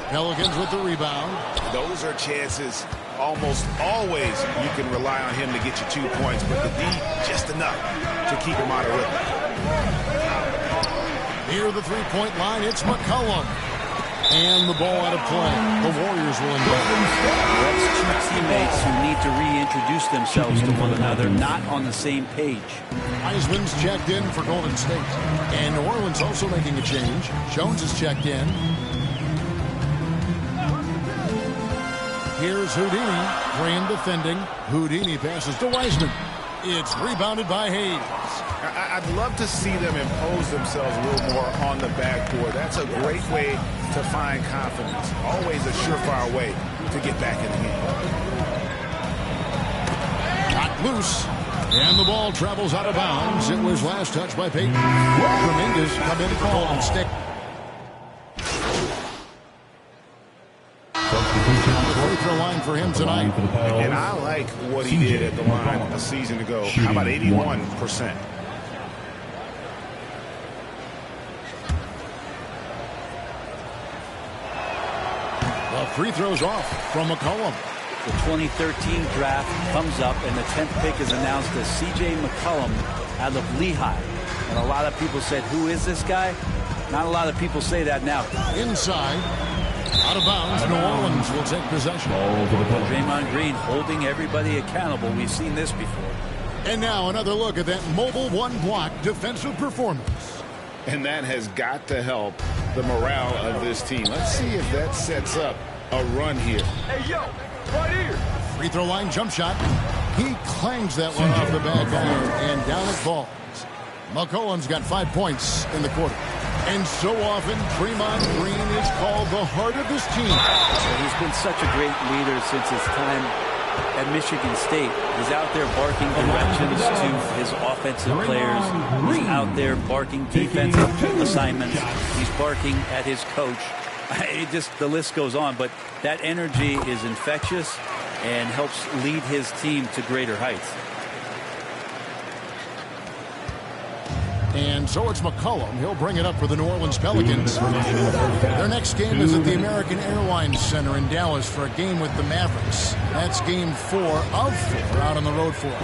Pelicans with the rebound. Those are chances almost always you can rely on him to get you 2 points, but the D just enough to keep him out of rhythm. Near the three-point line, it's McCollum. And the ball out of play. The Warriors will inbound. That's two teammates who need to reintroduce themselves to one another, not on the same page. Wiseman's checked in for Golden State. And New Orleans also making a change. Jones is checked in. Here's Houdini. Green defending. Houdini passes to Wiseman. It's rebounded by Hayes. I'd love to see them impose themselves a little more on the backboard. That's a great way to find confidence. Always a surefire way to get back in the game. Knocked loose. And the ball travels out of bounds. It was last touched by Peyton. Dominguez come in for Golden State. Free throw line for him tonight. And I like what he did at the line a season ago. How about 81%? The free throws off from McCollum. The 2013 draft comes up, and the 10th pick is announced as C.J. McCollum out of Lehigh. And a lot of people said, who is this guy? Not a lot of people say that now. Inside. Out of bounds, New Orleans will take possession. Draymond Green holding everybody accountable. We've seen this before. And now another look at that mobile one-block defensive performance. And that has got to help the morale of this team. Let's see if that sets up a run here. Hey, yo, right here. Free throw line jump shot. He clangs that one off the back iron and down it falls. McCollum's got 5 points in the quarter. And so often, Draymond Green is called the heart of this team. He's been such a great leader since his time at Michigan State. He's out there barking directions to his offensive players. He's out there barking defensive assignments. He's barking at his coach. The list goes on, but that energy is infectious and helps lead his team to greater heights. And so it's McCollum. He'll bring it up for the New Orleans Pelicans. Their next game is at the American Airlines Center in Dallas for a game with the Mavericks. That's game 4 of 4 out on the road for them.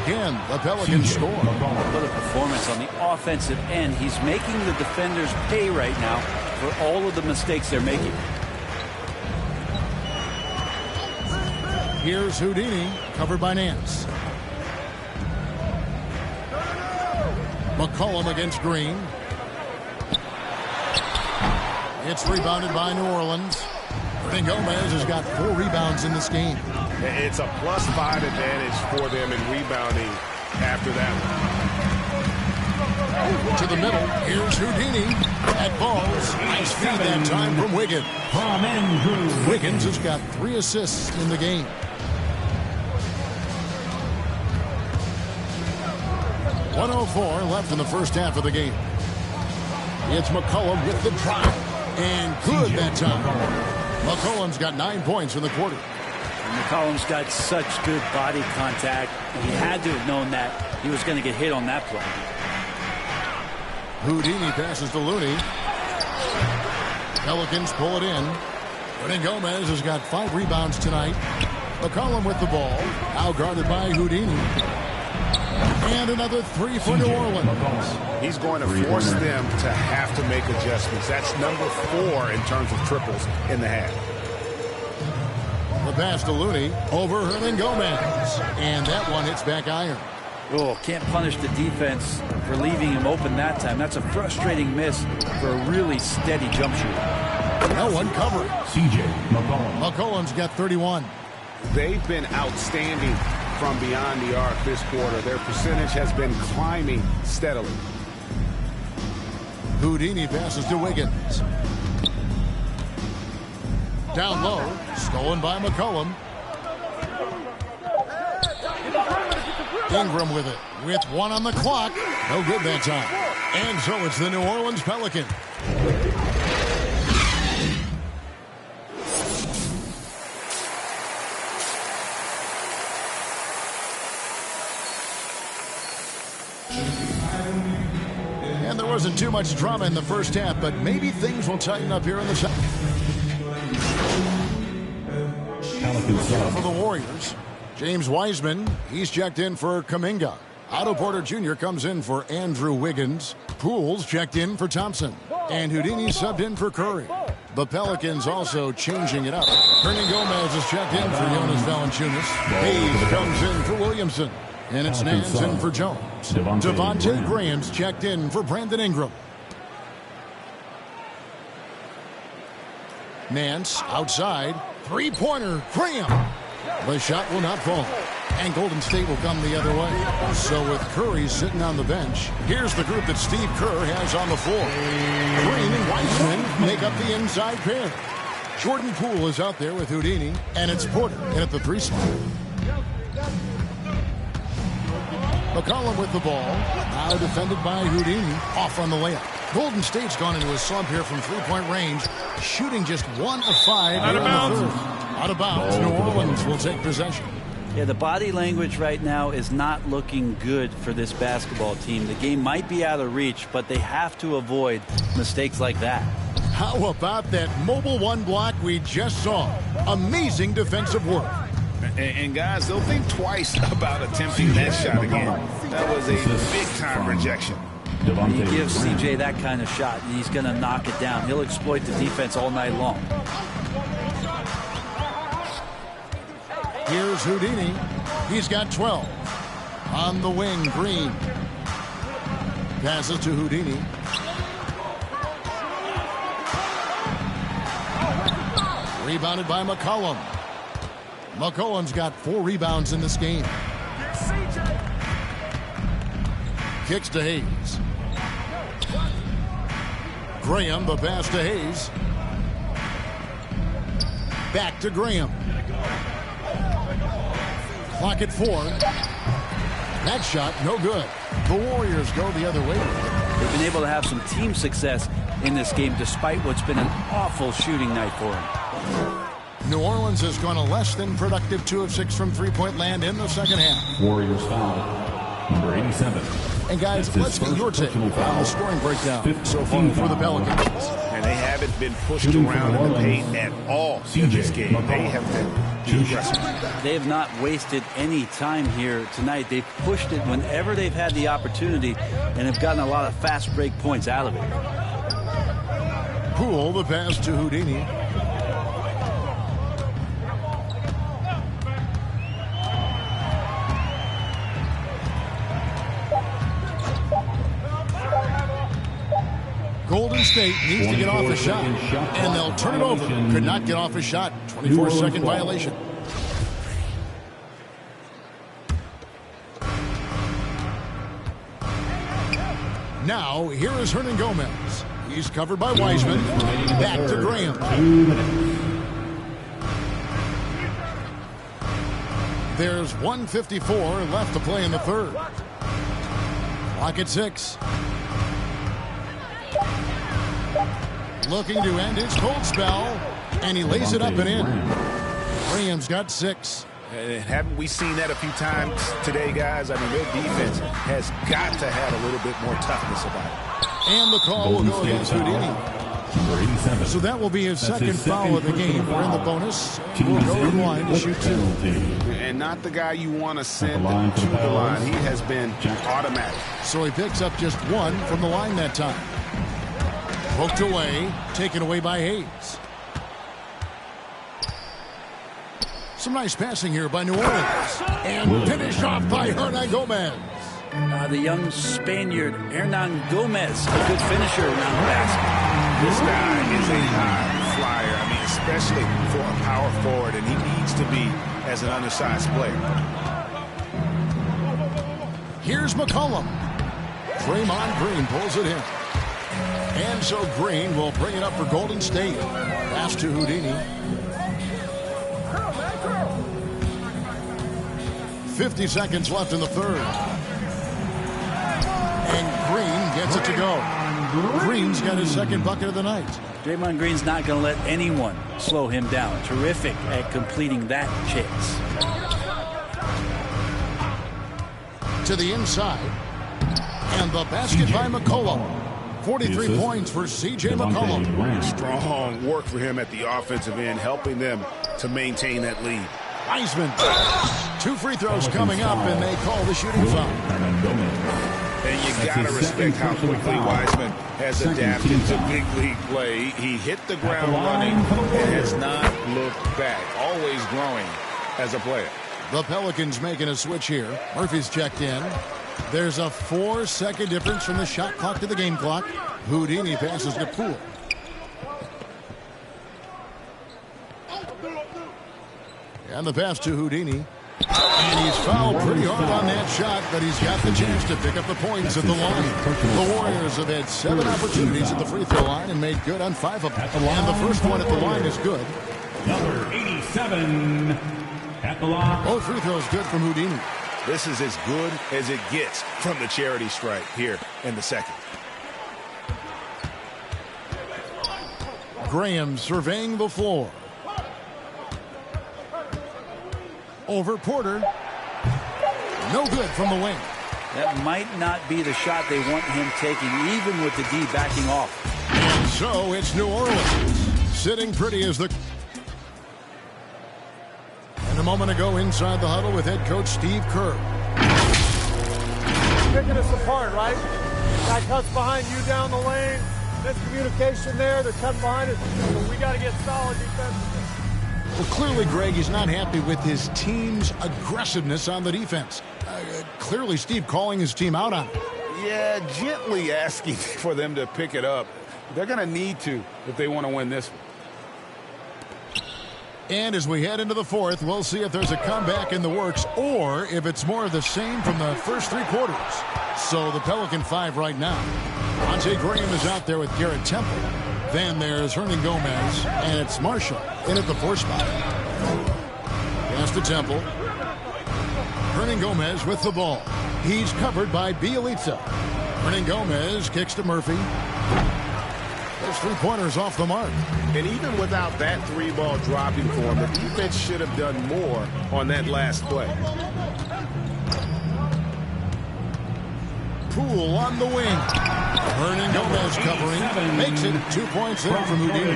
Again, the Pelicans score. What a performance on the offensive end. He's making the defenders pay right now for all of the mistakes they're making. Here's Houdini, covered by Nance. McCollum against Green. It's rebounded by New Orleans. Gomez has got 4 rebounds in this game. It's a +5 advantage for them in rebounding after that one. To the middle. Here's Houdini. That falls. Nice feed that time from Wiggins. Wiggins has got 3 assists in the game. .104 left in the first half of the game. It's McCollum with the drive. And good that time. McCollum's got 9 points in the quarter. And McCollum's got such good body contact. He had to have known that he was going to get hit on that play. Houdini passes to Looney. Pelicans pull it in. Gomez has got 5 rebounds tonight. McCollum with the ball. Now guarded by Houdini. And another 3 for New Orleans. He's going to force them to have to make adjustments. That's number 4 in terms of triples in the half. The pass to Looney over Gomez. And that one hits back iron. Oh, can't punish the defense for leaving him open that time. That's a frustrating miss for a really steady jump shooter. No one covering. C.J. McCollum. McCollum's got 31. They've been outstanding from beyond the arc this quarter. Their percentage has been climbing steadily. Houdini passes to Wiggins. Down low, stolen by McCollum. Ingram with it, with 1 on the clock. No good that time. And so it's the New Orleans Pelicans. And there wasn't too much drama in the first half, but maybe things will tighten up here in the second. For the Warriors, James Wiseman, he's checked in for Kuminga. Otto Porter Jr. comes in for Andrew Wiggins. Poole's checked in for Thompson. And Houdini subbed in for Curry. The Pelicans also changing it up. Hernan Gomez is checked in for Jonas Valanciunas. Hayes comes in for Williamson. And it's Nance in for Jones. Devontae Graham's checked in for Brandon Ingram. Nance outside. Three-pointer. Graham. The shot will not fall. And Golden State will come the other way. So with Curry sitting on the bench, here's the group that Steve Kerr has on the floor. Green and Wiseman make up the inside pair. Jordan Poole is out there with Houdini, and it's Porter in at the 3 spot. McCollum with the ball. Now defended by Houdini. Off on the layup. Golden State's gone into a slump here from three-point range, shooting just 1 of 5 Out of bounds. Out of bounds. New Orleans will take possession. Yeah, the body language right now is not looking good for this basketball team. The game might be out of reach, but they have to avoid mistakes like that. How about that mobile one block we just saw? Amazing defensive work. And guys, they'll think twice about attempting that shot again. That was a big-time rejection. He gives CJ that kind of shot, and he's going to knock it down. He'll exploit the defense all night long. Here's Houdini. He's got 12. On the wing, Green. Passes to Houdini. Rebounded by McCollum. McCollum's got 4 rebounds in this game. Kicks to Hayes. Graham, the pass to Hayes. Back to Graham. Clock at 4. That shot, no good. The Warriors go the other way. They've been able to have some team success in this game despite what's been an awful shooting night for them. New Orleans has gone a less than productive 2 of 6 from three-point land in the second half. Warriors foul, number 87. And guys, let's get your take on the scoring breakdown so far for the Pelicans. And they haven't been pushed around in the paint at all in this game. They have been aggressive. They have not wasted any time here tonight. They've pushed it whenever they've had the opportunity and have gotten a lot of fast break points out of it. Poole, the pass to Houdini. Golden State needs to get off a shot, and they'll turn it over. Could not get off a shot. 24-second violation. Now, here is Hernan Gomez. He's covered by Wiseman. Back to Graham. 2 minutes. There's 1:54 left to play in the third. Clock at 6. Looking to end his cold spell, and he lays it up and in. Graham's got 6. Haven't we seen that a few times today, guys? I mean, their defense has got to have a little bit more toughness about it. And the call will go against Houdini. So that will be his second foul of the game. We're in the bonus. We'll go to the line to shoot 2. And not the guy you want to send to the line. He has been automatic. So he picks up just 1 from the line that time. Poked away, taken away by Hayes. Some nice passing here by New Orleans. And finished off by Hernan Gomez. The young Spaniard, Hernan Gomez, a good finisher around the basket. This guy is a high flyer. I mean, especially for a power forward, and he needs to be as an undersized player. Here's McCollum. Draymond Green pulls it in. And so Green will bring it up for Golden State. Pass to Houdini. 50 seconds left in the third. And Green gets it to go. Green's got his second bucket of the night. Draymond Green's not going to let anyone slow him down. Terrific at completing that chase. To the inside. And the basket by McCollum. 43 points for C.J. McCollum. Strong work for him at the offensive end, helping them to maintain that lead. Wiseman. 2 free throws coming up, and they call the shooting foul. And you got to respect how quickly Wiseman has adapted to big league play. He hit the ground running and has not looked back, always growing as a player. The Pelicans making a switch here. Murphy's checked in. There's a 4-second difference from the shot clock to the game clock. Houdini passes to Poole. And the pass to Houdini. And he's fouled pretty hard on that shot, but he's got the chance to pick up the points at the line. The Warriors have had 7 opportunities at the free throw line and made good on 5 of them. And the first one at the line is good. Number 87 at the line. Both free throws good from Houdini. This is as good as it gets from the charity stripe here in the second. Graham surveying the floor. Over Porter. No good from the wing. That might not be the shot they want him taking, even with the D backing off. And so it's New Orleans. Sitting pretty as the... And a moment ago inside the huddle with head coach Steve Kerr. Picking us apart, right? Guy cuts behind you down the lane. Miscommunication there. They're cutting behind us. So we got to get solid defensively. Well, clearly, Greg, he's not happy with his team's aggressiveness on the defense. Clearly, Steve calling his team out on it. Yeah, gently asking for them to pick it up. They're going to need to if they want to win this one. And as we head into the fourth, we'll see if there's a comeback in the works or if it's more of the same from the first 3 quarters. So the Pelican 5 right now. Monte Graham is out there with Garrett Temple. Then there's Hernan Gomez, and it's Marshall in at the 4 spot. Pass to Temple. Hernan Gomez with the ball. He's covered by Bielitsa. Hernan Gomez kicks to Murphy. Those 3-pointers off the mark. And even without that 3-ball dropping for him, the defense should have done more on that last play. Poole on the wing. Hernan Gomez covering. Makes it 2 points there from Houdini.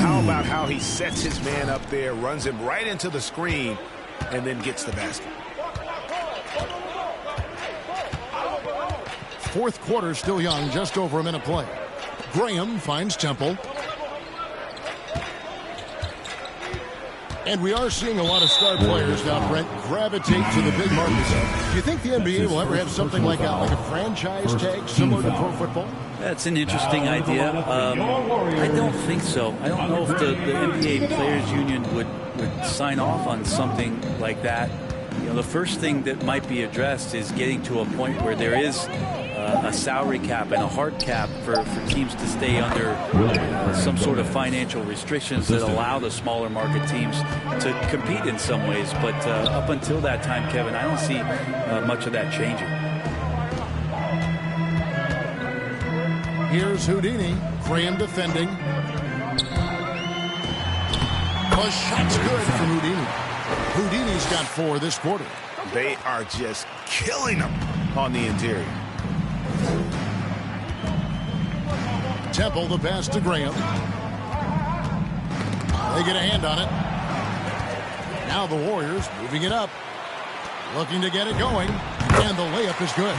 How about how he sets his man up there, runs him right into the screen, and then gets the basket. Fourth quarter still young, just over a minute play. Graham finds Temple. And we are seeing a lot of star players now, Brent, gravitate to the big markets. Do you think the NBA will ever have something like a franchise tag similar to pro football? That's an interesting idea. I don't think so. I don't know if the NBA Players Union would sign off on something like that. You know, the first thing that might be addressed is getting to a point where there is a salary cap and a hard cap for teams to stay under some sort of financial restrictions that allow the smaller market teams to compete in some ways. But up until that time, Kevin, I don't see much of that changing. Here's Houdini. Graham defending. The shot's good from Houdini. Houdini's got 4 this quarter. They are just killing them on the interior. Temple, the pass to Graham. They get a hand on it. Now the Warriors moving it up. Looking to get it going. And the layup is good.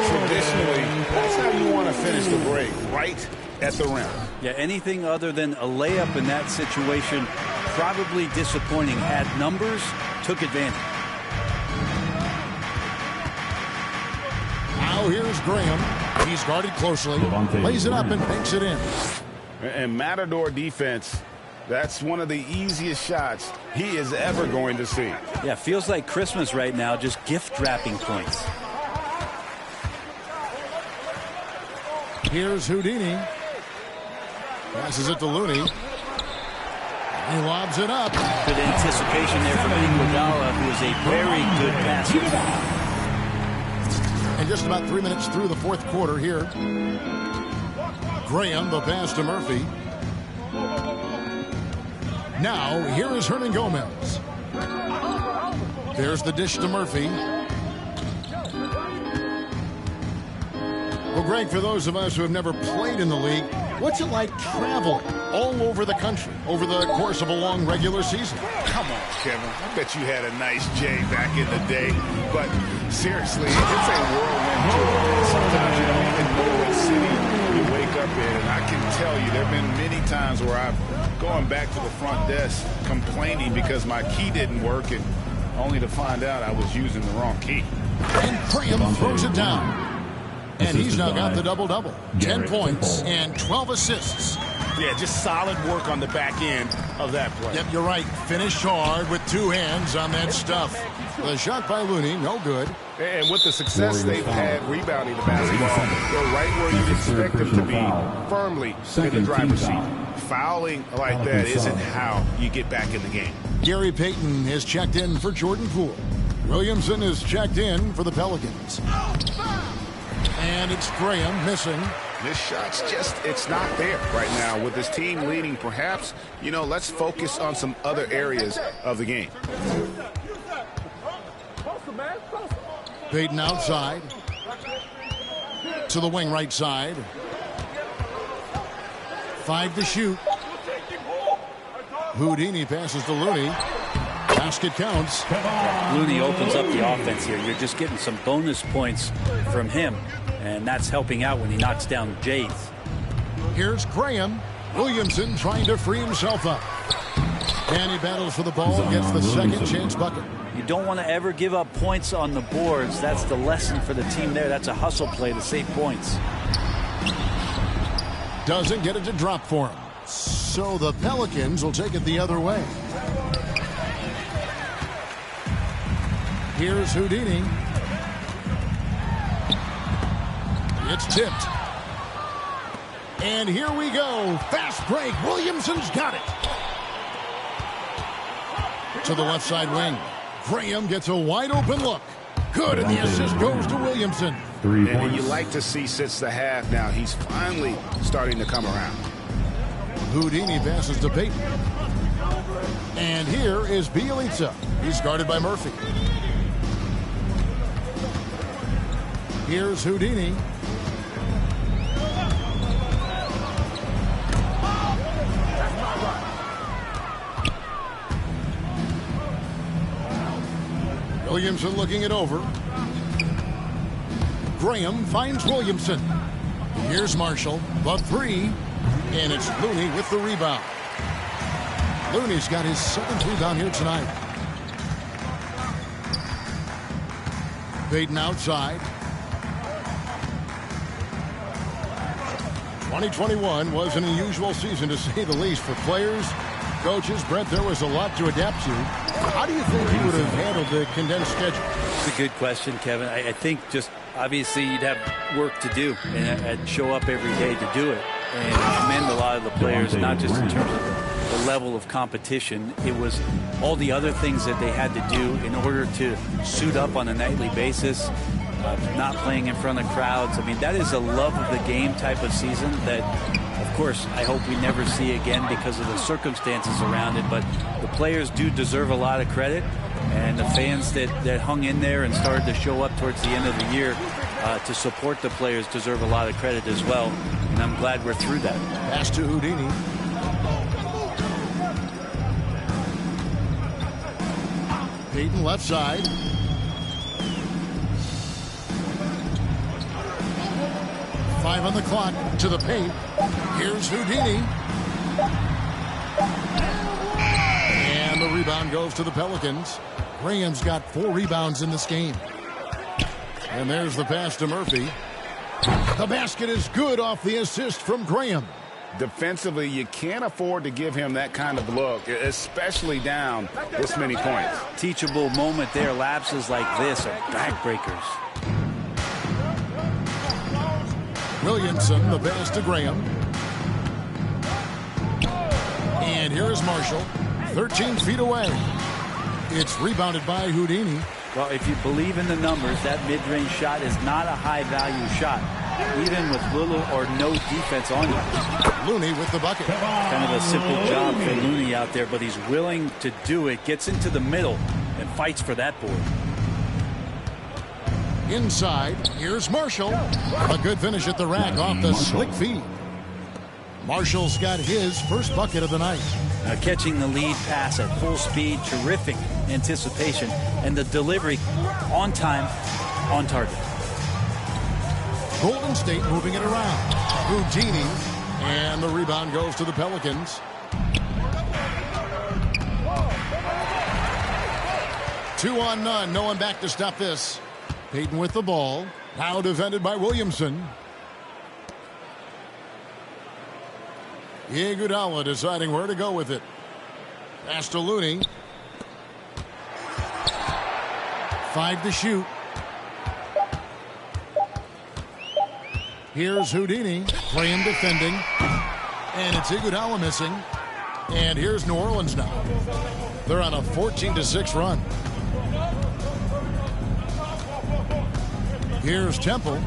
Traditionally, that's how you want to finish the break, right at the rim. Yeah, anything other than a layup in that situation, probably disappointing. Had numbers, took advantage. Now here's Graham. He's guarded closely. Lays it up and banks it in. And Matador defense, that's one of the easiest shots he is ever going to see. Yeah, feels like Christmas right now, just gift wrapping points. Here's Houdini. Passes it to Looney. He lobs it up. Good anticipation there from Iguodala, who is a very good passer. And just about 3 minutes through the fourth quarter here. Graham, the pass to Murphy. Now, here is Hernan Gomez. There's the dish to Murphy. Well, Greg, for those of us who have never played in the league, what's it like traveling all over the country over the course of a long regular season? Come on, Kevin. I bet you had a nice J back in the day. But seriously, it's a whirlwind tour. Sometimes you don't even know what city you wake up in. And I can tell you there have been many times where I've gone back to the front desk complaining because my key didn't work, and only to find out I was using the wrong key. And Graham throws it down. And he's now got the double-double. 10 points and 12 assists. Yeah, just solid work on the back end of that play. Yep, you're right. Finished hard with 2 hands on that stuff. The shot by Looney, no good. And with the success they've had rebounding the basketball, they're right where you'd expect them to be, firmly in the driver's seat. Fouling like that isn't how you get back in the game. Gary Payton has checked in for Jordan Poole. Williamson is checked in for the Pelicans. And it's Graham missing. This shot's just, it's not there right now. With this team leading, perhaps, you know, let's focus on some other areas of the game. Payton outside. To the wing right side. 5 to shoot. Houdini passes to Looney. Basket counts. Looney opens up the offense here. You're just getting some bonus points from him, and that's helping out when he knocks down Jays. Here's Graham. Williamson trying to free himself up. And he battles for the ball and gets the second chance bucket. You don't want to ever give up points on the boards. That's the lesson for the team there. That's a hustle play to save points. Doesn't get it to drop for him. So the Pelicans will take it the other way. Here's Houdini. It's tipped. And here we go. Fast break. Williamson's got it. To the left side wing. Graham gets a wide open look. Good, and the assist goes to Williamson. And you like to see since the half now. He's finally starting to come around. Houdini passes to Payton. And here is Bielitsa. He's guarded by Murphy. Here's Houdini. Williamson looking it over. Graham finds Williamson. Here's Marshall, the 3, and it's Looney with the rebound. Looney's got his 7th rebound here tonight. Payton outside. 2021 was an unusual season, to say the least, for players, coaches. Brent, there was a lot to adapt to. How do you think he would have handled the condensed schedule? It's a good question, Kevin. I think just obviously you'd have work to do and show up every day to do it. And commend a lot of the players, not just in terms of the level of competition. It was all the other things that they had to do in order to suit up on a nightly basis. Not playing in front of crowds. I mean, that is a love of the game type of season that, of course, I hope we never see again because of the circumstances around it. But the players do deserve a lot of credit, and the fans that hung in there and started to show up towards the end of the year to support the players deserve a lot of credit as well. And I'm glad we're through that. Pass to Houdini. Payton left side. Five on the clock to the paint. Here's Houdini. And the rebound goes to the Pelicans. Graham's got 4 rebounds in this game. And there's the pass to Murphy. The basket is good off the assist from Graham. Defensively, you can't afford to give him that kind of look, especially down this many points. Teachable moment there. Lapses like this are backbreakers. Williamson, the pass to Graham. And here's Marshall, 13 feet away. It's rebounded by Houdini. Well, if you believe in the numbers, that mid-range shot is not a high-value shot, even with little or no defense on you. Looney with the bucket. Kind of a simple job for Looney out there, but he's willing to do it. Gets into the middle and fights for that board. Inside, here's Marshall. A good finish at the rack off the slick feed. Marshall's got his first bucket of the night. Catching the lead pass at full speed, terrific anticipation, and the delivery on time, on target. Golden State moving it around. Houdini, and the rebound goes to the Pelicans. 2-on-none, no one back to stop this. Payton with the ball, now defended by Williamson. Iguodala deciding where to go with it. Pass to Looney. 5 to shoot. Here's Houdini, playing defending. And it's Iguodala missing. And here's New Orleans now. They're on a 14-6 run. Here's Temple.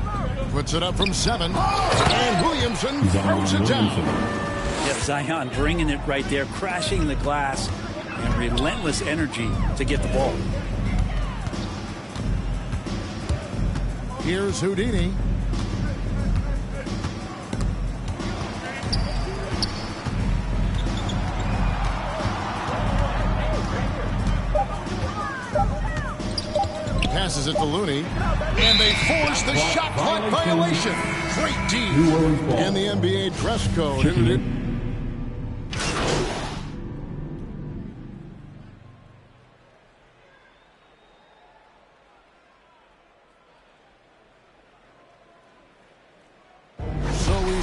Puts it up from 7. And Williamson throws it down. Yeah, Zion bringing it right there, crashing the glass, and relentless energy to get the ball. Here's Houdini. Passes it to Looney, and they force the shot clock violation. Great D. And the NBA dress code.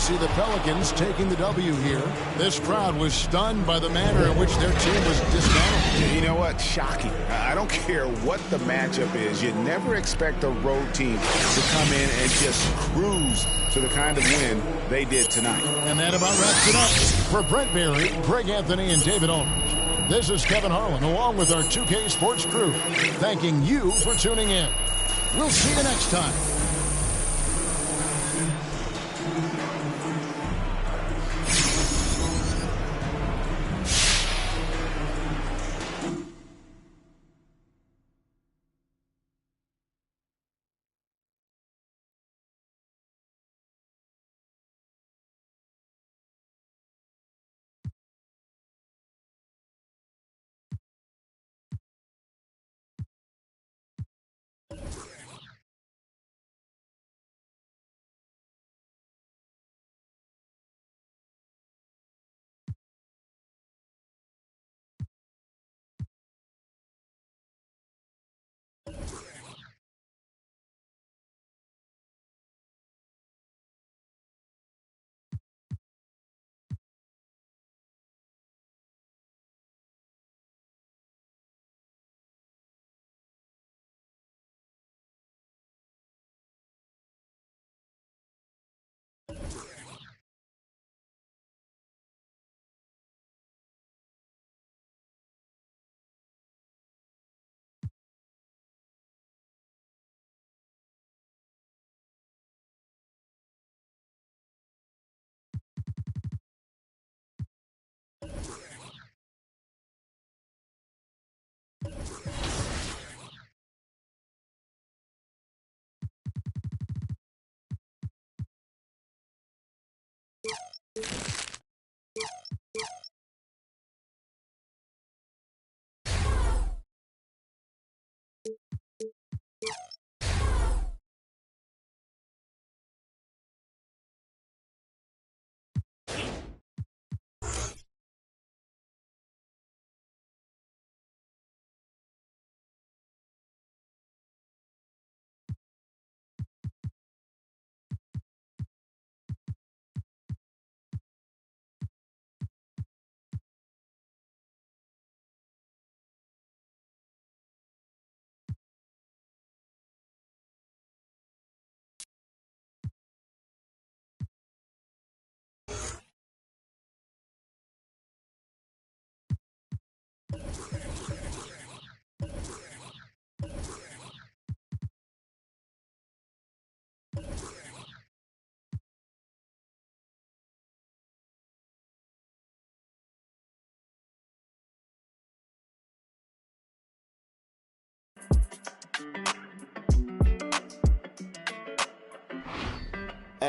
See the Pelicans taking the W here. This crowd was stunned by the manner in which their team was dismantled. You know what? Shocking. I don't care what the matchup is. You never expect a road team to come in and just cruise to the kind of win they did tonight. And that about wraps it up. For Brent Berry, Greg Anthony, and David Aldridge, this is Kevin Harlan along with our 2K Sports crew, thanking you for tuning in. We'll see you next time.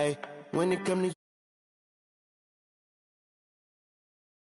Ay, when it come to